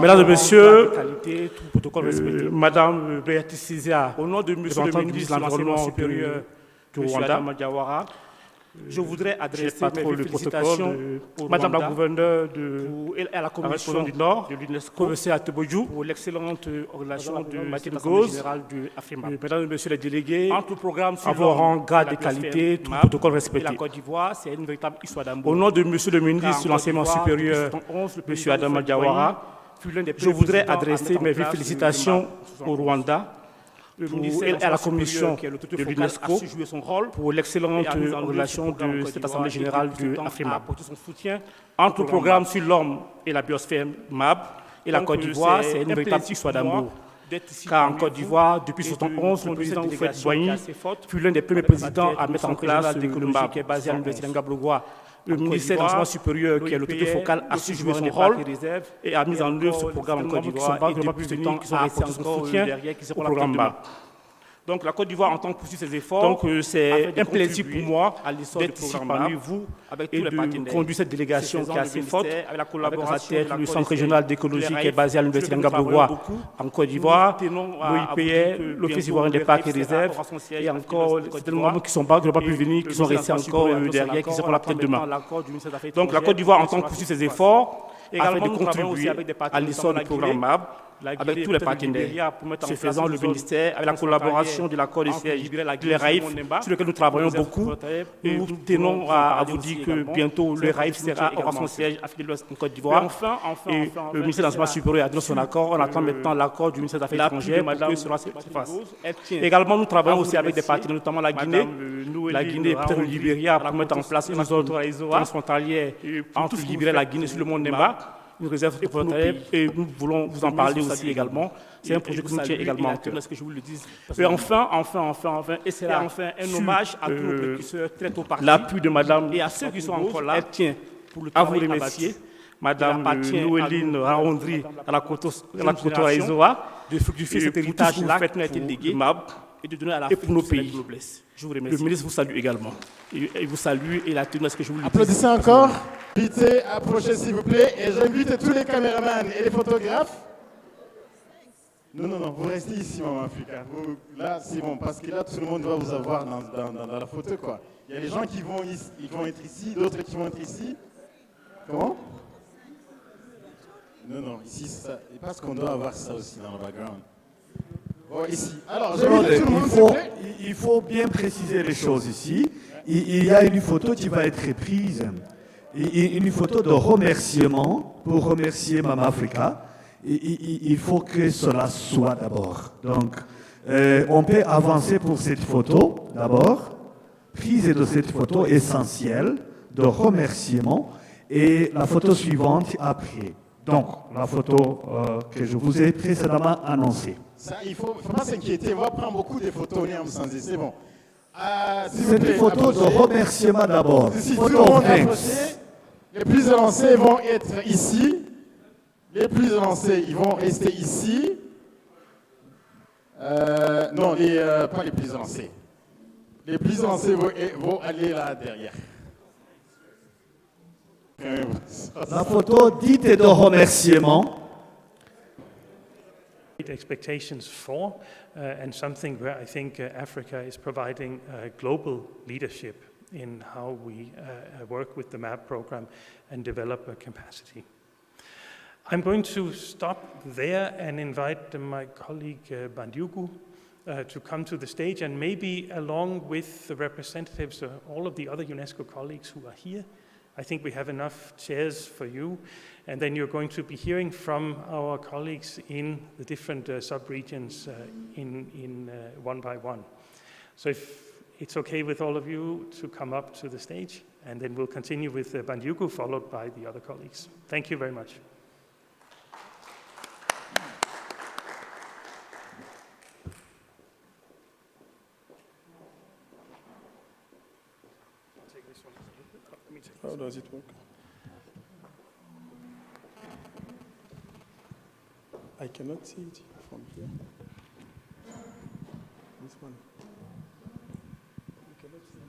Mesdames et messieurs, Madame Béatrice Césaire, au nom de Monsieur le ministre de l'Environnement supérieur du Rwanda, je voudrais adresser mes félicitations à Madame la gouverneure et à la Commission du Nord de l'UNESCO, M. Atebojou, pour l'excellente relation de l'Assemblée générale de l'Afrique. Mesdames et messieurs les délégués, entre programmes avoir en garde de qualité, tout protocole respecté. La Côte d'Ivoire, c'est une véritable histoire d'amour. Au nom de Monsieur le ministre de l'Enseignement supérieur, M. Adama Diawara, je voudrais adresser mes félicitations au Rwanda et à la Commission de l'UNESCO pour l'excellente relation de cette Assemblée générale de l'Afrique. Son soutien entre le programme sur l'homme et la biosphère MAB et la Côte d'Ivoire, c'est une véritable histoire d'amour. Car en Côte d'Ivoire, depuis 1971, le président Oufouette Boigny fut l'un des premiers présidents à mettre en place le MAB, qui est basé à l'Université d'Angablogois. Le ministère de l'Enseignement supérieur, qui est l'autorité focale, a su jouer son rôle et a mis en œuvre ce programme en Côte d'Ivoire et depuis ce temps a apporté son soutien au programme MAB. Donc la Côte d'Ivoire entend poursuivre ses efforts. Donc c'est un plaisir pour moi d'être ici parmi vous et de conduire cette délégation qui est assez forte, avec la collaboration avec le Centre régional d'écologie qui est basé à l'Université d'Angablogois en Côte d'Ivoire, l'OIPR, l'Office ivoirien des parcs et réserves, et encore certains membres qui n'ont pas pu venir, qui sont restés encore derrière, qui seront là peut-être demain. Donc la Côte d'Ivoire entend poursuivre ses efforts afin de contribuer à l'essor du programme MAB, avec tous les partenaires. Ce faisant, le ministère, avec la collaboration de l'accord de siège de RAIF, sur lequel nous travaillons beaucoup, nous tenons à vous dire que bientôt le RAIF aura son siège à l'Ouest en Côte d'Ivoire. Et le ministère de l'Enseignement supérieur a donné son accord. On attend maintenant l'accord du ministère des Affaires étrangères pour que cela se fasse. Également, nous travaillons aussi avec des partenaires, notamment la Guinée et peut-être le Libéria, pour mettre en place une zone transfrontalière entre le Libéria et la Guinée sur le mont Nemba. une réserve de volontariat et nous voulons vous en parler aussi également. C'est un projet qui nous tient également à cœur. Et enfin, et c'est enfin un hommage à tous nos précurseurs très tôt partis, l'appui de Madame et à ceux qui sont encore là. Elle tient à vous remercier, Madame Noéline Raondry à la Koto Aizoa, de fructifier cet héritage-là qui a été légué et de donner à l'Afrique pour nos pays. Je vous remercie. Le ministre vous salue également. Il vous salue et la tenue à ce que je vous le dis. Applaudissez encore. Vite, approchez s'il vous plaît. Et j'invite tous les caméramans et les photographes. Non, vous restez ici, Maman Africa. Là, c'est bon, parce que là, tout le monde va vous avoir dans la photo, quoi. Il y a des gens qui vont être ici, d'autres qui vont être ici. Comment? Non, ici, ça. Parce qu'on doit avoir ça aussi dans le background. Bon, ici. Alors, il faut bien préciser les choses ici. Il y a une photo qui va être prise, une photo de remerciement pour remercier Maman Africa. Il faut que cela soit d'abord. Donc, on peut avancer pour cette photo d'abord, prise de cette photo essentielle de remerciement, et la photo suivante après. Donc, la photo que je vous ai précédemment annoncée. Ça, il ne faut pas s'inquiéter, on va prendre beaucoup de photos, c'est bon. C'est une photo de remerciement d'abord. Si tout le monde est approché, les plus avancés vont être ici. Les plus avancés, ils vont rester ici. Non, pas les plus avancés. Les plus avancés vont aller là derrière. La photo dite de remerciement. Expectations for, and something where I think Africa is providing global leadership in how we work with the MAP program and develop a capacity. I'm going to stop there and invite my colleague Bandiugu to come to the stage, and maybe along with the representatives of all of the other UNESCO colleagues who are here. I think we have enough chairs for you, and then you're going to be hearing from our colleagues in the different sub-regions in one by one. So if it's okay with all of you to come up to the stage, and then we'll continue with Bandiugu, followed by the other colleagues. Thank you very much. How does it work? I cannot see it from here. This one. You cannot see it.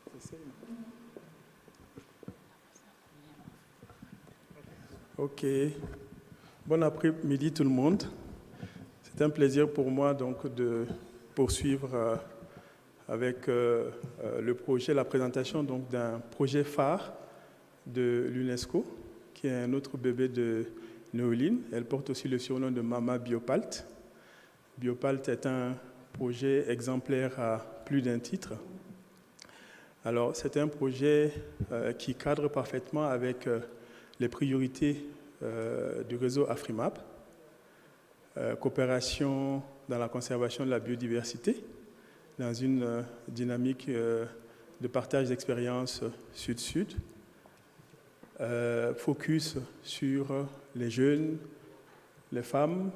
It's the same. Ok. Bon après-midi tout le monde. C'est un plaisir pour moi donc de poursuivre avec le projet, la présentation donc d'un projet phare de l'UNESCO, qui est un autre bébé de Noéline. Elle porte aussi le surnom de Mama Biopalt. Biopalt est un projet exemplaire à plus d'un titre. Alors, c'est un projet qui cadre parfaitement avec les priorités du réseau AfriMAP, coopération dans la conservation de la biodiversité, dans une dynamique de partage d'expériences sud-sud, focus sur les jeunes, les femmes,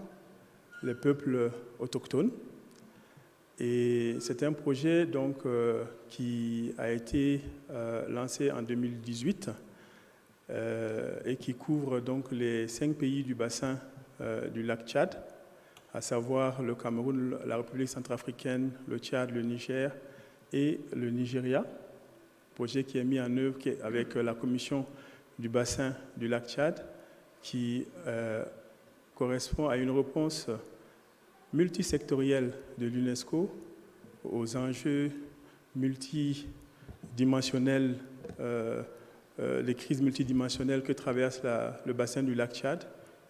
les peuples autochtones. Et c'est un projet donc, qui a été lancé en 2018 et qui couvre donc les 5 pays du bassin du lac Tchad, à savoir le Cameroun, la République centrafricaine, le Tchad, le Niger et le Nigeria. Projet qui est mis en œuvre avec la commission du bassin du lac Tchad, qui correspond à une réponse multisectorielle de l'UNESCO aux enjeux multidimensionnels, les crises multidimensionnelles que traverse le bassin du lac Tchad,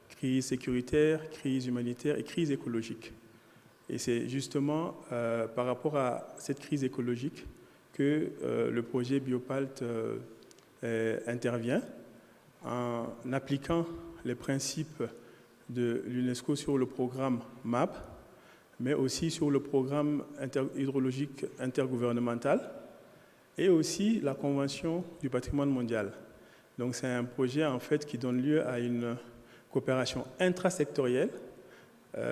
crise sécuritaire, crise humanitaire et crise écologique. Et c'est justement par rapport à cette crise écologique que le projet Biopalt intervient en appliquant les principes de l'UNESCO sur le programme MAP, mais aussi sur le programme hydrologique intergouvernemental et aussi la Convention du patrimoine mondial. Donc c'est un projet en fait qui donne lieu à une coopération intrasectorielle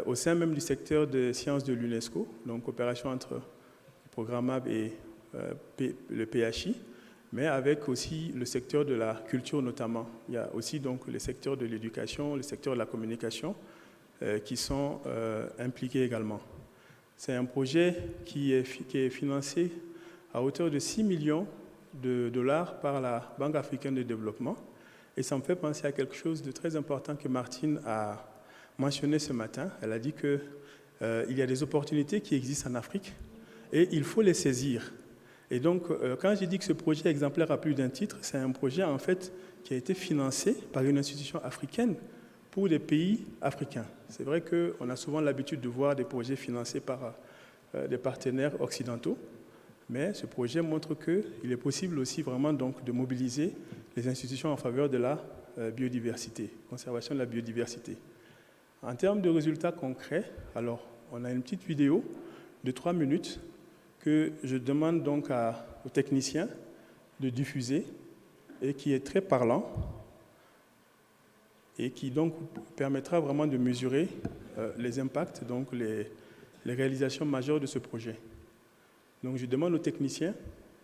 au sein même du secteur des sciences de l'UNESCO, donc coopération entre le programme MAB et le PHI, mais avec aussi le secteur de la culture notamment. Il y a aussi donc les secteurs de l'éducation, le secteur de la communication qui sont impliqués également. C'est un projet qui est financé à hauteur de 6 millions de dollars par la Banque africaine de développement. Et ça me fait penser à quelque chose de très important que Martine a mentionné ce matin. Elle a dit qu'il y a des opportunités qui existent en Afrique et il faut les saisir. Et donc, quand j'ai dit que ce projet exemplaire a plus d'un titre, c'est un projet en fait qui a été financé par une institution africaine pour des pays africains. C'est vrai qu'on a souvent l'habitude de voir des projets financés par des partenaires occidentaux, mais ce projet montre qu'il est possible aussi vraiment donc de mobiliser les institutions en faveur de la biodiversité, conservation de la biodiversité. En termes de résultats concrets, alors on a une petite vidéo de 3 minutes que je demande donc aux techniciens de diffuser et qui est très parlant et qui donc permettra vraiment de mesurer les impacts, donc les réalisations majeures de ce projet. Donc je demande aux techniciens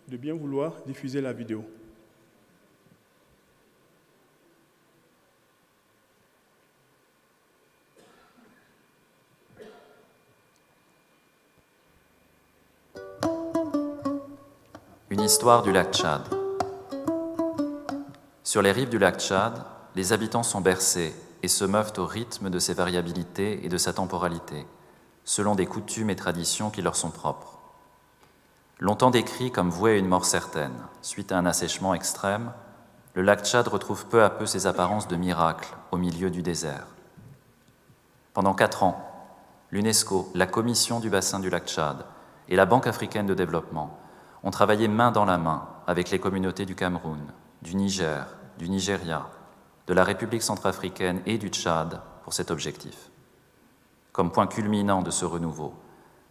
de bien vouloir diffuser la vidéo. Une histoire du lac Tchad. Sur les rives du lac Tchad, les habitants sont bercés et se meuvent au rythme de ses variabilités et de sa temporalité, selon des coutumes et traditions qui leur sont propres. Longtemps décrit comme voué à une mort certaine, suite à un assèchement extrême, le lac Tchad retrouve peu à peu ses apparences de miracle au milieu du désert. Pendant 4 ans, l'UNESCO, la Commission du bassin du lac Tchad et la Banque africaine de développement ont travaillé main dans la main avec les communautés du Cameroun, du Niger, du Nigeria, de la République centrafricaine et du Tchad pour cet objectif. Comme point culminant de ce renouveau,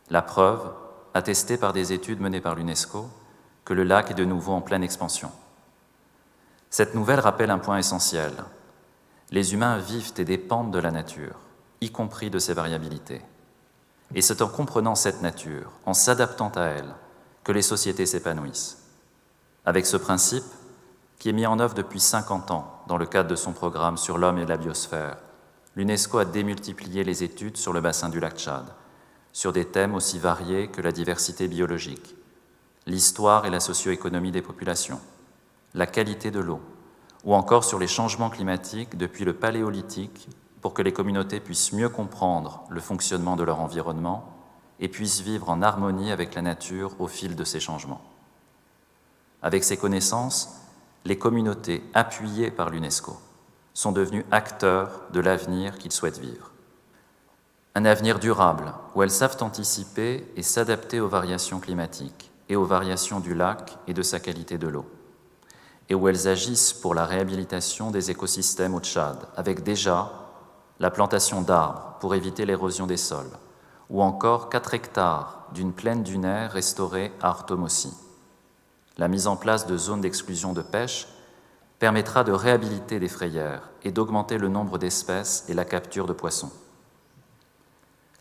la preuve, attestée par des études menées par l'UNESCO, que le lac est de nouveau en pleine expansion. Cette nouvelle rappelle un point essentiel. Les humains vivent et dépendent de la nature, y compris de ses variabilités. Et c'est en comprenant cette nature, en s'adaptant à elle, que les sociétés s'épanouissent. Avec ce principe, qui est mis en œuvre depuis 50 ans dans le cadre de son programme sur l'homme et la biosphère, l'UNESCO a démultiplié les études sur le bassin du lac Tchad, sur des thèmes aussi variés que la diversité biologique, l'histoire et la socio-économie des populations, la qualité de l'eau, ou encore sur les changements climatiques depuis le Paléolithique pour que les communautés puissent mieux comprendre le fonctionnement de leur environnement et puissent vivre en harmonie avec la nature au fil de ces changements. Avec ces connaissances, les communautés appuyées par l'UNESCO sont devenues acteurs de l'avenir qu'ils souhaitent vivre. Un avenir durable où elles savent anticiper et s'adapter aux variations climatiques et aux variations du lac et de sa qualité de l'eau, et où elles agissent pour la réhabilitation des écosystèmes au Tchad, avec déjà la plantation d'arbres pour éviter l'érosion des sols, ou encore 4 hectares d'une plaine dunaire restaurée à Artomossi. La mise en place de zones d'exclusion de pêche permettra de réhabiliter des frayères et d'augmenter le nombre d'espèces et la capture de poissons.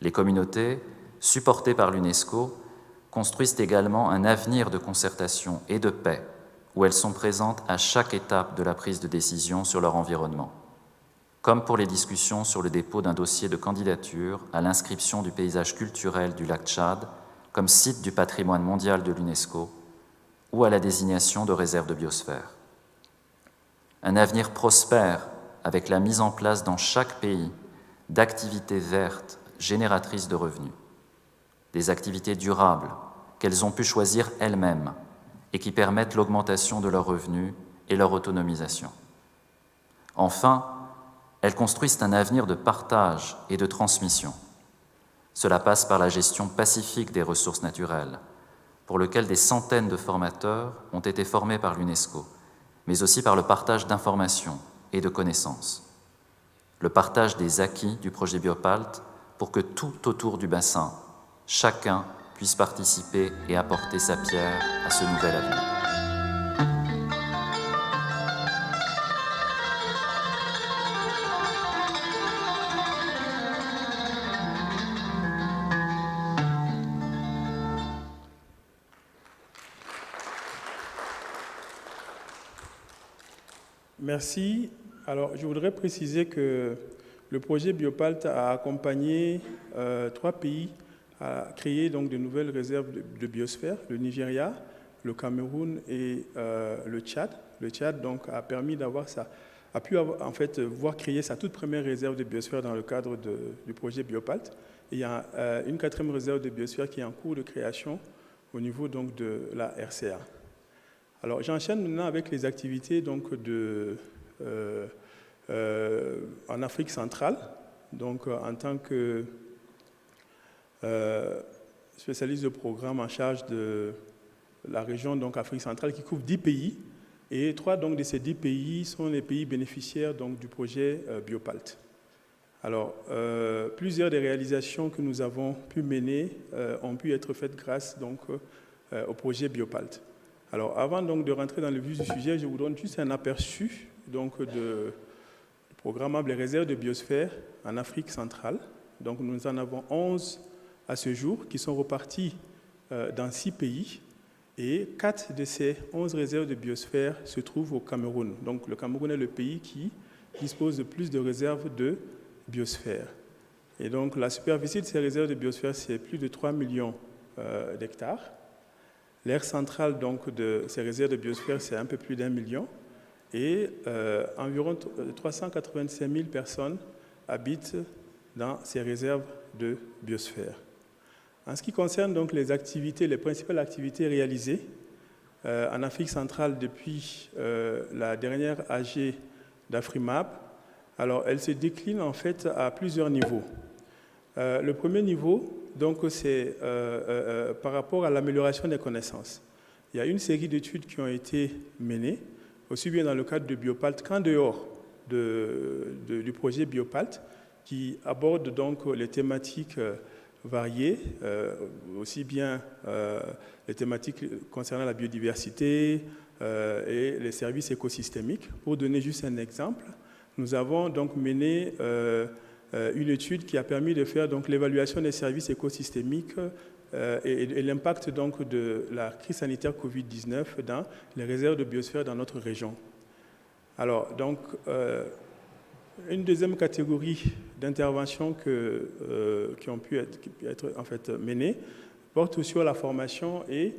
Les communautés, supportées par l'UNESCO, construisent également un avenir de concertation et de paix, où elles sont présentes à chaque étape de la prise de décision sur leur environnement, comme pour les discussions sur le dépôt d'un dossier de candidature à l'inscription du paysage culturel du lac Tchad comme site du patrimoine mondial de l'UNESCO ou à la désignation de réserve de biosphère. Un avenir prospère avec la mise en place dans chaque pays d'activités vertes génératrices de revenus, des activités durables qu'elles ont pu choisir elles-mêmes et qui permettent l'augmentation de leurs revenus et leur autonomisation. Enfin, elles construisent un avenir de partage et de transmission. Cela passe par la gestion pacifique des ressources naturelles, pour lequel des centaines de formateurs ont été formés par l'UNESCO, mais aussi par le partage d'informations et de connaissances. Le partage des acquis du projet Biopalt pour que tout autour du bassin, chacun puisse participer et apporter sa pierre à ce nouvel avenir. Merci. Alors, je voudrais préciser que le projet Biopalt a accompagné 3 pays à créer donc de nouvelles réserves de biosphère, le Nigeria, le Cameroun et le Tchad. Le Tchad donc a permis d'avoir a pu avoir, en fait voir créer sa toute première réserve de biosphère dans le cadre du projet Biopalt. Et il y a une 4e réserve de biosphère qui est en cours de création au niveau donc de la RCA. Alors j'enchaîne maintenant avec les activités donc en Afrique centrale, donc en tant que spécialiste de programme en charge de la région donc Afrique centrale qui couvre 10 pays, et 3 donc de ces 10 pays sont les pays bénéficiaires donc du projet Biopalt. Alors plusieurs des réalisations que nous avons pu mener ont pu être faites grâce donc au projet Biopalt. Alors avant donc de rentrer dans le vif du sujet, je vous donne juste un aperçu donc de programmable les réserves de biosphère en Afrique centrale. Donc nous en avons 11 à ce jour qui sont repartis dans 6 pays, et 4 de ces 11 réserves de biosphère se trouvent au Cameroun. Donc le Cameroun est le pays qui dispose de plus de réserves de biosphère. Et donc la superficie de ces réserves de biosphère, c'est plus de 3 millions d'hectares. L'aire centrale donc, de ces réserves de biosphère, c'est un peu plus d'1 million. Et environ 385 000 personnes habitent dans ces réserves de biosphère. En ce qui concerne donc les activités, les principales activités réalisées en Afrique centrale depuis la dernière AG d'AfriMap, alors elles se déclinent en fait à plusieurs niveaux. Le premier niveau, donc, c'est par rapport à l'amélioration des connaissances. Il y a une série d'études qui ont été menées, aussi bien dans le cadre de Biopalt qu'en dehors du projet Biopalt, qui aborde donc les thématiques variées, aussi bien les thématiques concernant la biodiversité et les services écosystémiques. Pour donner juste un exemple, nous avons donc mené une étude qui a permis de faire donc l'évaluation des services écosystémiques et l'impact donc de la crise sanitaire Covid-19 dans les réserves de biosphère dans notre région. Alors donc une deuxième catégorie d'interventions qui ont pu être en fait menées porte sur la formation et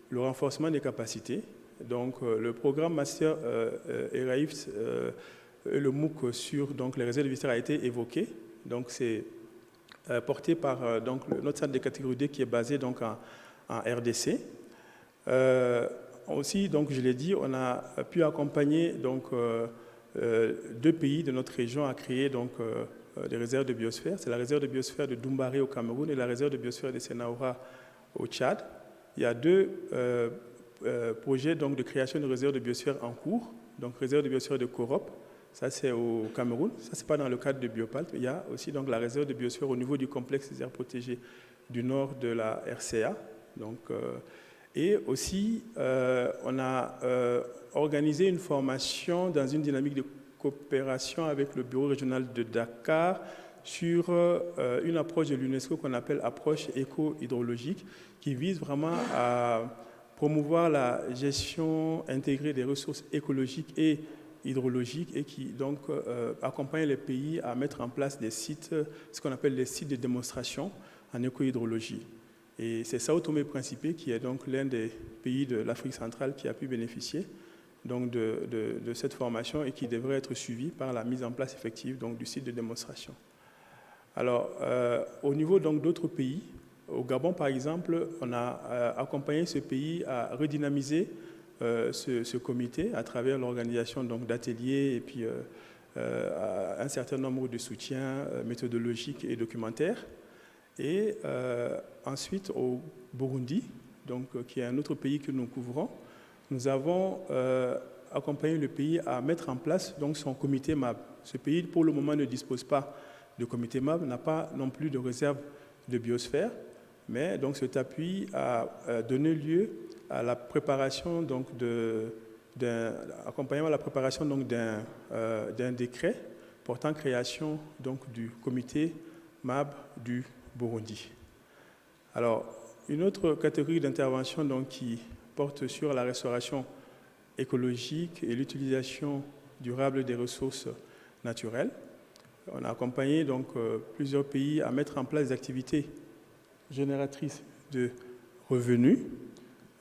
le renforcement des capacités. Donc le programme Master ERAIF, le MOOC sur donc les réserves de biosphère a été évoqué. Donc c'est porté par donc, notre centre de catégorie D qui est basé donc en RDC. Aussi, donc, je l'ai dit, on a pu accompagner donc, 2 pays de notre région à créer donc, des réserves de biosphère. C'est la réserve de biosphère de Doumbari au Cameroun et la réserve de biosphère de Senaoura au Tchad. Il y a 2 projets donc, de création de réserves de biosphère en cours. Donc réserve de biosphère de Korop, ça c'est au Cameroun, ça c'est pas dans le cadre de Biopalt. Il y a aussi donc, la réserve de biosphère au niveau du complexe des aires protégées du nord de la RCA. Donc, et aussi, on a organisé une formation dans une dynamique de coopération avec le bureau régional de Dakar sur une approche de l'UNESCO qu'on appelle approche éco-hydrologique, qui vise vraiment à promouvoir la gestion intégrée des ressources écologiques et hydrologiques et qui donc accompagne les pays à mettre en place des sites, ce qu'on appelle des sites de démonstration en éco-hydrologie. Et c'est Sao Tomé et Principe qui est donc l'un des pays de l'Afrique centrale qui a pu bénéficier donc de cette formation et qui devrait être suivi par la mise en place effective donc, du site de démonstration. Alors, au niveau donc d'autres pays, au Gabon par exemple, on a accompagné ce pays à redynamiser ce comité à travers l'organisation donc d'ateliers et puis un certain nombre de soutiens méthodologiques et documentaires. Et ensuite au Burundi, donc, qui est un autre pays que nous couvrons, nous avons accompagné le pays à mettre en place donc, son comité MAB. Ce pays, pour le moment, ne dispose pas de comité MAB, n'a pas non plus de réserve de biosphère, mais donc, cet appui a donné lieu à la préparation donc, accompagnement à la préparation donc, d'un décret portant création donc, du comité MAB du Burundi. Alors, une autre catégorie d'intervention donc, qui porte sur la restauration écologique et l'utilisation durable des ressources naturelles. On a accompagné donc plusieurs pays à mettre en place des activités génératrices de revenus.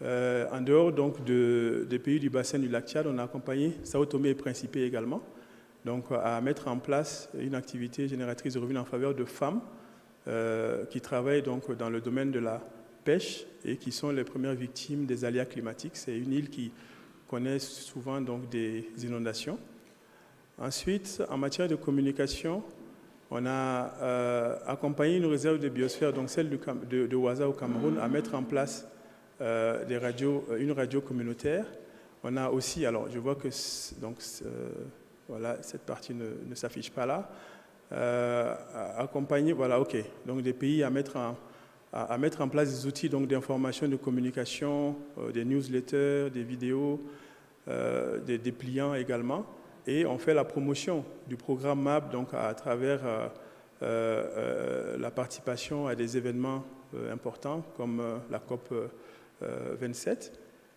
En dehors donc des pays du bassin du lac Tchad, on a accompagné Sao Tomé et Principe également, donc à mettre en place une activité génératrice de revenus en faveur de femmes qui travaillent donc dans le domaine de la pêche et qui sont les premières victimes des aléas climatiques. C'est une île qui connaît souvent donc des inondations. Ensuite, en matière de communication, on a accompagné une réserve de biosphère, donc celle de Ouaza au Cameroun, à mettre en place une radio communautaire. On a aussi, alors je vois que voilà, cette partie ne s'affiche pas là, accompagner, voilà, ok, donc des pays à mettre en place des outils d'information, de communication, des newsletters, des vidéos, des dépliants également. Et on fait la promotion du programme MAP donc, à travers la participation à des événements importants comme la COP 27.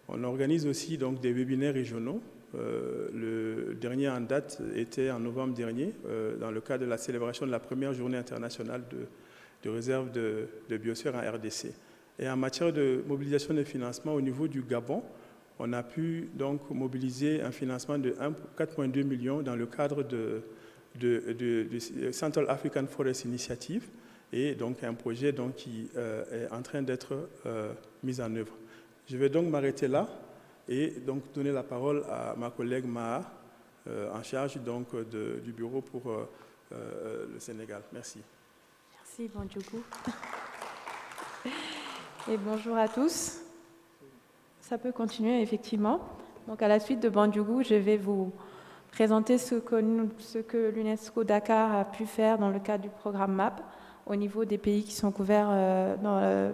On organise aussi donc, des webinaires régionaux. Le dernier en date était en novembre dernier, dans le cadre de la célébration de la première journée internationale de réserve de biosphère en RDC. Et en matière de mobilisation de financement au niveau du Gabon, on a pu donc mobiliser un financement de 4,2 millions dans le cadre de Central African Forest Initiative et donc un projet donc, qui est en train d'être mis en œuvre. Je vais donc m'arrêter là et donc donner la parole à ma collègue Maha en charge donc, du bureau pour le Sénégal. Merci. Merci Bandjougou. Et bonjour à tous. Ça peut continuer effectivement. Donc à la suite de Bandjougou, je vais vous présenter ce que l'UNESCO Dakar a pu faire dans le cadre du programme MAP au niveau des pays qui sont couverts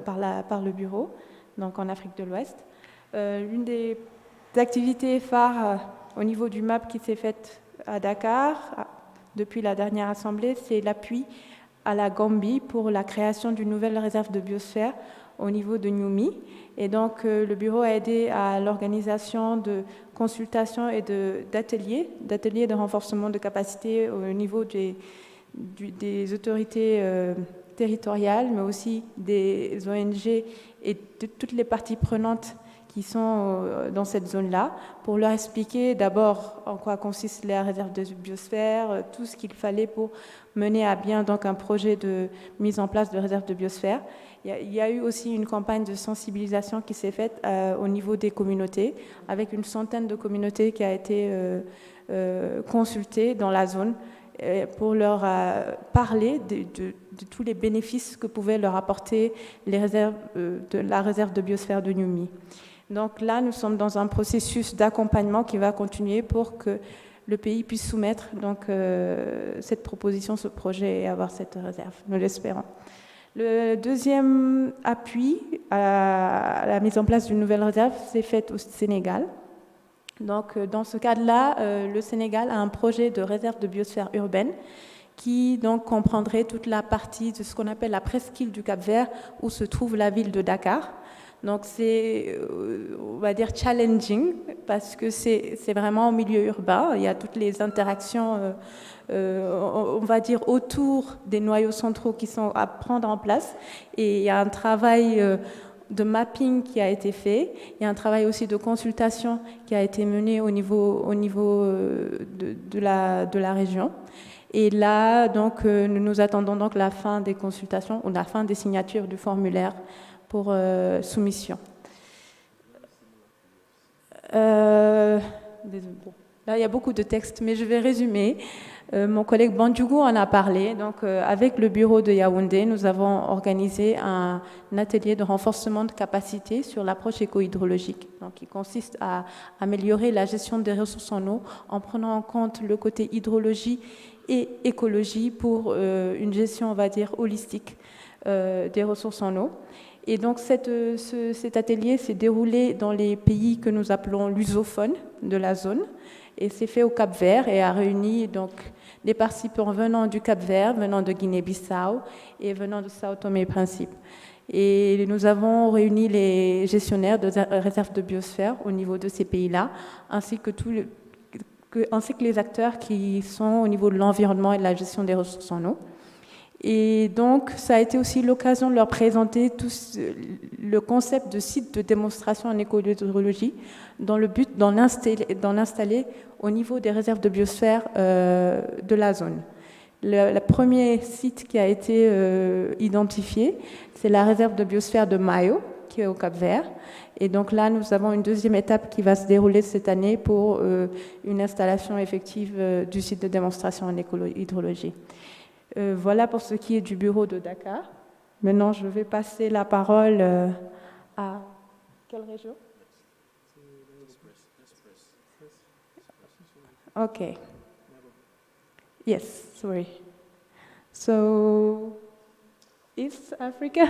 par le bureau, donc en Afrique de l'Ouest. L'une des activités phares au niveau du MAP qui s'est faite à Dakar depuis la dernière assemblée, c'est l'appui à la Gambie pour la création d'une nouvelle réserve de biosphère au niveau de Niumi. Et donc, le bureau a aidé à l'organisation de consultations et d'ateliers de renforcement de capacité au niveau des autorités territoriales, mais aussi des ONG et de toutes les parties prenantes qui sont dans cette zone-là, pour leur expliquer d'abord en quoi consiste la réserve de biosphère, tout ce qu'il fallait pour mener à bien donc, un projet de mise en place de réserve de biosphère. Il y a eu aussi une campagne de sensibilisation qui s'est faite au niveau des communautés, avec une centaine de communautés qui a été consultée dans la zone pour leur parler de tous les bénéfices que pouvaient leur apporter la réserve de biosphère de Niumi. Donc là, nous sommes dans un processus d'accompagnement qui va continuer pour que le pays puisse soumettre donc, cette proposition, ce projet et avoir cette réserve. Nous l'espérons. Le deuxième appui à la mise en place d'une nouvelle réserve s'est fait au Sénégal. Donc, dans ce cadre-là, le Sénégal a un projet de réserve de biosphère urbaine qui donc comprendrait toute la partie de ce qu'on appelle la presqu'île du Cap-Vert où se trouve la ville de Dakar. Donc c'est, on va dire, challenging parce que c'est vraiment au milieu urbain. Il y a toutes les interactions, on va dire, autour des noyaux centraux qui sont à prendre en place. Et il y a un travail de mapping qui a été fait. Il y a un travail aussi de consultation qui a été mené au niveau de la région. Et là, donc, nous attendons donc la fin des consultations ou la fin des signatures du formulaire pour soumission. Là, il y a beaucoup de textes, mais je vais résumer. Mon collègue Bandjougou en a parlé. Donc, avec le bureau de Yaoundé, nous avons organisé un atelier de renforcement de capacité sur l'approche éco-hydrologique, donc, qui consiste à améliorer la gestion des ressources en eau en prenant en compte le côté hydrologie et écologie pour une gestion, on va dire, holistique des ressources en eau. Et donc cet atelier s'est déroulé dans les pays que nous appelons lusophones de la zone, et c'est fait au Cap-Vert et a réuni donc des participants venant du Cap-Vert, venant de Guinée-Bissau et venant de Sao Tomé et Principe. Et nous avons réuni les gestionnaires de réserves de biosphère au niveau de ces pays-là, ainsi que ainsi que les acteurs qui sont au niveau de l'environnement et de la gestion des ressources en eau. Et donc, ça a été aussi l'occasion de leur présenter le concept de site de démonstration en éco-hydrologie dans le but d'en installer au niveau des réserves de biosphère de la zone. Le premier site qui a été identifié, c'est la réserve de biosphère de Maio, qui est au Cap-Vert. Et donc là, nous avons une deuxième étape qui va se dérouler cette année pour une installation effective du site de démonstration en éco-hydrologie. Voilà pour ce qui est du bureau de Dakar. Maintenant, je vais passer la parole à quelle région? Okay. Yes, sorry. So, East Africa?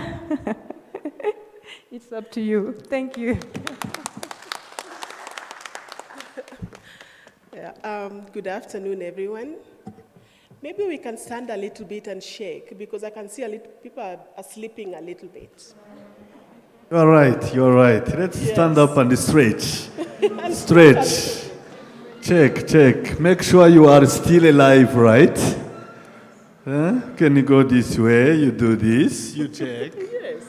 It's up to you. Thank you. Yeah, good afternoon, everyone. Maybe we can stand a little bit and shake, because I can see people are sleeping a little bit. You're right, you're right. Let's stand up and stretch. Stretch. Check, check. Make sure you are still alive, right? Can you go this way? You do this, you check. Yes.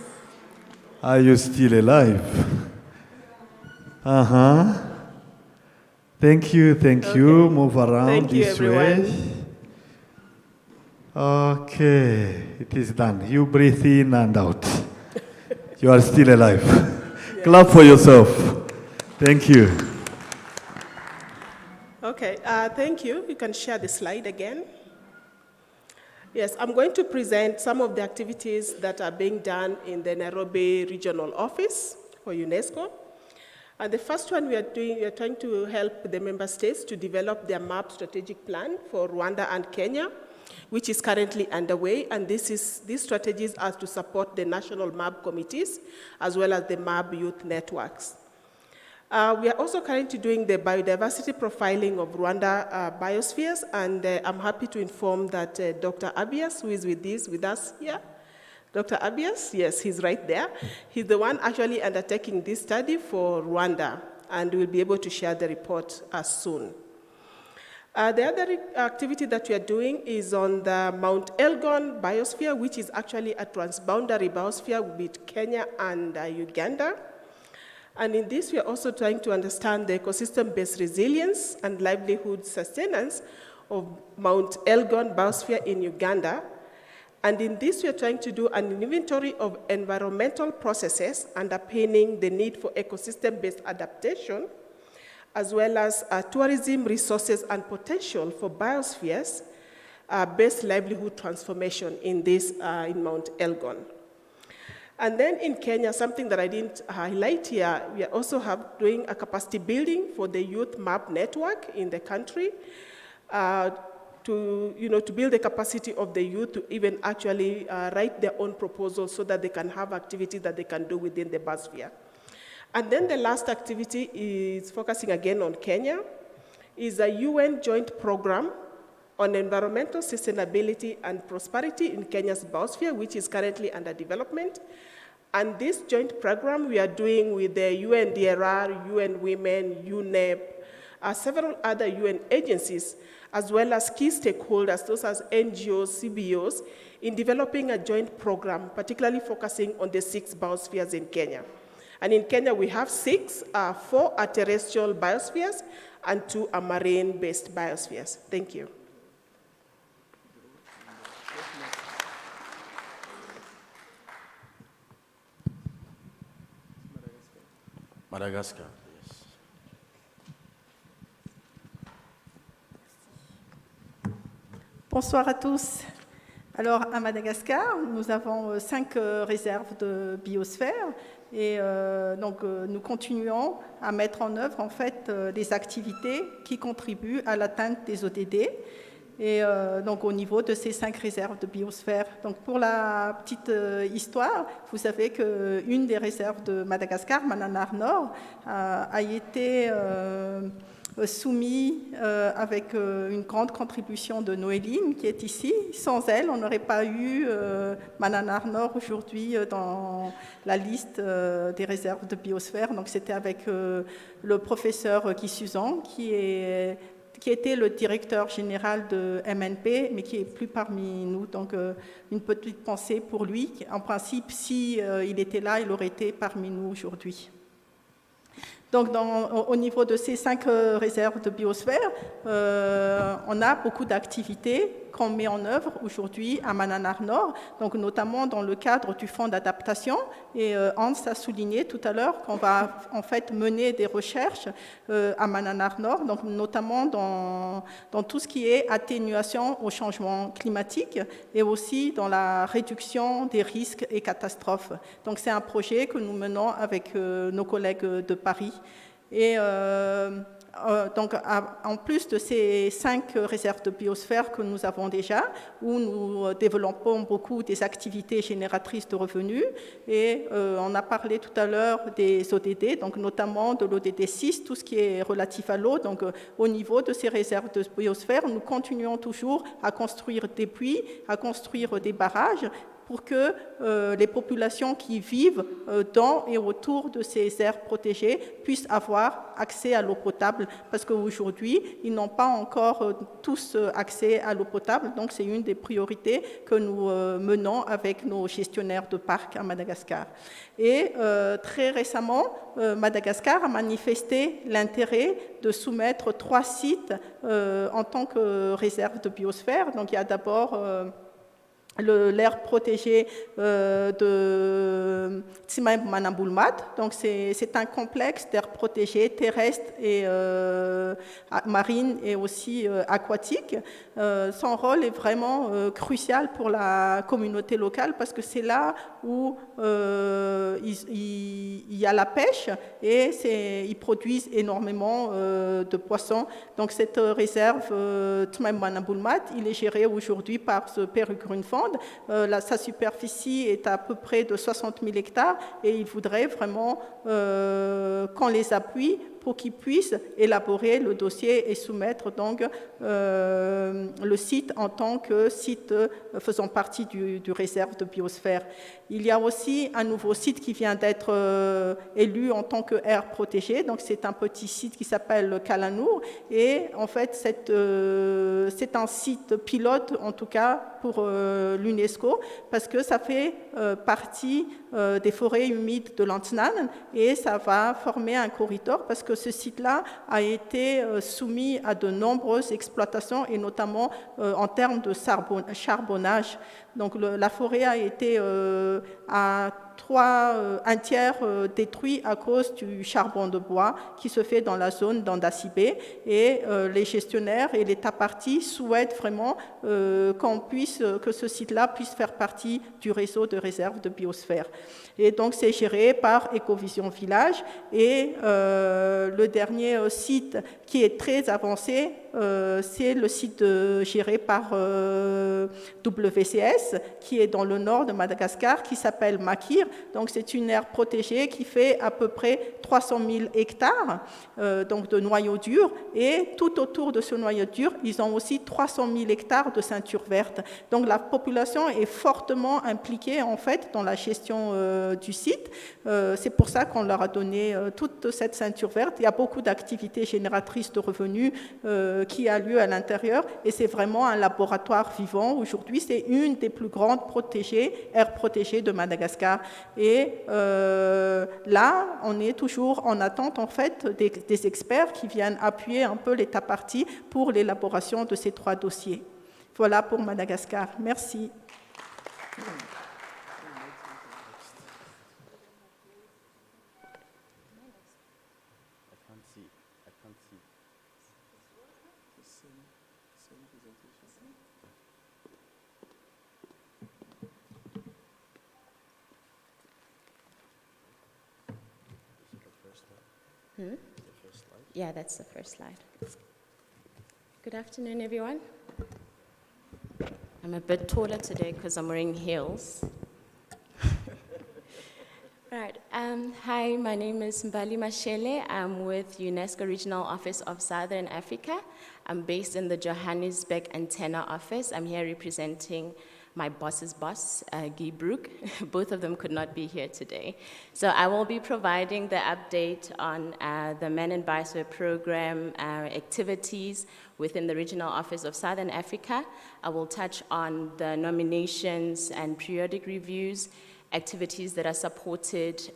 Are you still alive? Uh-huh. Thank you, thank you. Move around Thank you, this everyone. way. Okay, it is done. You breathe in and out. You are still alive. Clap for yourself. Thank you. Okay, thank you. You can share the slide again. Yes, I'm going to present some of the activities that are being done in the Nairobi Regional Office for UNESCO. And the first one we are trying to help the member states to develop their MAP strategic plan for Rwanda and Kenya, which is currently underway. And these strategies are to support the national MAP committees as well as the MAP youth networks. We are also currently doing the biodiversity profiling of Rwanda biospheres, and I'm happy to inform that Dr. Abias, who is with us here, Dr. Abias, yes, he's right there. He's the one actually undertaking this study for Rwanda, and we'll be able to share the report soon. The other activity that we are doing is on the Mount Elgon biosphere, which is actually a transboundary biosphere with Kenya and Uganda. And in this, we are also trying to understand the ecosystem-based resilience and livelihood sustenance of Mount Elgon biosphere in Uganda. And in this, we are trying to do an inventory of environmental processes underpinning the need for ecosystem-based adaptation, as well as tourism resources and potential for biospheres based livelihood transformation in in Mount Elgon. And then in Kenya, something that I didn't highlight here, we are also doing a capacity building for the youth MAP network in the country to build the capacity of the youth to even actually write their own proposals so that they can have activities that they can do within the biosphere. And then the last activity is focusing again on Kenya, is a UN joint program on environmental sustainability and prosperity in Kenya's biosphere, which is currently under development. And this joint program we are doing with the UNDRR, UN Women, UNEP, several other UN agencies, as well as key stakeholders, those as NGOs, CBOs, in developing a joint program, particularly focusing on the 6 biospheres in Kenya. And in Kenya, we have 6, 4 are terrestrial biospheres, and 2 are marine-based biospheres. Thank you. Madagascar, yes. Bonsoir à tous. Alors, à Madagascar, nous avons 5 réserves de biosphère et donc nous continuons à mettre en œuvre en fait des activités qui contribuent à l'atteinte des ODD et donc au niveau de ces 5 réserves de biosphère. Donc pour la petite histoire, vous savez qu'une des réserves de Madagascar, Mananar Nord, a été soumise avec une grande contribution de Noéline qui est ici. Sans elle, on n'aurait pas eu Mananar Nord aujourd'hui dans la liste des réserves de biosphère. Donc c'était avec le professeur Guy Suzan qui qui était le directeur général de MNP, mais qui n'est plus parmi nous. Donc, une petite pensée pour lui. En principe, si il était là, il aurait été parmi nous aujourd'hui. Donc, au niveau de ces 5 réserves de biosphère, on a beaucoup d'activités qu'on met en œuvre aujourd'hui à Mananar Nord, donc notamment dans le cadre du fonds d'adaptation. Et Hans a souligné tout à l'heure qu'on va en fait mener des recherches à Mananar Nord, donc notamment dans tout ce qui est atténuation au changement climatique et aussi dans la réduction des risques et catastrophes. Donc c'est un projet que nous menons avec nos collègues de Paris. Et donc, en plus de ces 5 réserves de biosphère que nous avons déjà, où nous développons beaucoup des activités génératrices de revenus, et on a parlé tout à l'heure des ODD, donc notamment de l'ODD 6, tout ce qui est relatif à l'eau. Donc, au niveau de ces réserves de biosphère, nous continuons toujours à construire des puits, à construire des barrages, pour que les populations qui vivent dans et autour de ces aires protégées puissent avoir accès à l'eau potable, parce qu'aujourd'hui, ils n'ont pas encore tous accès à l'eau potable, donc c'est une des priorités que nous menons avec nos gestionnaires de parcs à Madagascar. Et très récemment, Madagascar a manifesté l'intérêt de soumettre 3 sites en tant que réserve de biosphère. Donc il y a d'abord l'aire protégée de Tsimaï Manambulmat. Donc c'est un complexe d'aires protégées terrestres et marines et aussi aquatiques. Son rôle est vraiment crucial pour la communauté locale, parce que c'est là où il y a la pêche et ils produisent énormément de poissons. Donc cette réserve Tsimaï Manambulmat, il est géré aujourd'hui par ce Peregrine Fund. Sa superficie est à peu près de 60 000 hectares et il voudrait vraiment qu'on les appuie pour qu'ils puissent élaborer le dossier et soumettre donc le site en tant que site faisant partie du réserve de biosphère. Il y a aussi un nouveau site qui vient d'être élu en tant qu'aire protégée, donc c'est un petit site qui s'appelle Kalanour, et en fait c'est un site pilote en tout cas pour l'UNESCO, parce que ça fait partie des forêts humides de l'Antnan et ça va former un corridor, parce que ce site-là a été soumis à de nombreuses exploitations et notamment en termes de charbonnage. Donc la forêt a été à un tiers détruit à cause du charbon de bois qui se fait dans la zone d'Andasibé, et les gestionnaires et l'État parti souhaitent vraiment que ce site-là puisse faire partie du réseau de réserve de biosphère. Et donc c'est géré par Ecovision Village, et le dernier site qui est très avancé, c'est le site géré par WCS, qui est dans le nord de Madagascar, qui s'appelle Makir. Donc c'est une aire protégée qui fait à peu près 300 000 hectares donc de noyaux durs, et tout autour de ce noyau dur, ils ont aussi 300 000 hectares de ceinture verte. Donc la population est fortement impliquée en fait dans la gestion du site. C'est pour ça qu'on leur a donné toute cette ceinture verte. Il y a beaucoup d'activités génératrices de revenus qui a lieu à l'intérieur, et c'est vraiment un laboratoire vivant. Aujourd'hui, c'est une des plus grandes aires protégées de Madagascar. Et là, on est toujours en attente en fait des experts qui viennent appuyer un peu l'État parti pour l'élaboration de ces 3 dossiers. Voilà pour Madagascar. Merci. Yeah, that's the first slide. Good afternoon, everyone. I'm a bit taller today because I'm wearing heels. Right. Hi, my name is Mbali Mashele. I'm with UNESCO Regional Office of Southern Africa. I'm based in the Johannesburg Antenna Office. I'm here representing my boss's boss, Guy Broek. Both of them could not be here today. So I will be providing the update on the Men in Biosphere program activities within the Regional Office of Southern Africa. I will touch on the nominations and periodic reviews, activities that are supported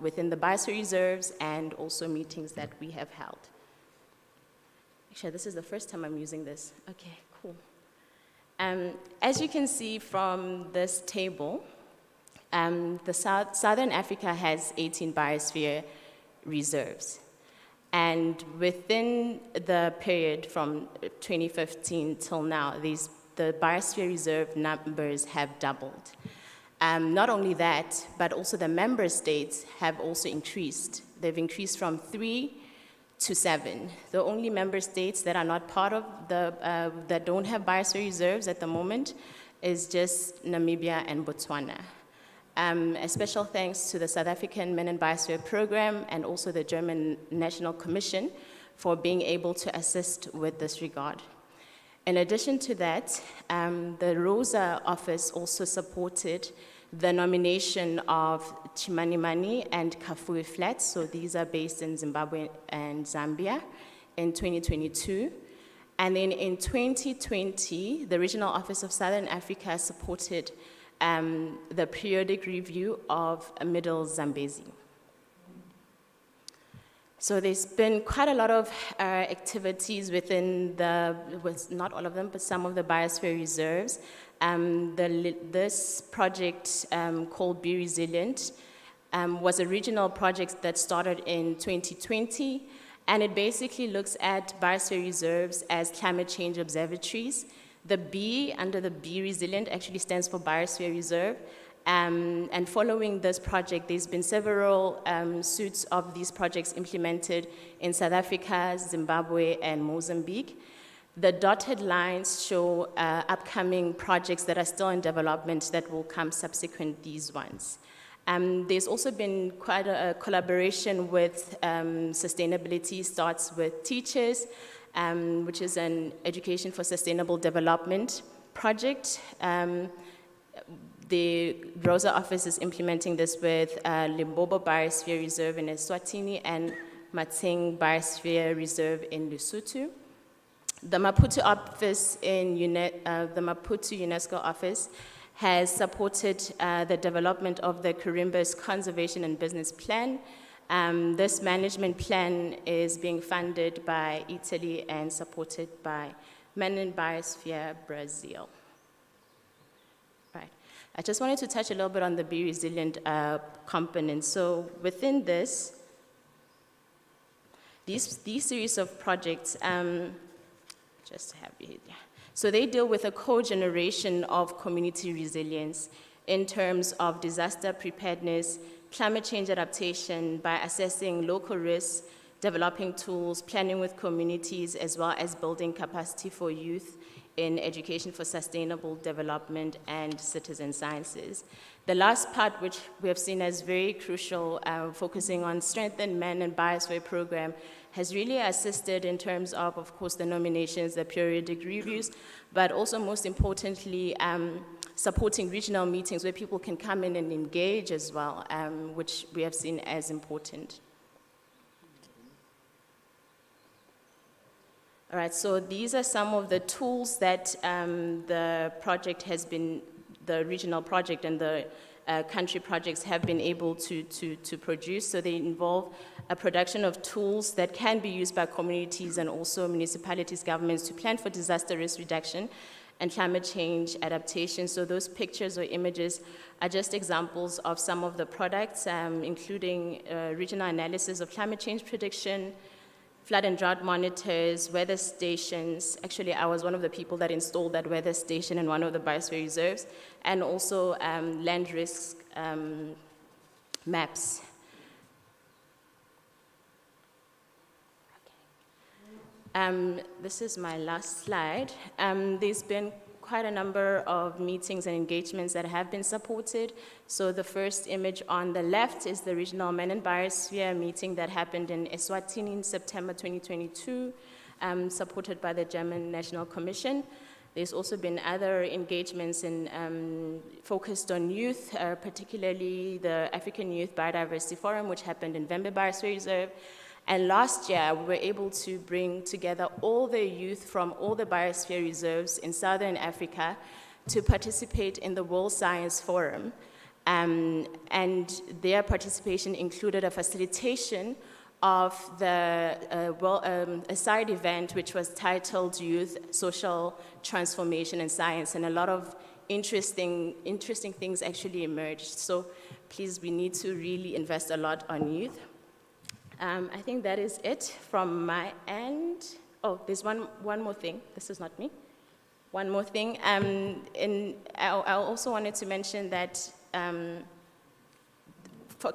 within the biosphere reserves, and also meetings that we have held. Actually, this is the first time I'm using this. Okay, cool. As you can see from this table, Southern Africa has 18 biosphere reserves. And within the period from 2015 till now, the biosphere reserve numbers have doubled. Not only that, but also the member states have also increased. They've increased from 3 to 7. The only member states that are not part of that don't have biosphere reserves at the moment is just Namibia and Botswana. A special thanks to the South African Men in Biosphere program and also the German National Commission for being able to assist with this regard. In addition to that, the ROSA office also supported the nomination of Chimanimani and Kafue Flats, so these are based in Zimbabwe and Zambia, in 2022. And then in 2020, the Regional Office of Southern Africa supported the periodic review of Middle Zambezi. So there's been quite a lot of activities within not all of them, but some of the biosphere reserves. This project called Be Resilient was a regional project that started in 2020, and it basically looks at biosphere reserves as climate change observatories. The B under the Be Resilient actually stands for Biosphere Reserve. And following this project, there's been several suites of these projects implemented in South Africa, Zimbabwe, and Mozambique. The dotted lines show upcoming projects that are still in development that will come subsequent these ones. There's also been quite a collaboration with Sustainability Starts with Teachers, which is an education for sustainable development project. The ROSA office is implementing this with Limpopo Biosphere Reserve in Eswatini and Matsing Biosphere Reserve in Lesotho. The Maputo office the Maputo UNESCO office has supported the development of the Karimbas Conservation and Business Plan. This management plan is being funded by Italy and supported by Men in Biosphere Brazil. Right. I just wanted to touch a little bit on the Be Resilient component. So within this, these series of projects, just have it here. So they deal with a co-generation of community resilience in terms of disaster preparedness, climate change adaptation by assessing local risks, developing tools, planning with communities, as well as building capacity for youth in education for sustainable development and citizen sciences. The last part, which we have seen as very crucial, focusing on Strengthen Men in Biosphere program, has really assisted in terms of course, the nominations, the periodic reviews, but also most importantly, supporting regional meetings where people can come in and engage as well, which we have seen as important. All right, so these are some of the tools that the project has been, the regional project and the country projects have been able to produce. So they involve a production of tools that can be used by communities and also municipalities, governments to plan for disaster risk reduction and climate change adaptation. So those pictures or images are just examples of some of the products, including regional analysis of climate change prediction, flood and drought monitors, weather stations. Actually, I was one of the people that installed that weather station in one of the biosphere reserves, and also land risk maps. This is my last slide. There's been quite a number of meetings and engagements that have been supported. So the first image on the left is the Regional Men in Biosphere meeting that happened in Eswatini in September 2022, supported by the German National Commission. There's also been other engagements focused on youth, particularly the African Youth Biodiversity Forum, which happened in Vembe Biosphere Reserve. And last year, we were able to bring together all the youth from all the biosphere reserves in Southern Africa to participate in the World Science Forum. And their participation included a facilitation of a side event which was titled Youth, Social Transformation and Science, and a lot of interesting things actually emerged. So please, we need to really invest a lot on youth. I think that is it from my end. Oh, there's one more thing. This is not me. One more thing. I also wanted to mention that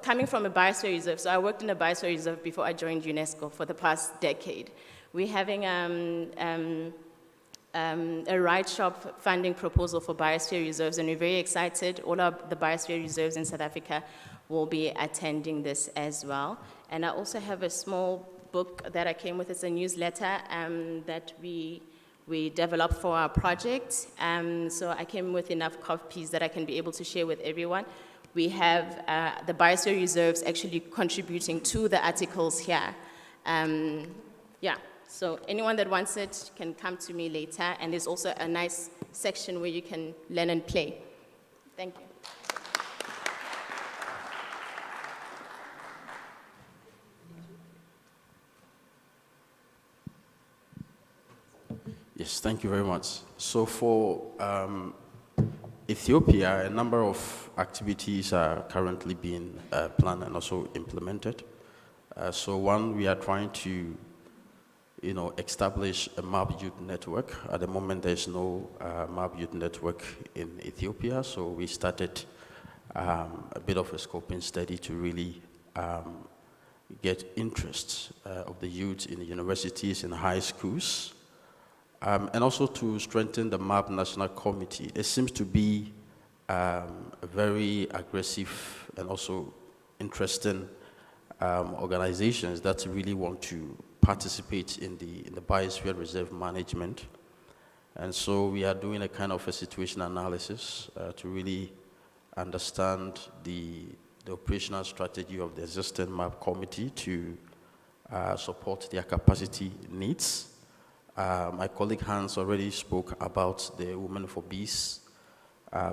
coming from a biosphere reserve, so I worked in a biosphere reserve before I joined UNESCO for the past decade. We're having a right-shop funding proposal for biosphere reserves, and we're very excited. All of the biosphere reserves in South Africa will be attending this as well. And I also have a small book that I came with. It's a newsletter that we developed for our project. So I came with enough copies that I can be able to share with everyone. We have the biosphere reserves actually contributing to the articles here. Yeah, so anyone that wants it can come to me later. And there's also a nice section where you can learn and play. Thank you. Yes, thank you very much. So for Ethiopia, a number of activities are currently being planned and also implemented. So one, we are trying to, establish a MAB youth network. At the moment, there's no MAB youth network in Ethiopia, so we started a bit of a scoping study to really get interest of the youth in the universities and high schools. And also to strengthen the MAB National Committee. There seems to be a very aggressive and also interesting organizations that really want to participate in the Biosphere Reserve management. And so we are doing a kind of a situation analysis to really understand the operational strategy of the existing MAB committee to support their capacity needs. My colleague Hans already spoke about the Women for Bees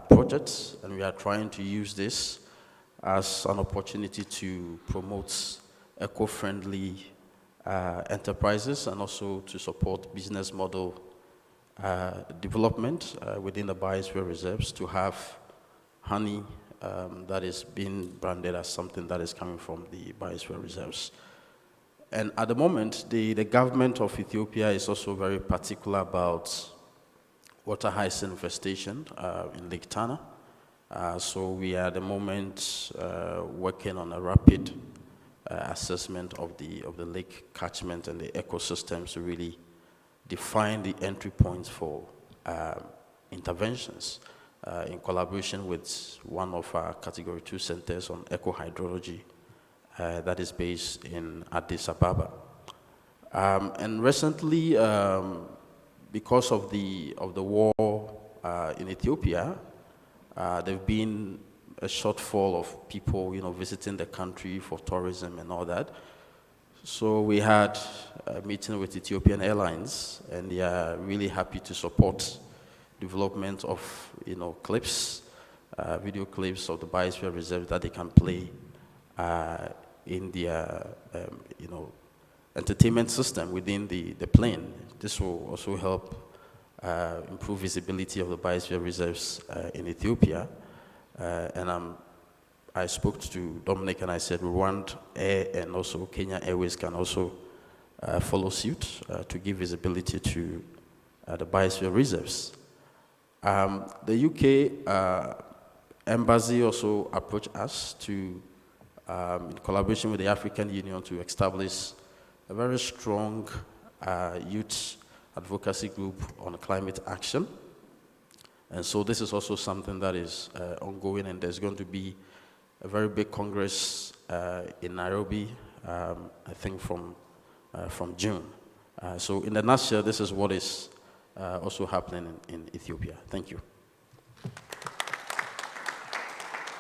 project, and we are trying to use this as an opportunity to promote eco-friendly enterprises and also to support business model development within the biosphere reserves to have honey that is being branded as something that is coming from the biosphere reserves. And at the moment, the government of Ethiopia is also very particular about water hyacinth infestation in Lake Tana. So we are at the moment working on a rapid assessment of the lake catchment and the ecosystems to really define the entry points for interventions in collaboration with one of our Category 2 centers on eco-hydrology that is based in Addis Ababa. And recently, because of the war in Ethiopia, there's been a shortfall of people, visiting the country for tourism and all that. So we had a meeting with Ethiopian Airlines, and they are really happy to support development of, clips, video clips of the biosphere reserve that they can play in their, entertainment system within the plane. This will also help improve visibility of the biosphere reserves in Ethiopia. And I spoke to Dominic and I said Rwanda Air and also Kenya Airways can also follow suit to give visibility to the biosphere reserves. The UK embassy also approached us to, in collaboration with the African Union, to establish a very strong youth advocacy group on climate action. And so this is also something that is ongoing, and there's going to be a very big congress in Nairobi, I think from June. So in a nutshell, this is what is also happening in Ethiopia. Thank you.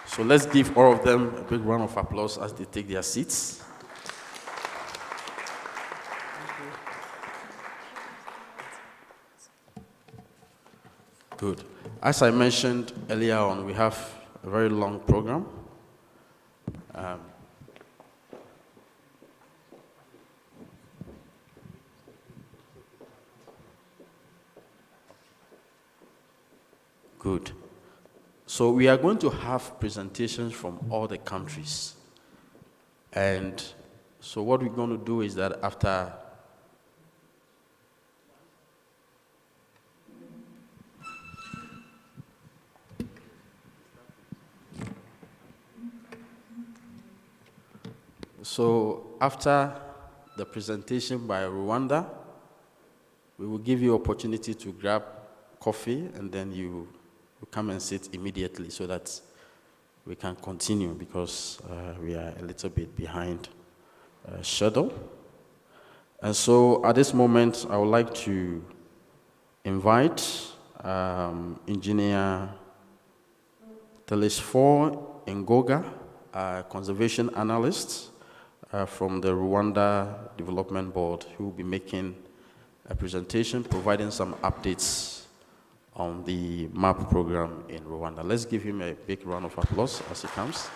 So let's give all of them a big round of applause as they take their seats. Good. As I mentioned earlier on, we have a very long program. Good. So we are going to have presentations from all the countries. And so what we're going to do is that after the presentation by Rwanda, we will give you opportunity to grab coffee, and then you come and sit immediately so that we can continue, because we are a little bit behind schedule. And so at this moment, I would like to invite Engineer Telesfor Ngoga, a conservation analyst from the Rwanda Development Board, who will be making a presentation, providing some updates on the MAP program in Rwanda. Let's give him a big round of applause as he comes.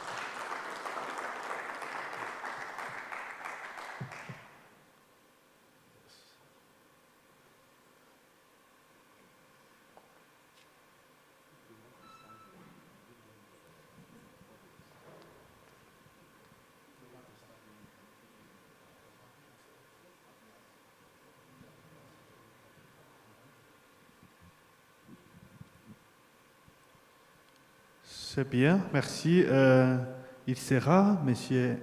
C'est bien, merci. Il sera, monsieur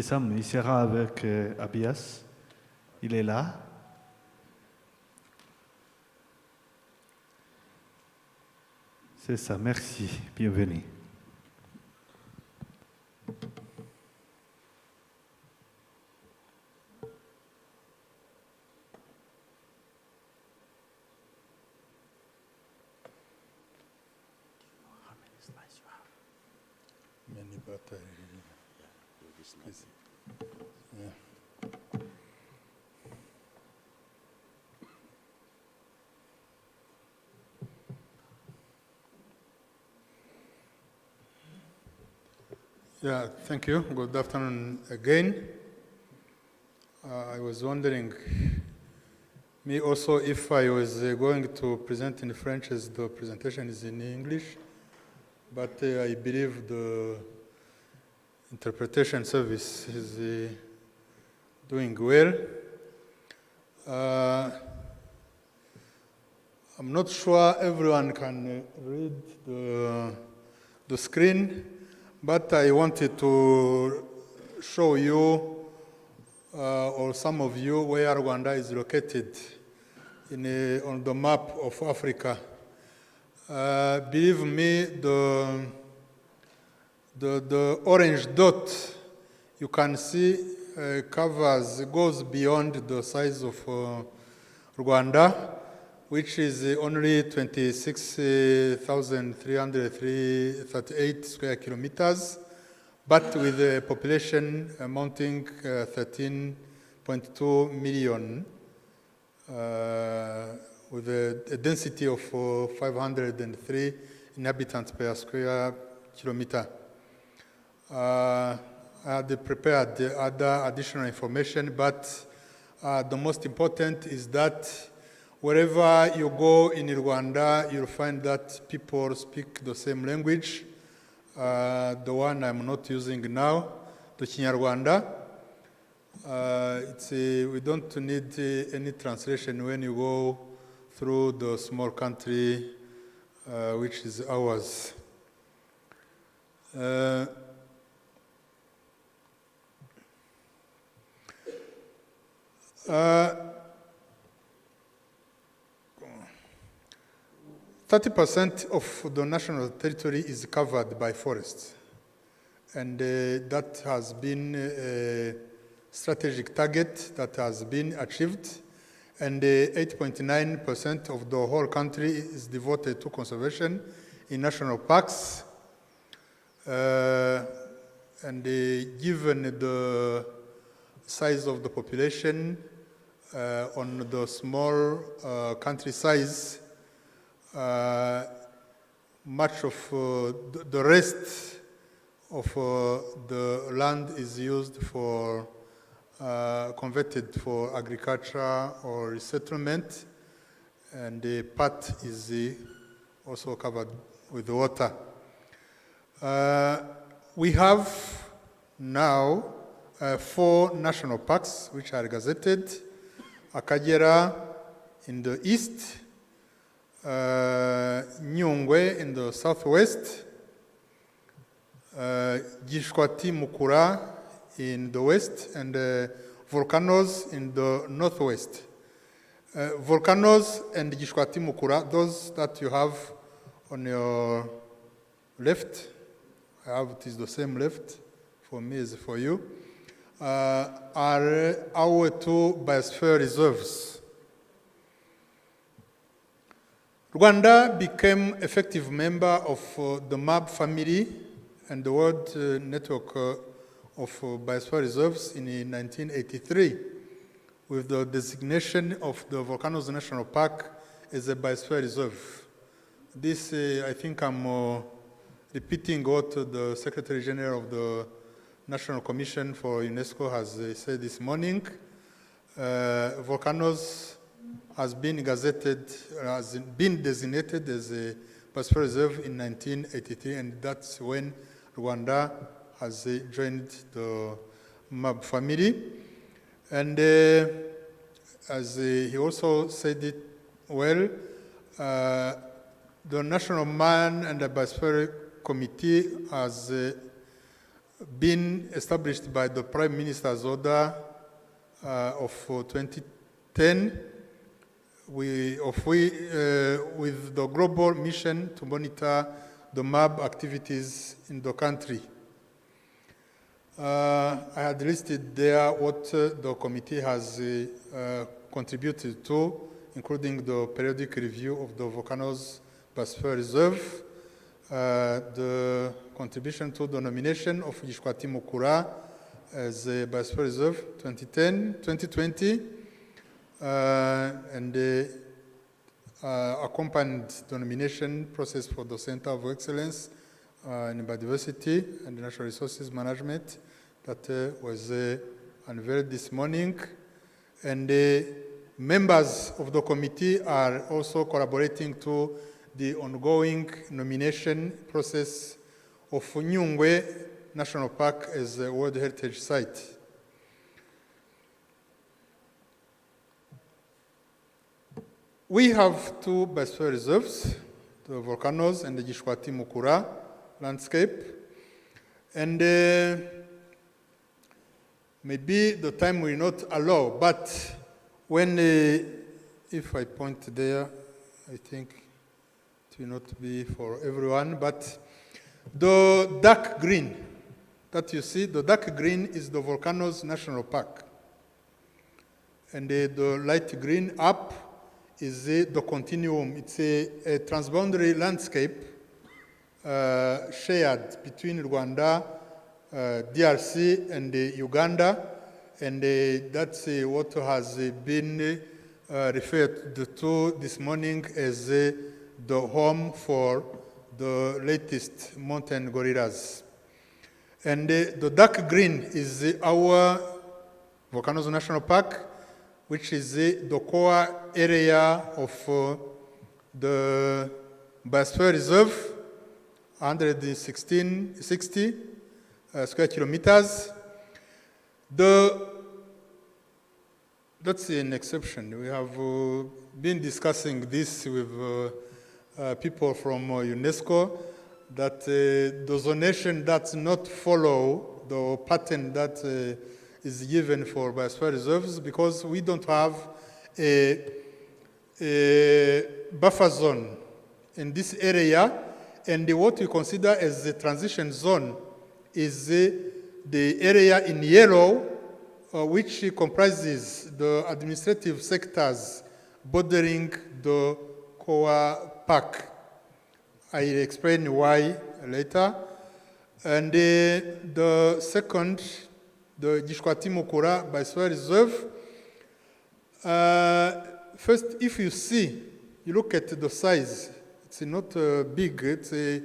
Sam, il sera avec Abias. Il est là. C'est ça, merci. Bienvenue. Yeah, thank you. Good afternoon again. I was wondering, me also, if I was going to present in French as the presentation is in English, but I believe the interpretation service is doing well. I'm not sure everyone can read the screen, but I wanted to show you, or some of you, where Rwanda is located on the map of Africa. Believe me, the orange dot you can see goes beyond the size of Rwanda, which is only 26,338 square kilometers, but with a population amounting 13.2 million, with a density of 503 inhabitants per square kilometer. I had prepared other additional information, but the most important is that wherever you go in Rwanda, you'll find that people speak the same language. The one I'm not using now, the Kinyarwanda. We don't need any translation when you go through the small country, which is ours. 30% of the national territory is covered by forests, and that has been a strategic target that has been achieved, and 8.9% of the whole country is devoted to conservation in national parks. And given the size of the population on the small country size, much of the rest of the land is used for converted for agriculture or resettlement, and the part is also covered with water. We have now 4 national parks which are gazetted: Akagera in the east, Nyungwe in the southwest, Gishwati Mukura in the west, and Volcanoes in the northwest. Volcanoes and Gishwati Mukura, those that you have on your left, I have it is the same left for me as for you, are our 2 biosphere reserves. Rwanda became effective member of the MAB family and the World Network of Biosphere Reserves in 1983, with the designation of the Volcanoes National Park as a biosphere reserve. This, I think I'm repeating what the Secretary General of the National Commission for UNESCO has said this morning. Volcanoes has been gazetted, has been designated as a biosphere reserve in 1983, and that's when Rwanda has joined the MAB family. And as he also said it well, the National Man and the Biosphere Committee has been established by the Prime Minister's order of 2010 with the global mission to monitor the MAB activities in the country. I had listed there what the committee has contributed to, including the periodic review of the Volcanoes Biosphere Reserve, the contribution to the nomination of Gishwati Mukura as a Biosphere Reserve 2020, and accompanied the nomination process for the Center of Excellence in Biodiversity and Natural Resources Management that was unveiled this morning. And members of the committee are also collaborating to the ongoing nomination process of Nyungwe National Park as a World Heritage Site. We have 2 biosphere reserves, the Volcanoes and the Gishwati Mukura landscape. And maybe the time will not allow, but when, if I point there, I think it will not be for everyone, but the dark green that you see, the dark green is the Volcanoes National Park. And the light green up is the continuum. It's a transboundary landscape shared between Rwanda, DRC, and Uganda, and that's what has been referred to this morning as the home for the latest mountain gorillas. And the dark green is our Volcanoes National Park, which is the core area of the Biosphere Reserve, 160 square kilometers. That's an exception. We have been discussing this with people from UNESCO, that the zonation does not follow the pattern that is given for biosphere reserves, because we don't have a buffer zone in this area, and what we consider as the transition zone is the area in yellow which comprises the administrative sectors bordering the Koa Park. I'll explain why later. And the second, the Gishwati Mukura Biosphere Reserve. First, if you see, you look at the size, it's not big, it's a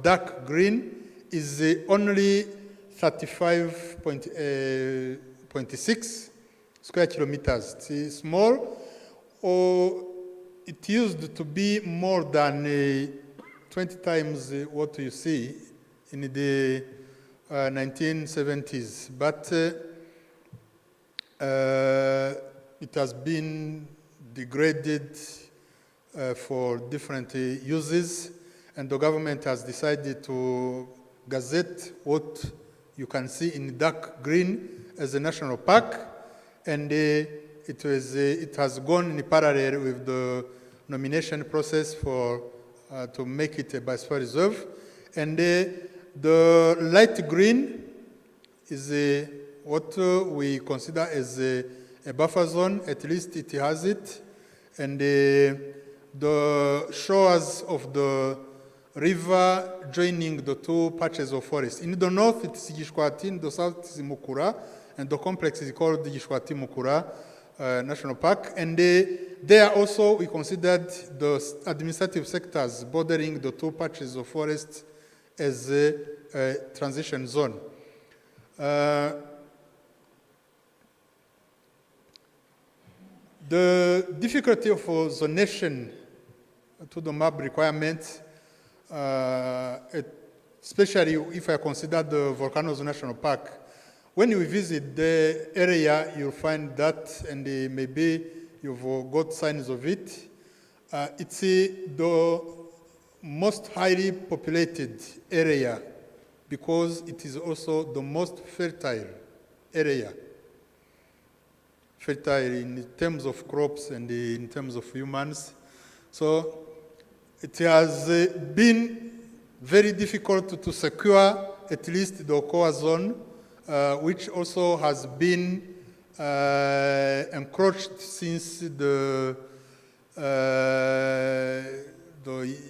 dark green, is only 35.6 square kilometers. It's small, or it used to be more than 20 times what you see in the 1970s. But it has been degraded for different uses, and the government has decided to gazette what you can see in dark green as a national park, and it has gone in parallel with the nomination process for to make it a biosphere reserve. And the light green is what we consider as a buffer zone, at least it has it. And the shores of the river joining the two patches of forest. In the north, it's Gishwati, in the south, it's Mukura, and the complex is called the Gishwati Mukura National Park. And there also, we considered the administrative sectors bordering the two patches of forest as a transition zone. The difficulty of zonation to the map requirements, especially if I consider the Volcanoes National Park, when you visit the area, you'll find that, and maybe you've got signs of it. It's the most highly populated area because it is also the most fertile area. Fertile in terms of crops and in terms of humans. So it has been very difficult to secure at least the Okoa zone, which also has been encroached since the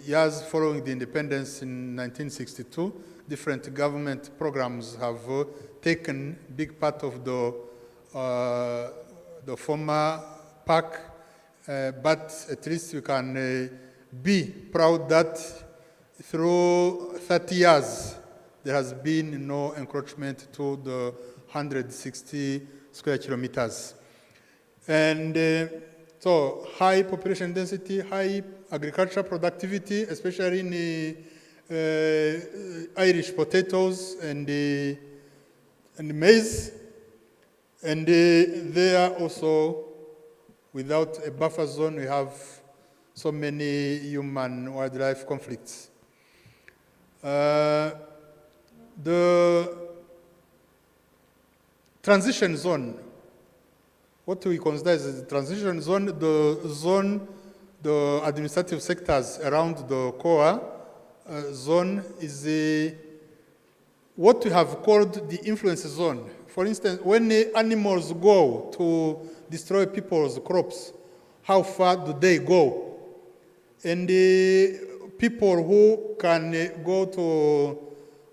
years following the independence in 1962. Different government programs have taken big part of the former park, but at least you can be proud that through 30 years there has been no encroachment to the 160 square kilometers. And so high population density, high agricultural productivity, especially in Irish potatoes and maize. And there also, without a buffer zone, we have so many human-wildlife conflicts. The transition zone, what we consider as the transition zone, the administrative sectors around the Koa zone is what we have called the influence zone. For instance, when animals go to destroy people's crops, how far do they go? And the people who can go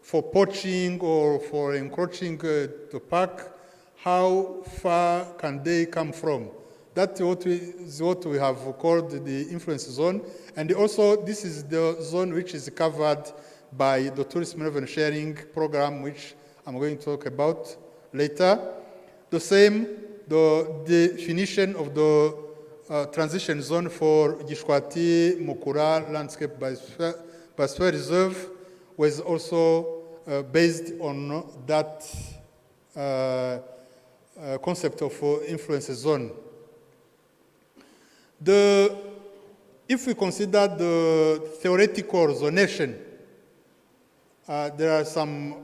for poaching or for encroaching the park, how far can they come from? That's what we have called the influence zone. And also, this is the zone which is covered by the tourism revenue sharing program, which I'm going to talk about later. The same, the definition of the transition zone for Gishwati Mukura Landscape Biosphere Reserve was also based on that concept of influence zone. If we consider the theoretical zonation, there are some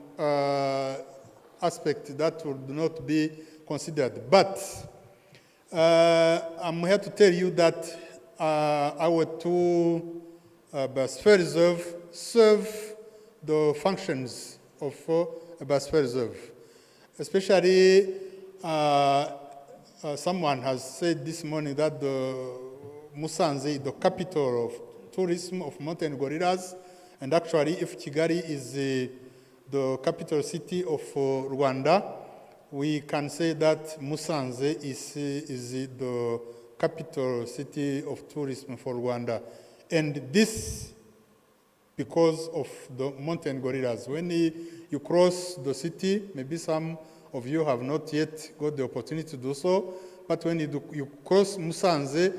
aspects that would not be considered. But I'm here to tell you that our two biosphere reserves serve the functions of a biosphere reserve. Especially someone has said this morning that the Musanze, the capital of tourism of mountain gorillas, and actually if Kigali is the capital city of Rwanda, we can say that Musanze is the capital city of tourism for Rwanda. And this because of the mountain gorillas. When you cross the city, maybe some of you have not yet got the opportunity to do so, but when you cross Musanze,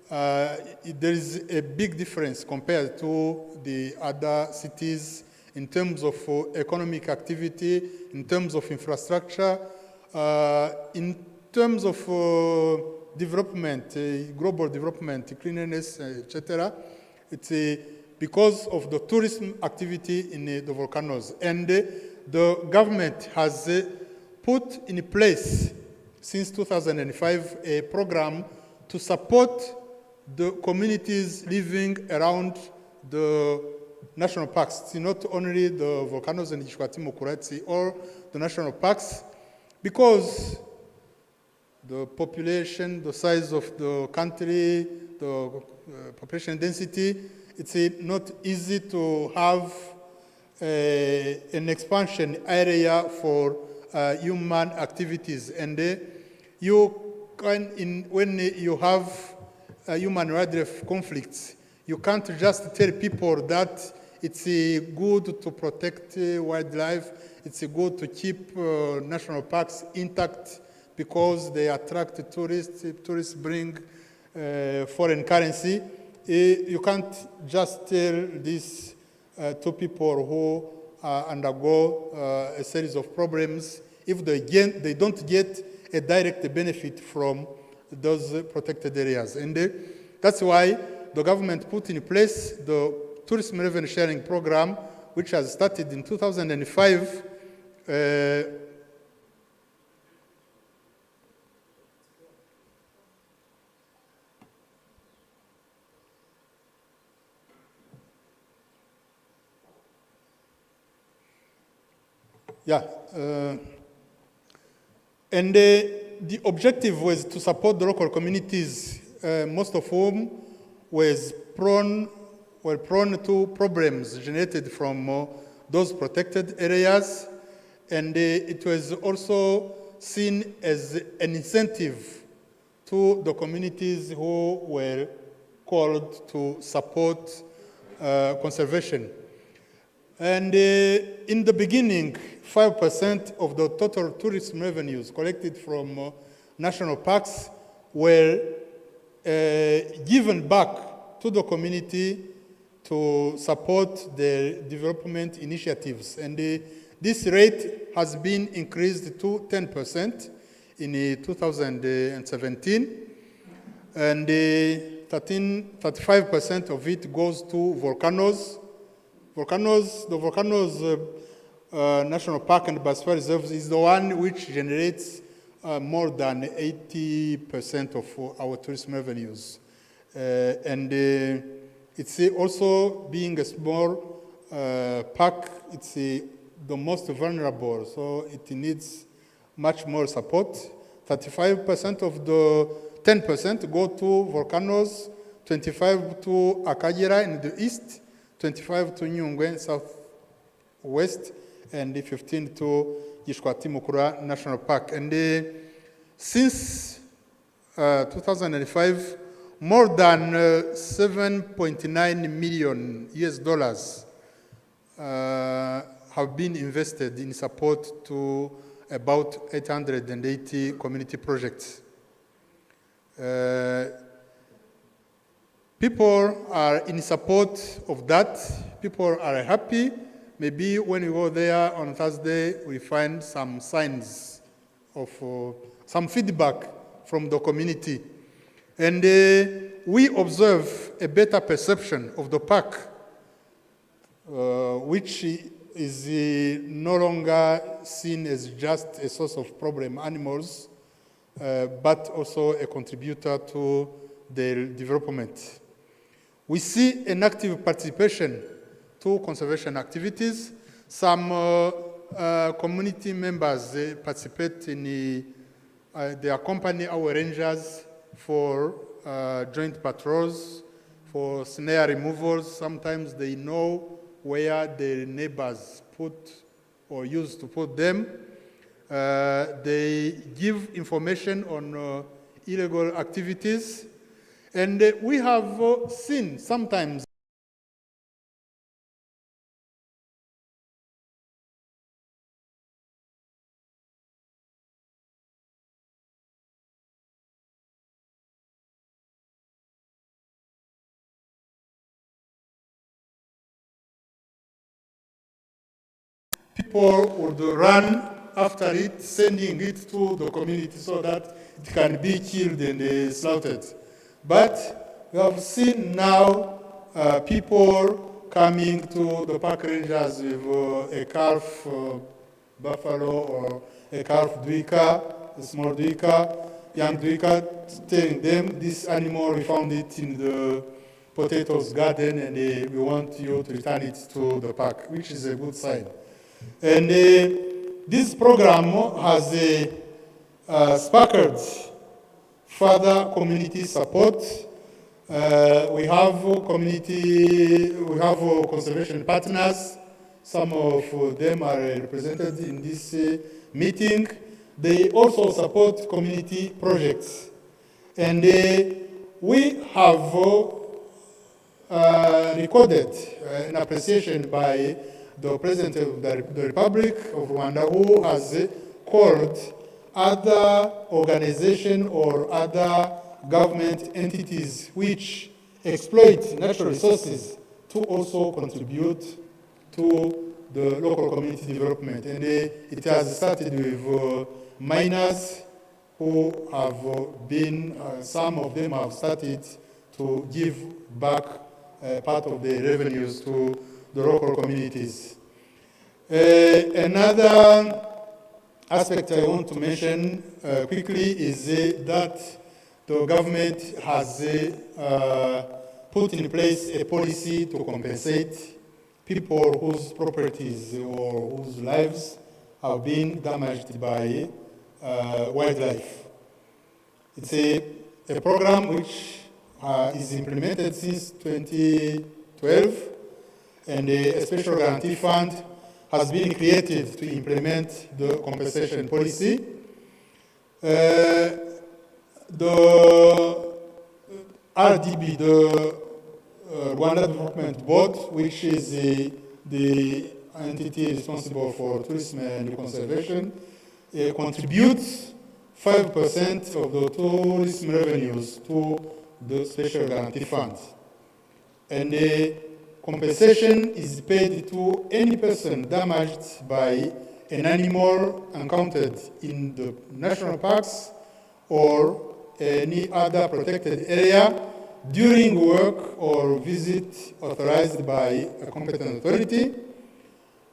there is a big difference compared to the other cities in terms of economic activity, in terms of infrastructure, in terms of development, global development, cleanliness, etc. It's because of the tourism activity in the volcanoes. And the government has put in place, since 2005, a program to support the communities living around the national parks. It's not only the volcanoes in Ishwati-Mukura, it's all the national parks, because the population, the size of the country, the population density, it's not easy to have an expansion area for human activities. And you can, when you have human-wildlife conflicts, you can't just tell people that it's good to protect wildlife, it's good to keep national parks intact because they attract tourists, tourists bring foreign currency. You can't just tell this to people who undergo a series of problems if they don't get a direct benefit from those protected areas. And that's why the government put in place the tourism revenue sharing program, which has started in 2005. And the objective was to support the local communities, most of whom were prone to problems generated from those protected areas. And it was also seen as an incentive to the communities who were called to support conservation. And in the beginning, 5% of the total tourism revenues collected from national parks were given back to the community to support their development initiatives. And this rate has been increased to 10% in 2017. And 35% of it goes to volcanoes. The volcanoes National Park and BIOSPHERE Reserve is the one which generates more than 80% of our tourism revenues. And it's also, being a small park, it's the most vulnerable, so it needs much more support. 35% of the 10% go to volcanoes, 25 to Akagera in the east, 25 to Nyungwe southwest, and 15 to Gishwati-Mukura National Park. And since 2005, more than $7.9 million have been invested in support to about 880 community projects. People are in support of that. People are happy. Maybe when we go there on Thursday, we find some signs of some feedback from the community. And we observe a better perception of the park, which is no longer seen as just a source of problem animals, but also a contributor to their development. We see an active participation to conservation activities. Some community members participate in they accompany our rangers for joint patrols, for snare removals. Sometimes they know where their neighbors put or used to put them. They give information on illegal activities. And we have seen sometimes people would run after it, sending it to the community so that it can be killed and slaughtered. But we have seen now people coming to the park rangers with a calf buffalo or a calf duiker, a small duiker, young duiker, telling them, this animal, we found it in the potatoes garden and we want you to return it to the park, which is a good sign. And this program has sparked further community support. We have conservation partners. Some of them are represented in this meeting. They also support community projects. And we have recorded an appreciation by the President of the Republic of Rwanda, who has called other organizations or other government entities which exploit natural resources to also contribute to the local community development. And it has started with miners who have been, some of them have started to give back part of the revenues to the local communities. Another aspect I want to mention quickly is that the government has put in place a policy to compensate people whose properties or whose lives have been damaged by wildlife. It's a program which is implemented since 2012, and a special guarantee fund has been created to implement the compensation policy. The RDB, the Rwanda Development Board, which is the entity responsible for tourism and conservation, contributes 5% of the tourism revenues to the special guarantee fund. And compensation is paid to any person damaged by an animal encountered in the national parks or any other protected area during work or visit authorized by a competent authority.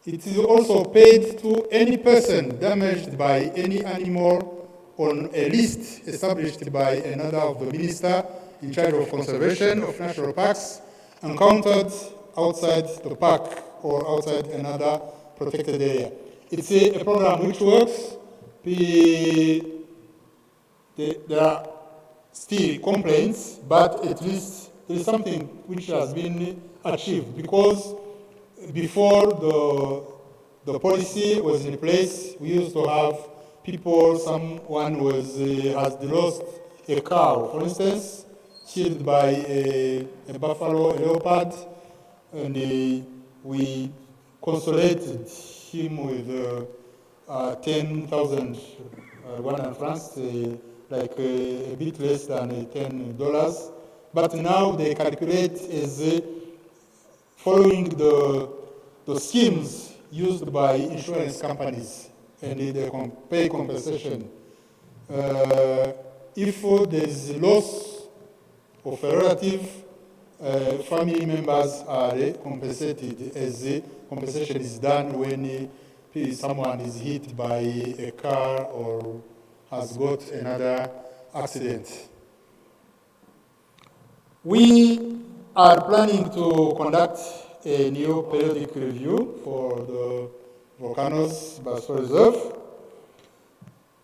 It is also paid to any person damaged by any animal on a list established by another of the minister in charge of conservation of national parks encountered outside the park or outside another protected area. It's a program which works. There are still complaints, but at least there is something which has been achieved, because before the policy was in place, we used to have people, someone has lost a cow, for instance, killed by a buffalo, a leopard, and we consolated him with 10,000 Rwandan francs, like a bit less than $10. But now they calculate as following the schemes used by insurance companies, and they pay compensation. If there is loss of a relative, family members are compensated, as the compensation is done when someone is hit by a car or has got another accident. We are planning to conduct a new periodic review for the volcanoes BIOSPHERE Reserve.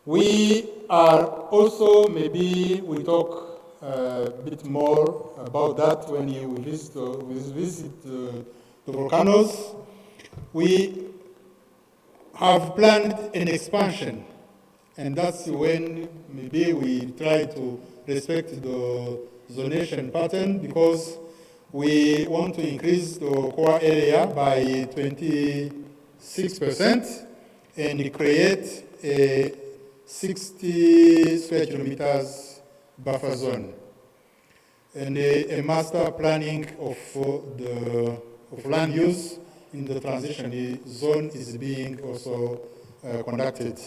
We are also, maybe we talk a bit more about that when we visit the volcanoes. We have planned an expansion, and that's when maybe we try to respect the zonation pattern, because we want to increase the core area by 26% and create a 60 square kilometers buffer zone, and a master planning of land use in the transition zone is being also conducted.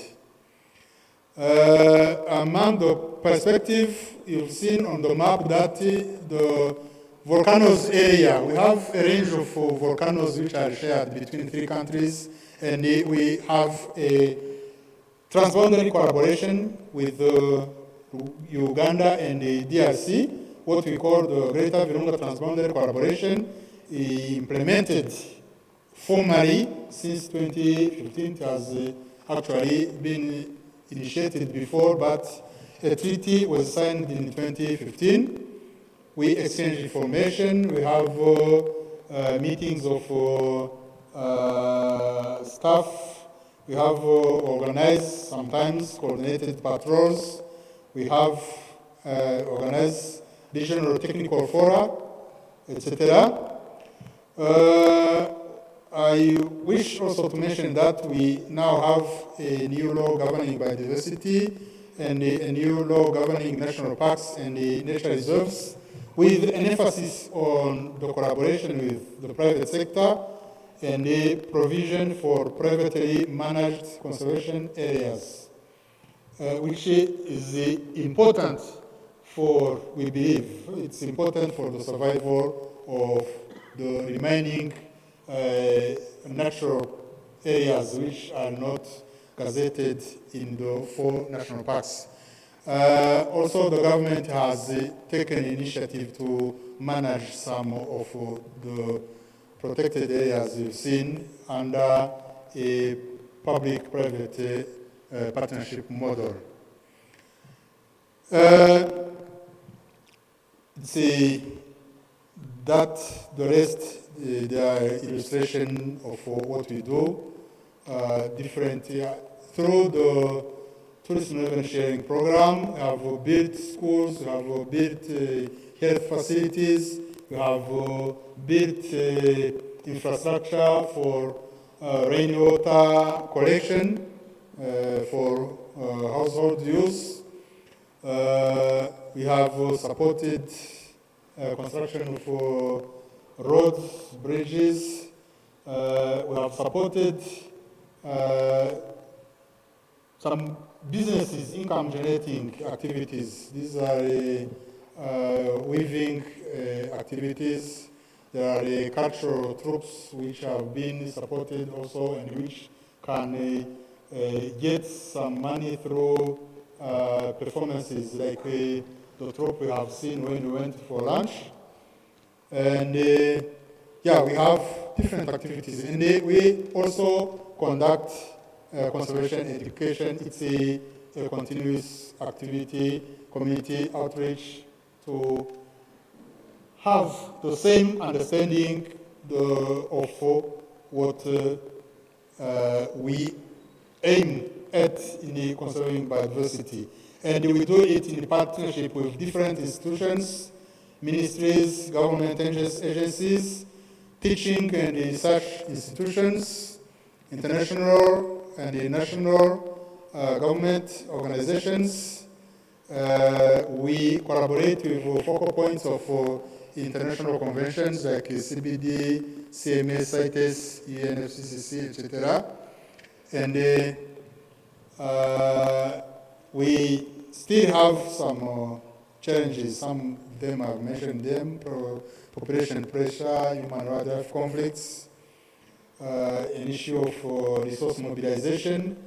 Among the perspective, you've seen on the map that the volcanoes area, we have a range of volcanoes which are shared between 3 countries, and we have a transboundary collaboration with Uganda and the DRC, what we call the Greater Virunga Transboundary Collaboration, implemented formally since 2015. It has actually been initiated before, but a treaty was signed in 2015. We exchange information, we have meetings of staff, we have organized, sometimes coordinated patrols, we have organized regional technical fora, etc. I wish also to mention that we now have a new law governing biodiversity and a new law governing national parks and the nature reserves, with an emphasis on the collaboration with the private sector and the provision for privately managed conservation areas, which is important for, we believe, it's important for the survival of the remaining natural areas which are not gazetted in the 4 national parks. Also, the government has taken initiative to manage some of the protected areas you've seen under a public-private partnership model. That the rest, the illustration of what we do, different through the Tourism Revenue Sharing Program. We have built schools, we have built health facilities, we have built infrastructure for rainwater collection for household use. We have supported construction of roads, bridges. We have supported some businesses, income-generating activities. These are weaving activities. There are cultural troupes which have been supported also and which can get some money through performances like the troupe we have seen when we went for lunch. And yeah, we have different activities. And we also conduct conservation education. It's a continuous activity, community outreach, to have the same understanding of what we aim at in the conserving biodiversity. And we do it in partnership with different institutions, ministries, government agencies, teaching and research institutions, international and national government organizations. We collaborate with focal points of international conventions like CBD, CMA, CITES, UNFCCC, etc. And we still have some challenges. Some of them I've mentioned them: population pressure, human wildlife conflicts, an issue of resource mobilization.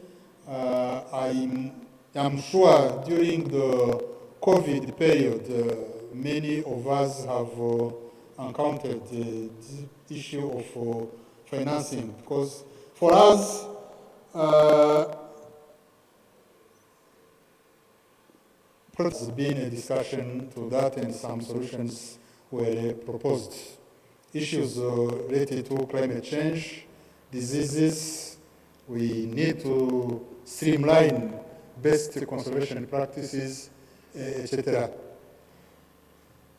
I'm sure during the COVID period, many of us have encountered the issue of financing, because for us, There's been a discussion to that and some solutions were proposed. Issues related to climate change, diseases, we need to streamline best conservation practices, etc.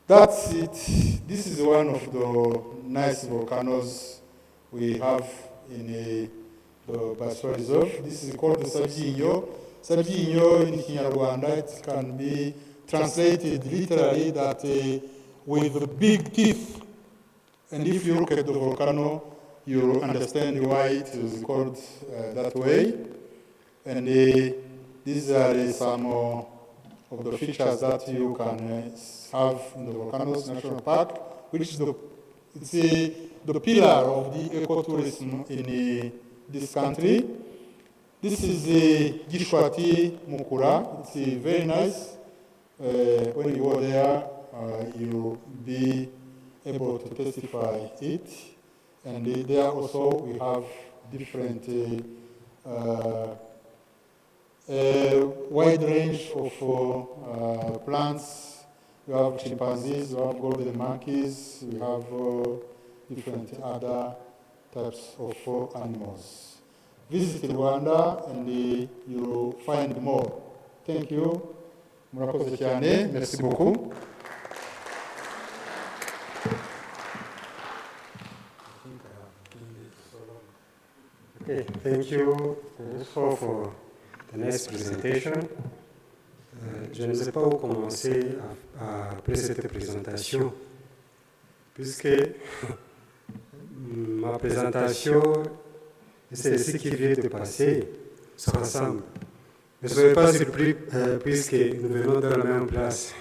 That's it. This is one of the nice volcanoes we have in the Biosphere Reserve. This is called the Sabyinyo. Sabyinyo in Kinyarwanda, it can be translated literally that with big teeth. And if you look at the volcano, you understand why it is called that way. And these are some of the features that you can have in the Volcanoes National Park, which is the pillar of the ecotourism in this country. This is Gishwati Mukura. It's very nice. When you go there, you'll be able to testify it. And there also we have different wide range of plants. We have chimpanzees, we have golden monkeys, we have different other types of animals. Visit Rwanda and you'll find more. Thank you. Murakoze cyane. Merci beaucoup. Okay, thank you for the nice presentation. Je ne sais pas où commencer après cette présentation, puisque ma présentation et celle-ci qui vient de passer se ressemblent. Ne soyez pas surpris puisque nous venons de la même place.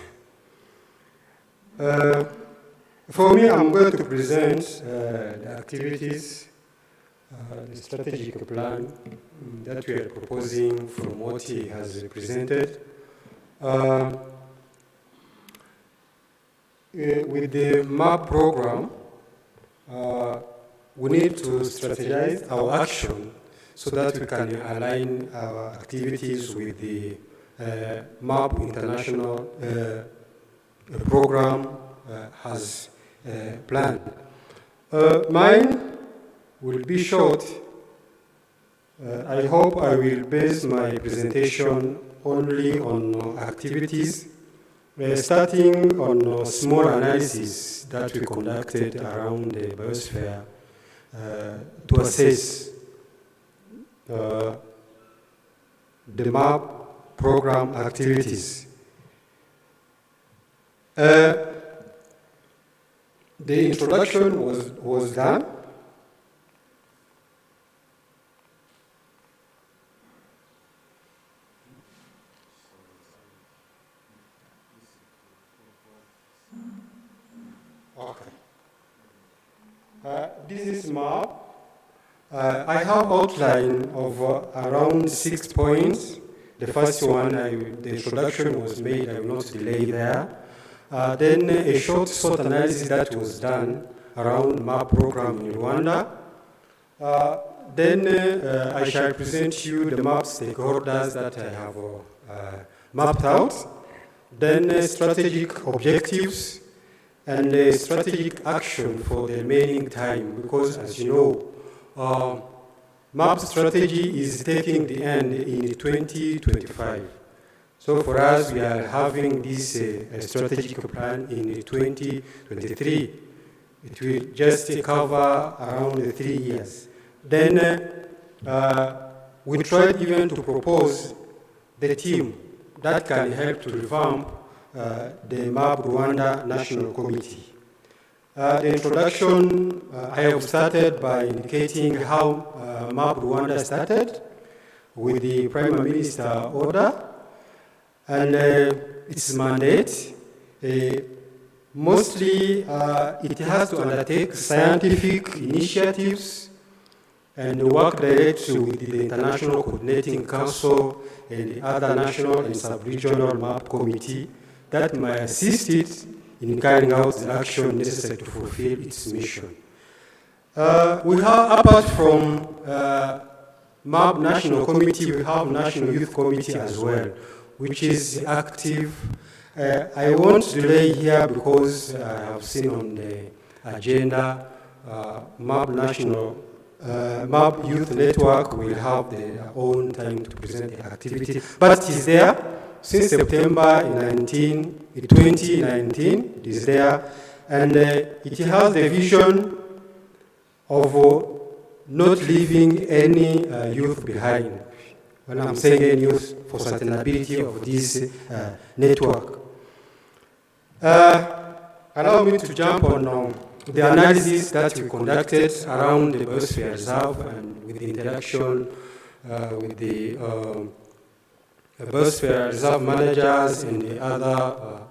For me, I'm going to present the activities, the strategic plan that we are proposing from what he has presented. With the MAP program, we need to strategize our action so that we can align our activities with the MAP international program has planned. Mine will be short. I hope I will base my presentation only on activities, starting on a small analysis that we conducted around the biosphere to assess the MAP program activities. The introduction was done. Okay. This is MAP. I have outline of around 6 points. The first one, the introduction was made, I will not delay there. Then a short analysis that was done around MAP program in Rwanda. Then I shall present you the MAP stakeholders that I have mapped out. Then strategic objectives and strategic action for the remaining time, because as you know, MAP strategy is taking the end in 2025. So for us, we are having this strategic plan in 2023. It will just cover around 3 years. Then we tried even to propose the team that can help to revamp the MAP Rwanda National Committee. The introduction, I have started by indicating how MAP Rwanda started with the Prime Minister order and its mandate. Mostly, it has to undertake scientific initiatives and work directly with the International Coordinating Council and the other national and sub-regional MAP committee that might assist it in carrying out the action necessary to fulfill its mission. We have, apart from MAP National Committee, we have National Youth Committee as well, which is active. I won't delay here because I have seen on the agenda MAB Youth Network will have their own time to present the activity, but it is there since September 2019. It is there, and it has the vision of not leaving any youth behind. When I'm saying any youth, for sustainability of this network. Allow me to jump on the analysis that we conducted around the Biosphere Reserve and with the interaction with the Biosphere Reserve managers and the other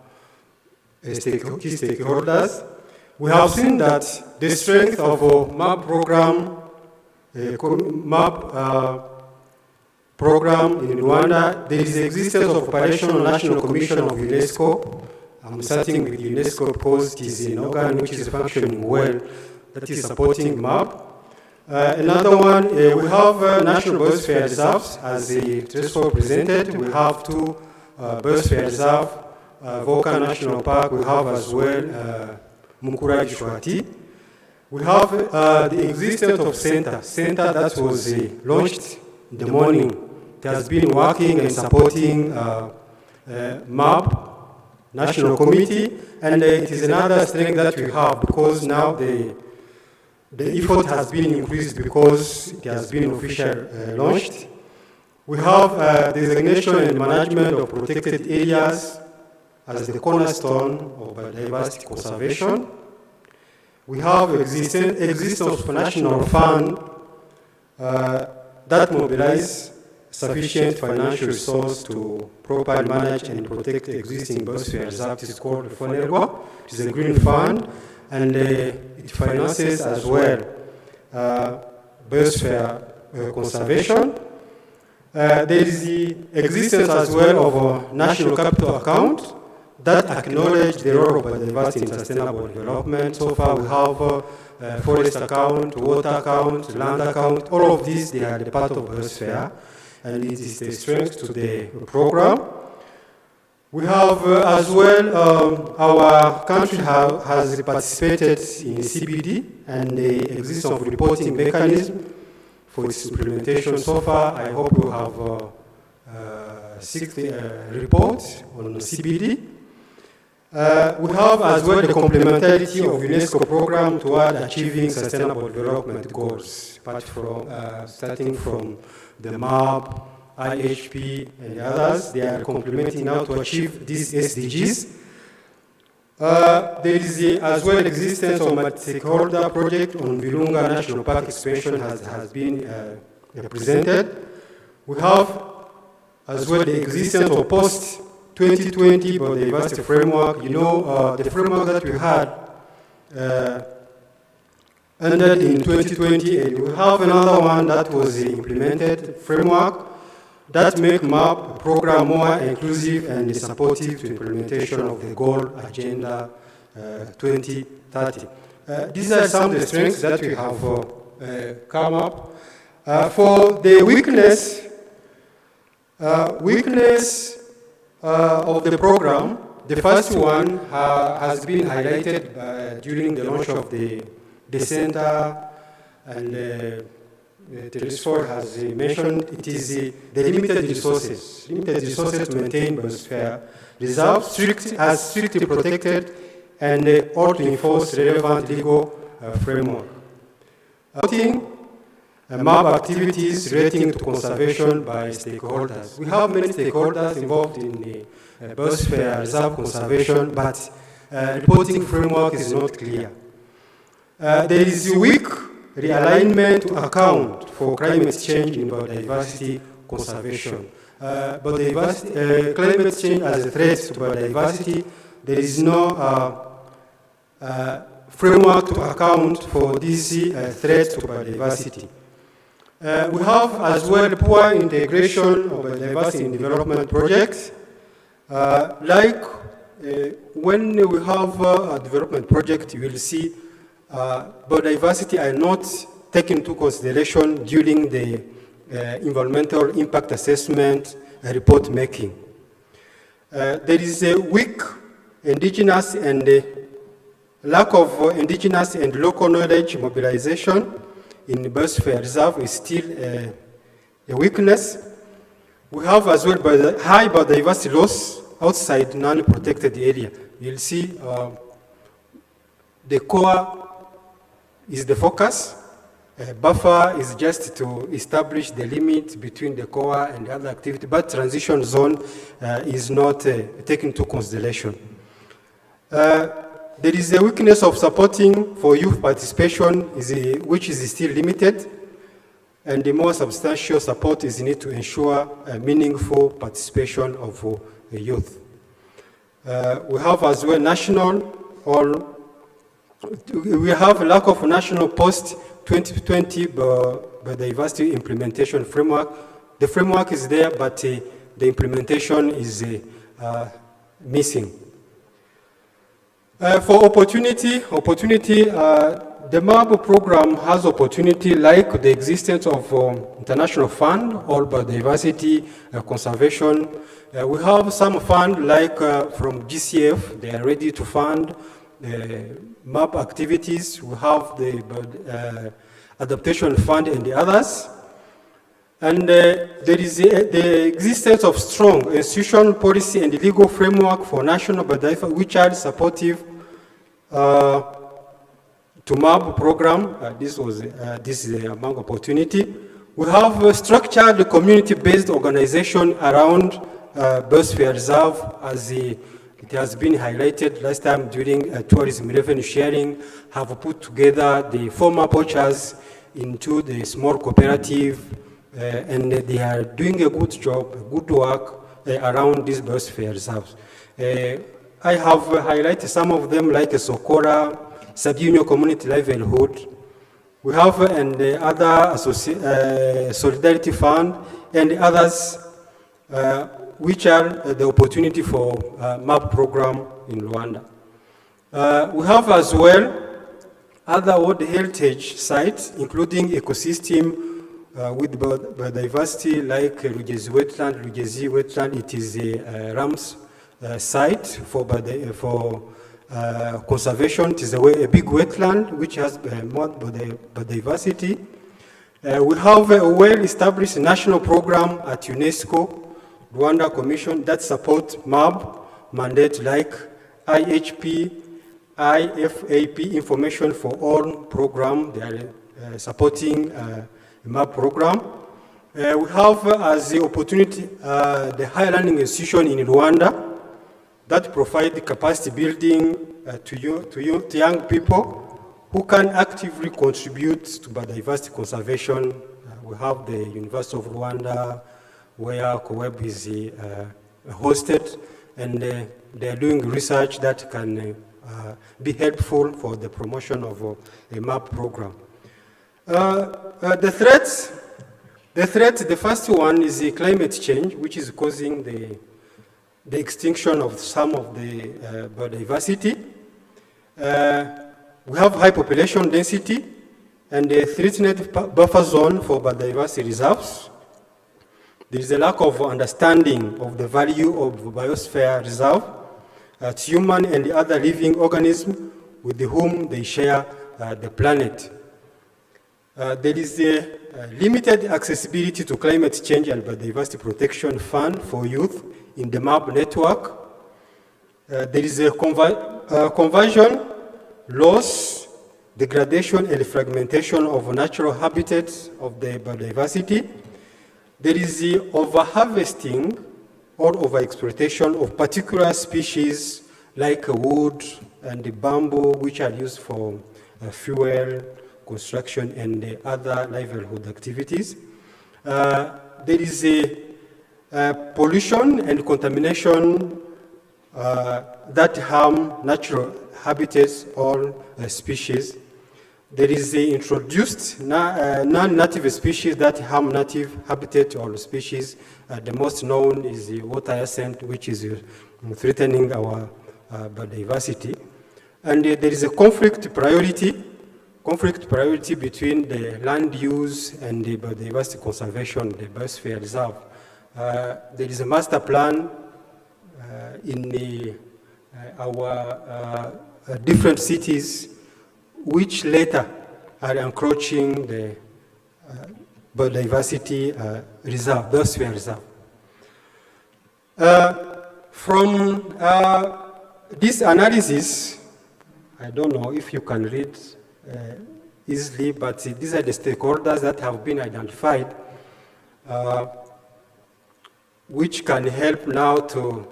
key stakeholders. We have seen that the strength of a MAP program, program in Rwanda, there is the existence of Operational National Commission of UNESCO. I'm starting with UNESCO because it is an organ which is functioning well, that is supporting MAP. Another one, we have National Biosphere Reserves, as the Tresor presented. We have two Biosphere Reserve, Voka National Park. We have as well Mukura Gishwati. We have the existence of center that was launched in the morning. It has been working and supporting MAP, National Committee, and it is another strength that we have because now the effort has been increased because it has been officially launched. We have designation and management of protected areas as the cornerstone of biodiversity conservation. We have existence of national fund that mobilize sufficient financial resource to properly manage and protect existing biosphere reserves. It is called FONERGO. It is a green fund, and it finances as well biosphere conservation. There is the existence as well of a national capital account that acknowledge the role of biodiversity in sustainable development. So far we have forest account, water account, land account. All of these, they are the part of biosphere, and it is the strength to the program. We have as well, our country has participated in CBD and the existence of reporting mechanism for its implementation. So far, I hope we have 60 reports on CBD. We have as well the complementarity of UNESCO program toward achieving sustainable development goals, apart from starting from the MAP, IHP, and the others. They are complementing now to achieve these SDGs. There is as well existence of multi-stakeholder project on Virunga National Park expansion has been presented. We have as well the existence of post-2020 biodiversity framework. You know, the framework that we had ended in 2020, and we have another one that was implemented framework that make MAP program more inclusive and supportive to implementation of the goal agenda 2030. These are some of the strengths that we have come up. For the weakness of the program, the first one has been highlighted during the launch of the center, and Tresor has mentioned it is the limited resources to maintain biosphere reserve, strictly protected, and or to enforce relevant legal framework. MAP activities relating to conservation by stakeholders. We have many stakeholders involved in the biosphere reserve conservation, but reporting framework is not clear. There is a weak realignment to account for climate change in biodiversity conservation. Climate change as a threat to biodiversity, there is no framework to account for this threat to biodiversity. We have as well poor integration of biodiversity in development projects. When we have a development project, you will see biodiversity are not taken into consideration during the environmental impact assessment report making. There is a weak indigenous and lack of indigenous and local knowledge mobilization in the Biosphere Reserve is still a weakness. We have as well high biodiversity loss outside non-protected area. You'll see the core is the focus. Buffer is just to establish the limit between the core and the other activity, but transition zone is not taken into consideration. There is a weakness of supporting for youth participation, which is still limited, and the more substantial support is needed to ensure meaningful participation of youth. We have as well we have a lack of national post-2020 biodiversity implementation framework. The framework is there, but the implementation is missing. For opportunity, the MAB program has opportunity like the existence of international fund or biodiversity conservation. We have some fund like from GCF, they are ready to fund MAP activities. We have the adaptation fund and the others. And there is the existence of strong institutional policy and legal framework for national biodiversity, which are supportive to MAB program. This is among opportunity. We have a structured community-based organization around Biosphere Reserve, as it has been highlighted last time during tourism revenue sharing, have put together the former poachers into the small cooperative, and they are doing a good job, good work around these Biosphere Reserves. I have highlighted some of them like Sokora, Sub-Union Community Livelihood. We have and the other Solidarity Fund and the others which are the opportunity for MAP program in Rwanda. We have as well other World Heritage sites, including ecosystem with biodiversity like Rugezi wetland. It is a RAMS site for conservation. It is a big wetland which has more biodiversity. We have a well-established national program at UNESCO, Rwanda Commission, that support MAB mandate like IHP, IFAP, Information for All program. They are supporting MAB program. We have as the opportunity the higher learning institution in Rwanda that provide capacity building to young people who can actively contribute to biodiversity conservation. We have the University of Rwanda, where COWEB is hosted, and they are doing research that can be helpful for the promotion of a MAP program. The first one is the climate change, which is causing the extinction of some of the biodiversity. We have high population density and a threatened buffer zone for biodiversity reserves. There is a lack of understanding of the value of biosphere reserve to human and the other living organisms with whom they share the planet. There is a limited accessibility to climate change and biodiversity protection fund for youth in the MAB network. There is a conversion, loss, degradation, and fragmentation of natural habitats of the biodiversity. There is the over-harvesting or over-exploitation of particular species like wood and the bamboo, which are used for fuel, construction, and other livelihood activities. There is a pollution and contamination that harm natural habitats or species. There is the introduced non-native species that harm native habitat or species. The most known is the water hyacinth, which is threatening our biodiversity. And there is a conflict priority between the land use and the biodiversity conservation, the biosphere reserve. There is a master plan in our different cities, which later are encroaching the biodiversity reserve, biosphere reserve. From this analysis, I don't know if you can read easily, but these are the stakeholders that have been identified, which can help now to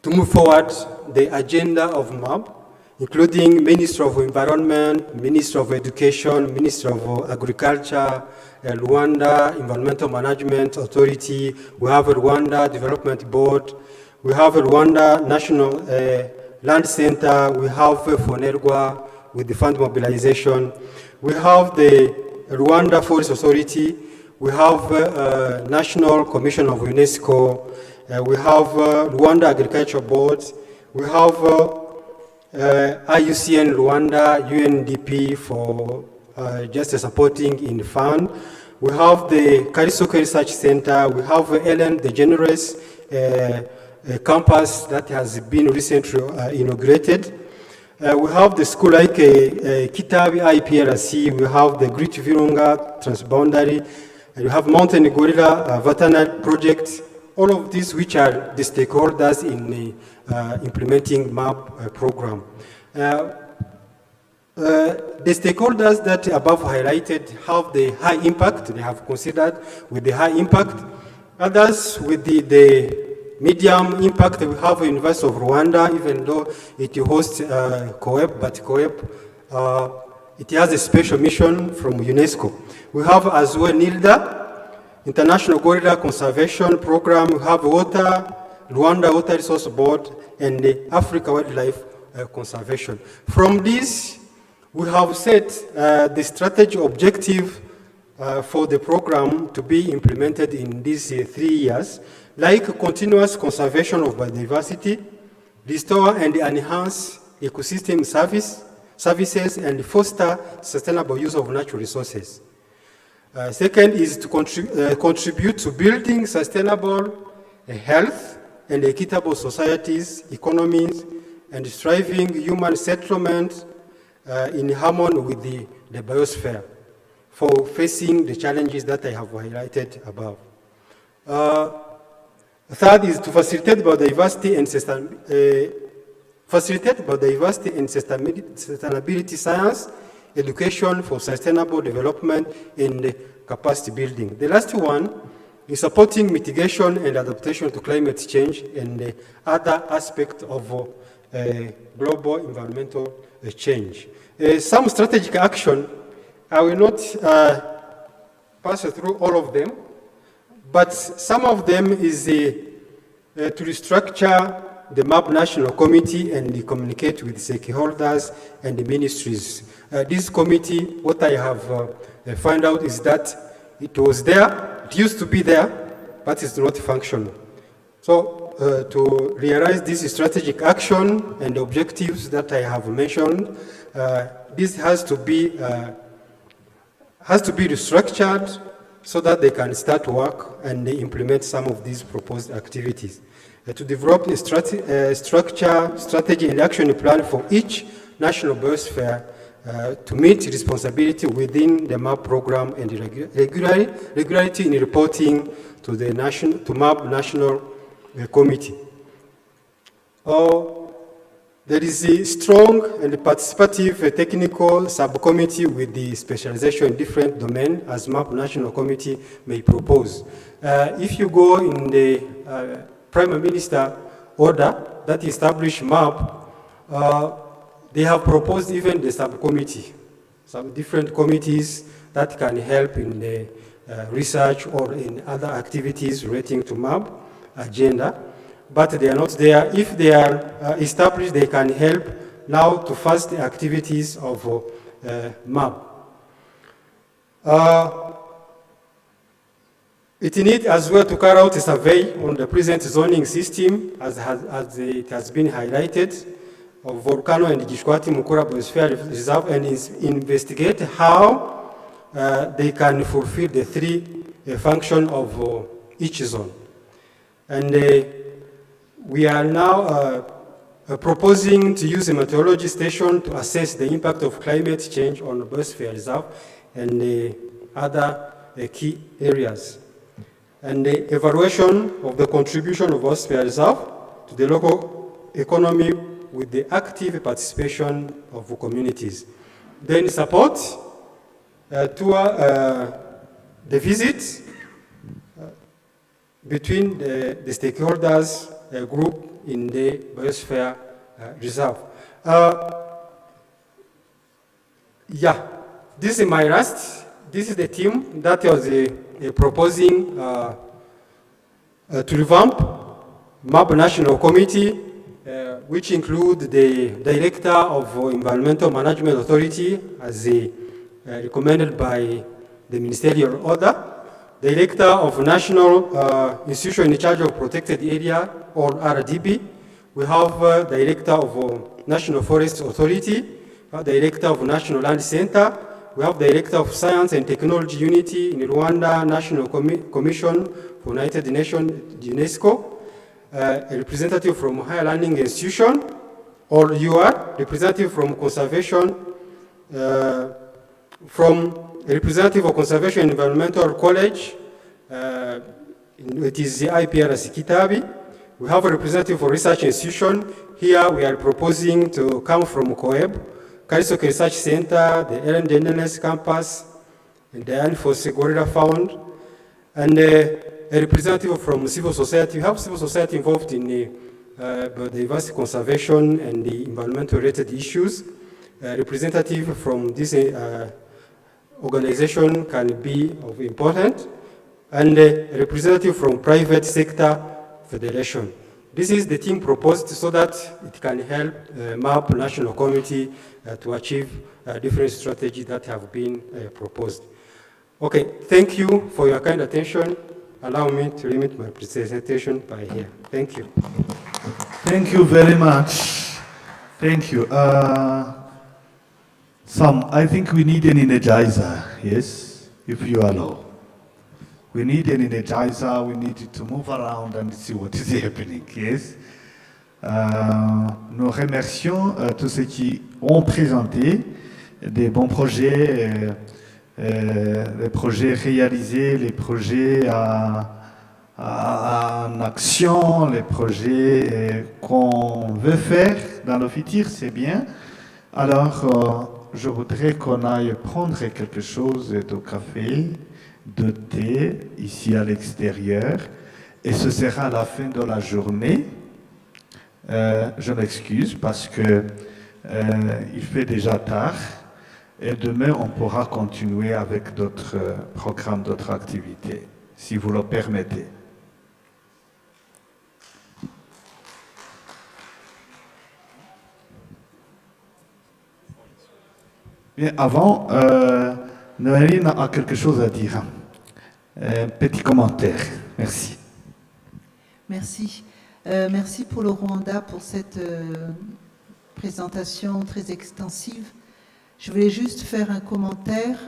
move forward the agenda of MAB, including Minister of Environment, Minister of Education, Minister of Agriculture, Rwanda Environmental Management Authority, we have a Rwanda Development Board, we have a Rwanda National Land Center, we have FONERWA with the fund mobilization, we have the Rwanda Forest Authority, we have National Commission of UNESCO, we have Rwanda Agriculture Board, we have IUCN Rwanda, UNDP for just supporting in the fund. We have the Karisoke Research Center, we have Ellen DeGeneres campus that has been recently inaugurated. We have the school like Kitabi IPRC, we have the Great Virunga Transboundary, and we have Mountain Gorilla Veterinary Project, all of these which are the stakeholders in the implementing MAP program. The stakeholders that above highlighted have the high impact, they have considered with the high impact. Others with the medium impact, we have the University of Rwanda, even though it hosts COEP, but COEP, it has a special mission from UNESCO. We have as well NILDA, International Gorilla Conservation Program, we have Rwanda Water Resource Board, and the Africa Wildlife Conservation. From this, we have set the strategy objective for the program to be implemented in these 3 years, like continuous conservation of biodiversity, restore and enhance ecosystem services, and foster sustainable use of natural resources. Second is to contribute to building sustainable health and equitable societies, economies, and thriving human settlement in harmony with the biosphere for facing the challenges that I have highlighted above. Third is to facilitate biodiversity and sustainability science, education for sustainable development, and capacity building. The last one is supporting mitigation and adaptation to climate change and other aspects of global environmental change. Some strategic action, I will not pass through all of them, but some of them is to restructure the MAP National Committee and communicate with stakeholders and the ministries. This committee, what I have found out is that it was there, it used to be there, but it's not functional. So to realize this strategic action and objectives that I have mentioned, this has to be restructured so that they can start work and they implement some of these proposed activities. To develop a strategy and action plan for each national biosphere to meet responsibility within the MAP program and regularity in reporting to the MAP National Committee. There is a strong and participative technical subcommittee with the specialization in different domains as MAP National Committee may propose. If you go in the Prime Minister order that established MAP, they have proposed even the subcommittee, some different committees that can help in the research or in other activities relating to MAP agenda, but they are not there. If they are established, they can help now to fast the activities of MAP. It needs as well to carry out a survey on the present zoning system, as it has been highlighted, of Volcano and Gishwati Mukura Biosphere Reserve, and investigate how they can fulfill the three functions of each zone. And we are now proposing to use a meteorology station to assess the impact of climate change on the Biosphere Reserve and other key areas. And the evaluation of the contribution of Biosphere Reserve to the local economy with the active participation of communities. Then support the visits between the stakeholders group in the Biosphere Reserve. Yeah, this is my last. This is the team that was proposing to revamp MAP National Committee, which include the Director of Environmental Management Authority as recommended by the Ministerial Order, Director of National Institution in charge of Protected Area, or RDB. We have Director of National Forest Authority, Director of National Land Center. We have Director of Science and Technology Unity in Rwanda National Commission for United Nations, UNESCO, a representative from Higher Learning Institution, or UR, representative from Conservation, from a representative of Conservation Environmental College, it is the IPRC Kitabi. We have a representative for Research Institution. Here we are proposing to come from COEB, Karisoke Research Center, the Ellen DNS campus, and the Anfos Gorilla Fund, and a representative from civil society. We have civil society involved in the biodiversity conservation and the environmental related issues. A representative from this organization can be of importance, and a representative from private sector federation. This is the team proposed so that it can help MAP National Committee to achieve different strategies that have been proposed. Okay, thank you for your kind attention. Allow me to limit my presentation by here. Thank you. Thank you very much. Thank you. Sam, I think we need an energizer, yes, if you allow. We need an energizer, we need to move around and see what is happening, yes. Nous remercions tous ceux qui ont présenté des bons projets, les projets réalisés, les projets en action, les projets qu'on veut faire dans le futur, c'est bien. Alors, je voudrais qu'on aille prendre quelque chose de café, de thé, ici à l'extérieur, et ce sera à la fin de la journée. Je m'excuse parce que il fait déjà tard, et demain on pourra continuer avec d'autres programmes, d'autres activités, si vous le permettez. Bien, avant, Noéline a quelque chose à dire. Un petit commentaire. Merci. Merci. Merci pour le Rwanda pour cette présentation très extensive. Je voulais juste faire un commentaire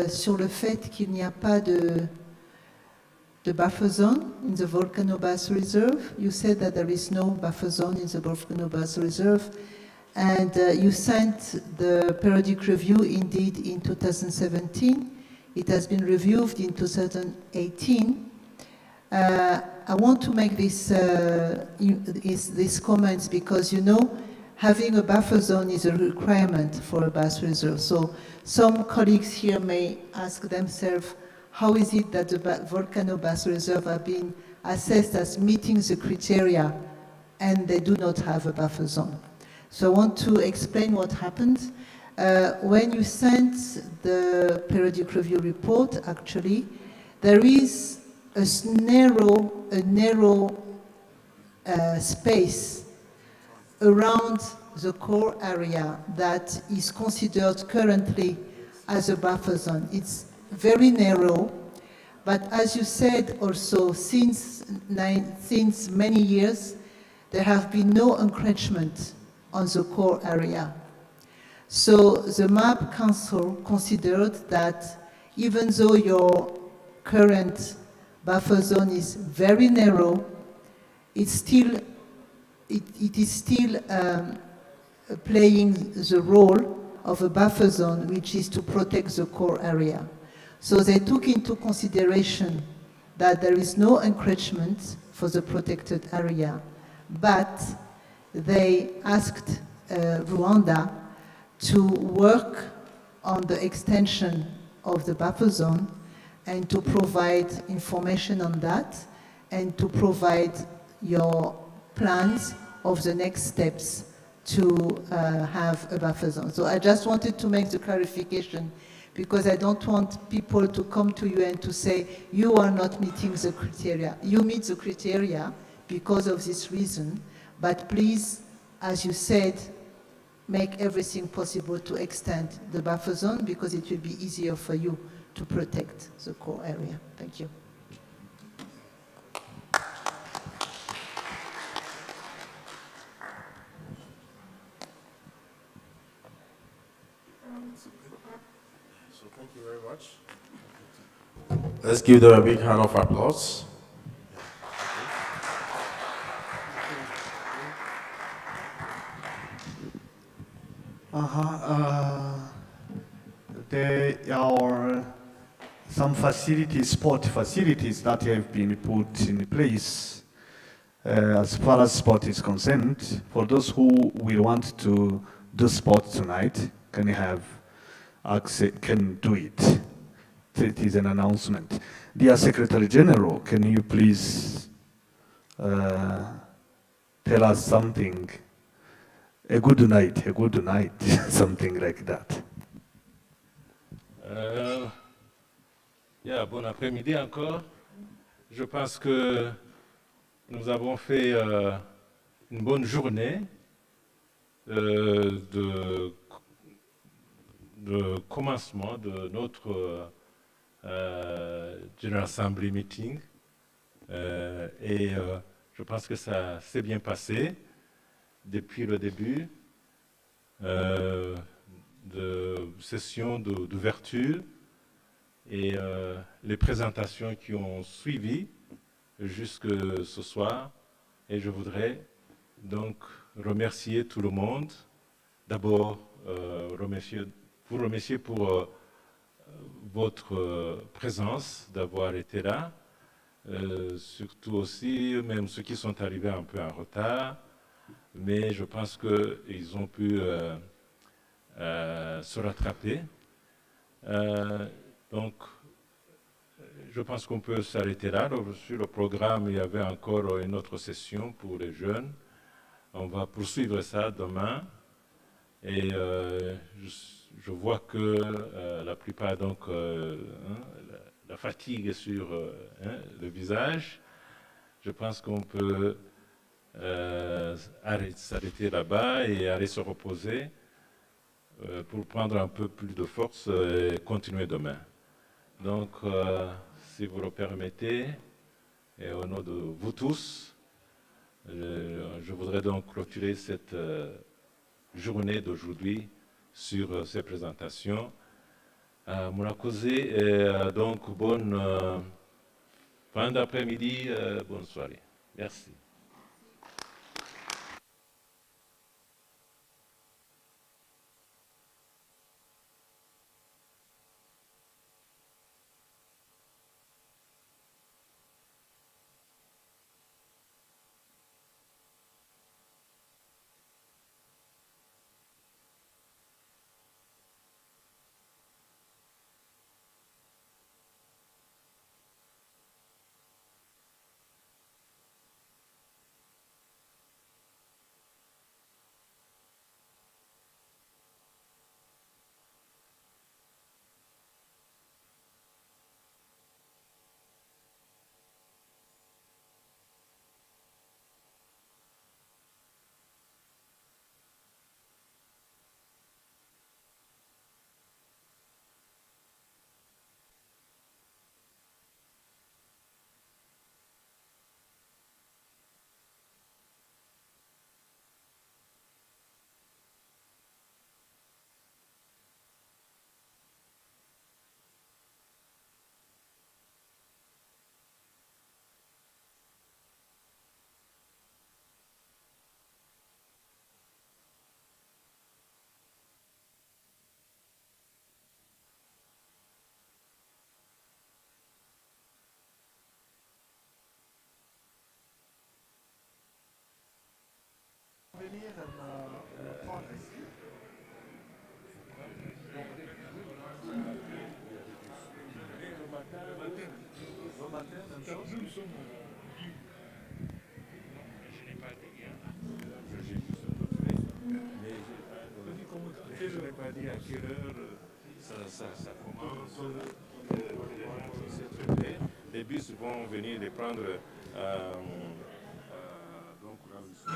sur le fait qu'il n'y a pas de buffer zone in the Volcano Basin Reserve. You said that there is no buffer zone in the Volcano Basin Reserve. And you sent the periodic review indeed in 2017. It has been reviewed in 2018. I want to make these comments because, you know, having a buffer zone is a requirement for a basin reserve. So some colleagues here may ask themselves, how is it that the Volcano Basin Reserve have been assessed as meeting the criteria and they do not have a buffer zone? So I want to explain what happened. When you sent the periodic review report, actually, there is a narrow space around the core area that is considered currently as a buffer zone. It's very narrow, but as you said also, since many years, there have been no encroachment on the core area. So the MAP Council considered that even though your current buffer zone is very narrow, it's still it is still playing the role of a buffer zone, which is to protect the core area. So they took into consideration that there is no encroachment for the protected area, but they asked Rwanda to work on the extension of the buffer zone and to provide information on that and to provide your plans of the next steps to have a buffer zone. So I just wanted to make the clarification because I don't want people to come to you and to say, you are not meeting the criteria. You meet the criteria because of this reason, but please, as you said, make everything possible to extend the buffer zone because it will be easier for you to protect the core area. Thank you. So thank you very much. Let's give them a big hand of applause. There are some facilities, sport facilities that have been put in place as far as sport is concerned. For those who will want to do sport tonight, can have access, can do it. It is an announcement. Dear Secretary General, can you please tell us something? A good night, something like that. Bon après-midi encore. Je pense que nous avons fait une bonne journée de commencement de notre General Assembly meeting. Je pense que ça s'est bien passé depuis le début de session d'ouverture et les présentations qui ont suivi jusque ce soir. Et je voudrais donc remercier tout le monde. D'abord, vous remercier pour votre présence, d'avoir été là. Surtout aussi, même ceux qui sont arrivés un peu en retard. Mais je pense qu'ils ont pu se rattraper. Donc, je pense qu'on peut s'arrêter là. Sur le programme, il y avait encore une autre session pour les jeunes. On va poursuivre ça demain. Et je vois que la plupart, donc, la fatigue est sur le visage. Je pense qu'on peut s'arrêter là-bas et aller se reposer pour prendre un peu plus de force et continuer demain. Donc, si vous le permettez, et au nom de vous tous, je voudrais donc clôturer cette journée d'aujourd'hui sur ces présentations. Murakoze, donc bonne fin d'après-midi, bonne soirée. Merci. Je n'ai pas dit à quelle heure ça commence. Les bus vont venir les prendre. Donc là, nous sommes.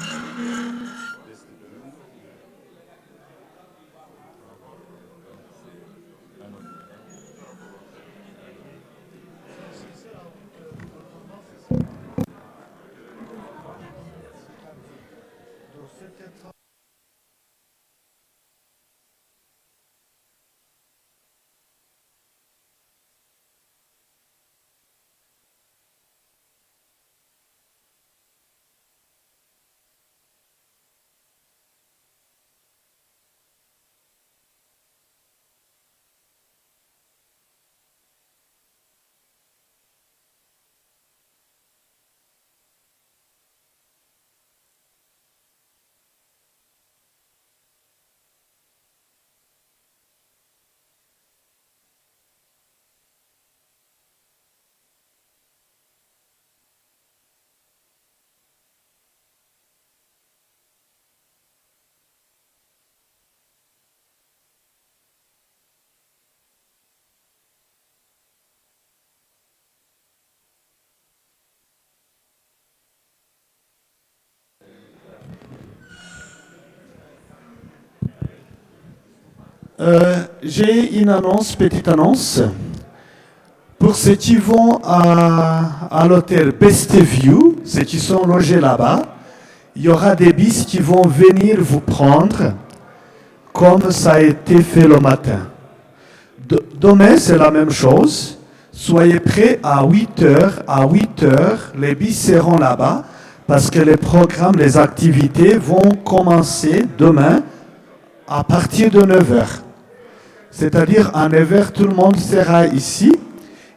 J'ai une annonce, petite annonce. Pour ceux qui vont à l'hôtel Best View, ceux qui sont logés là-bas, il y aura des bus qui vont venir vous prendre, comme ça a été fait le matin. Demain, c'est la même chose. Soyez prêts à 8h. À 8h, les bus seront là-bas parce que les programmes, les activités vont commencer demain à partir de 9h. C'est-à-dire à 9h, tout le monde sera ici.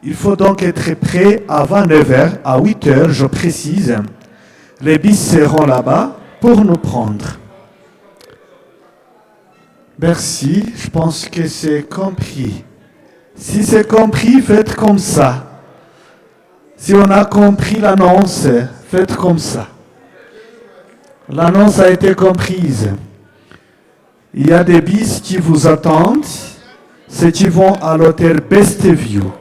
Il faut donc être prêt avant 9h, à 8h, je précise. Les bus seront là-bas pour nous prendre. Merci, je pense que c'est compris. Si c'est compris, faites comme ça. Si on a compris l'annonce, faites comme ça. L'annonce a été comprise. Il y a des bus qui vous attendent, ceux qui vont à l'hôtel Best View.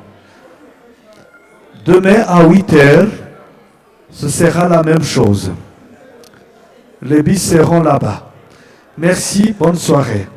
Demain à 8h, ce sera la même chose. Les bus seront là-bas. Merci, bonne soirée.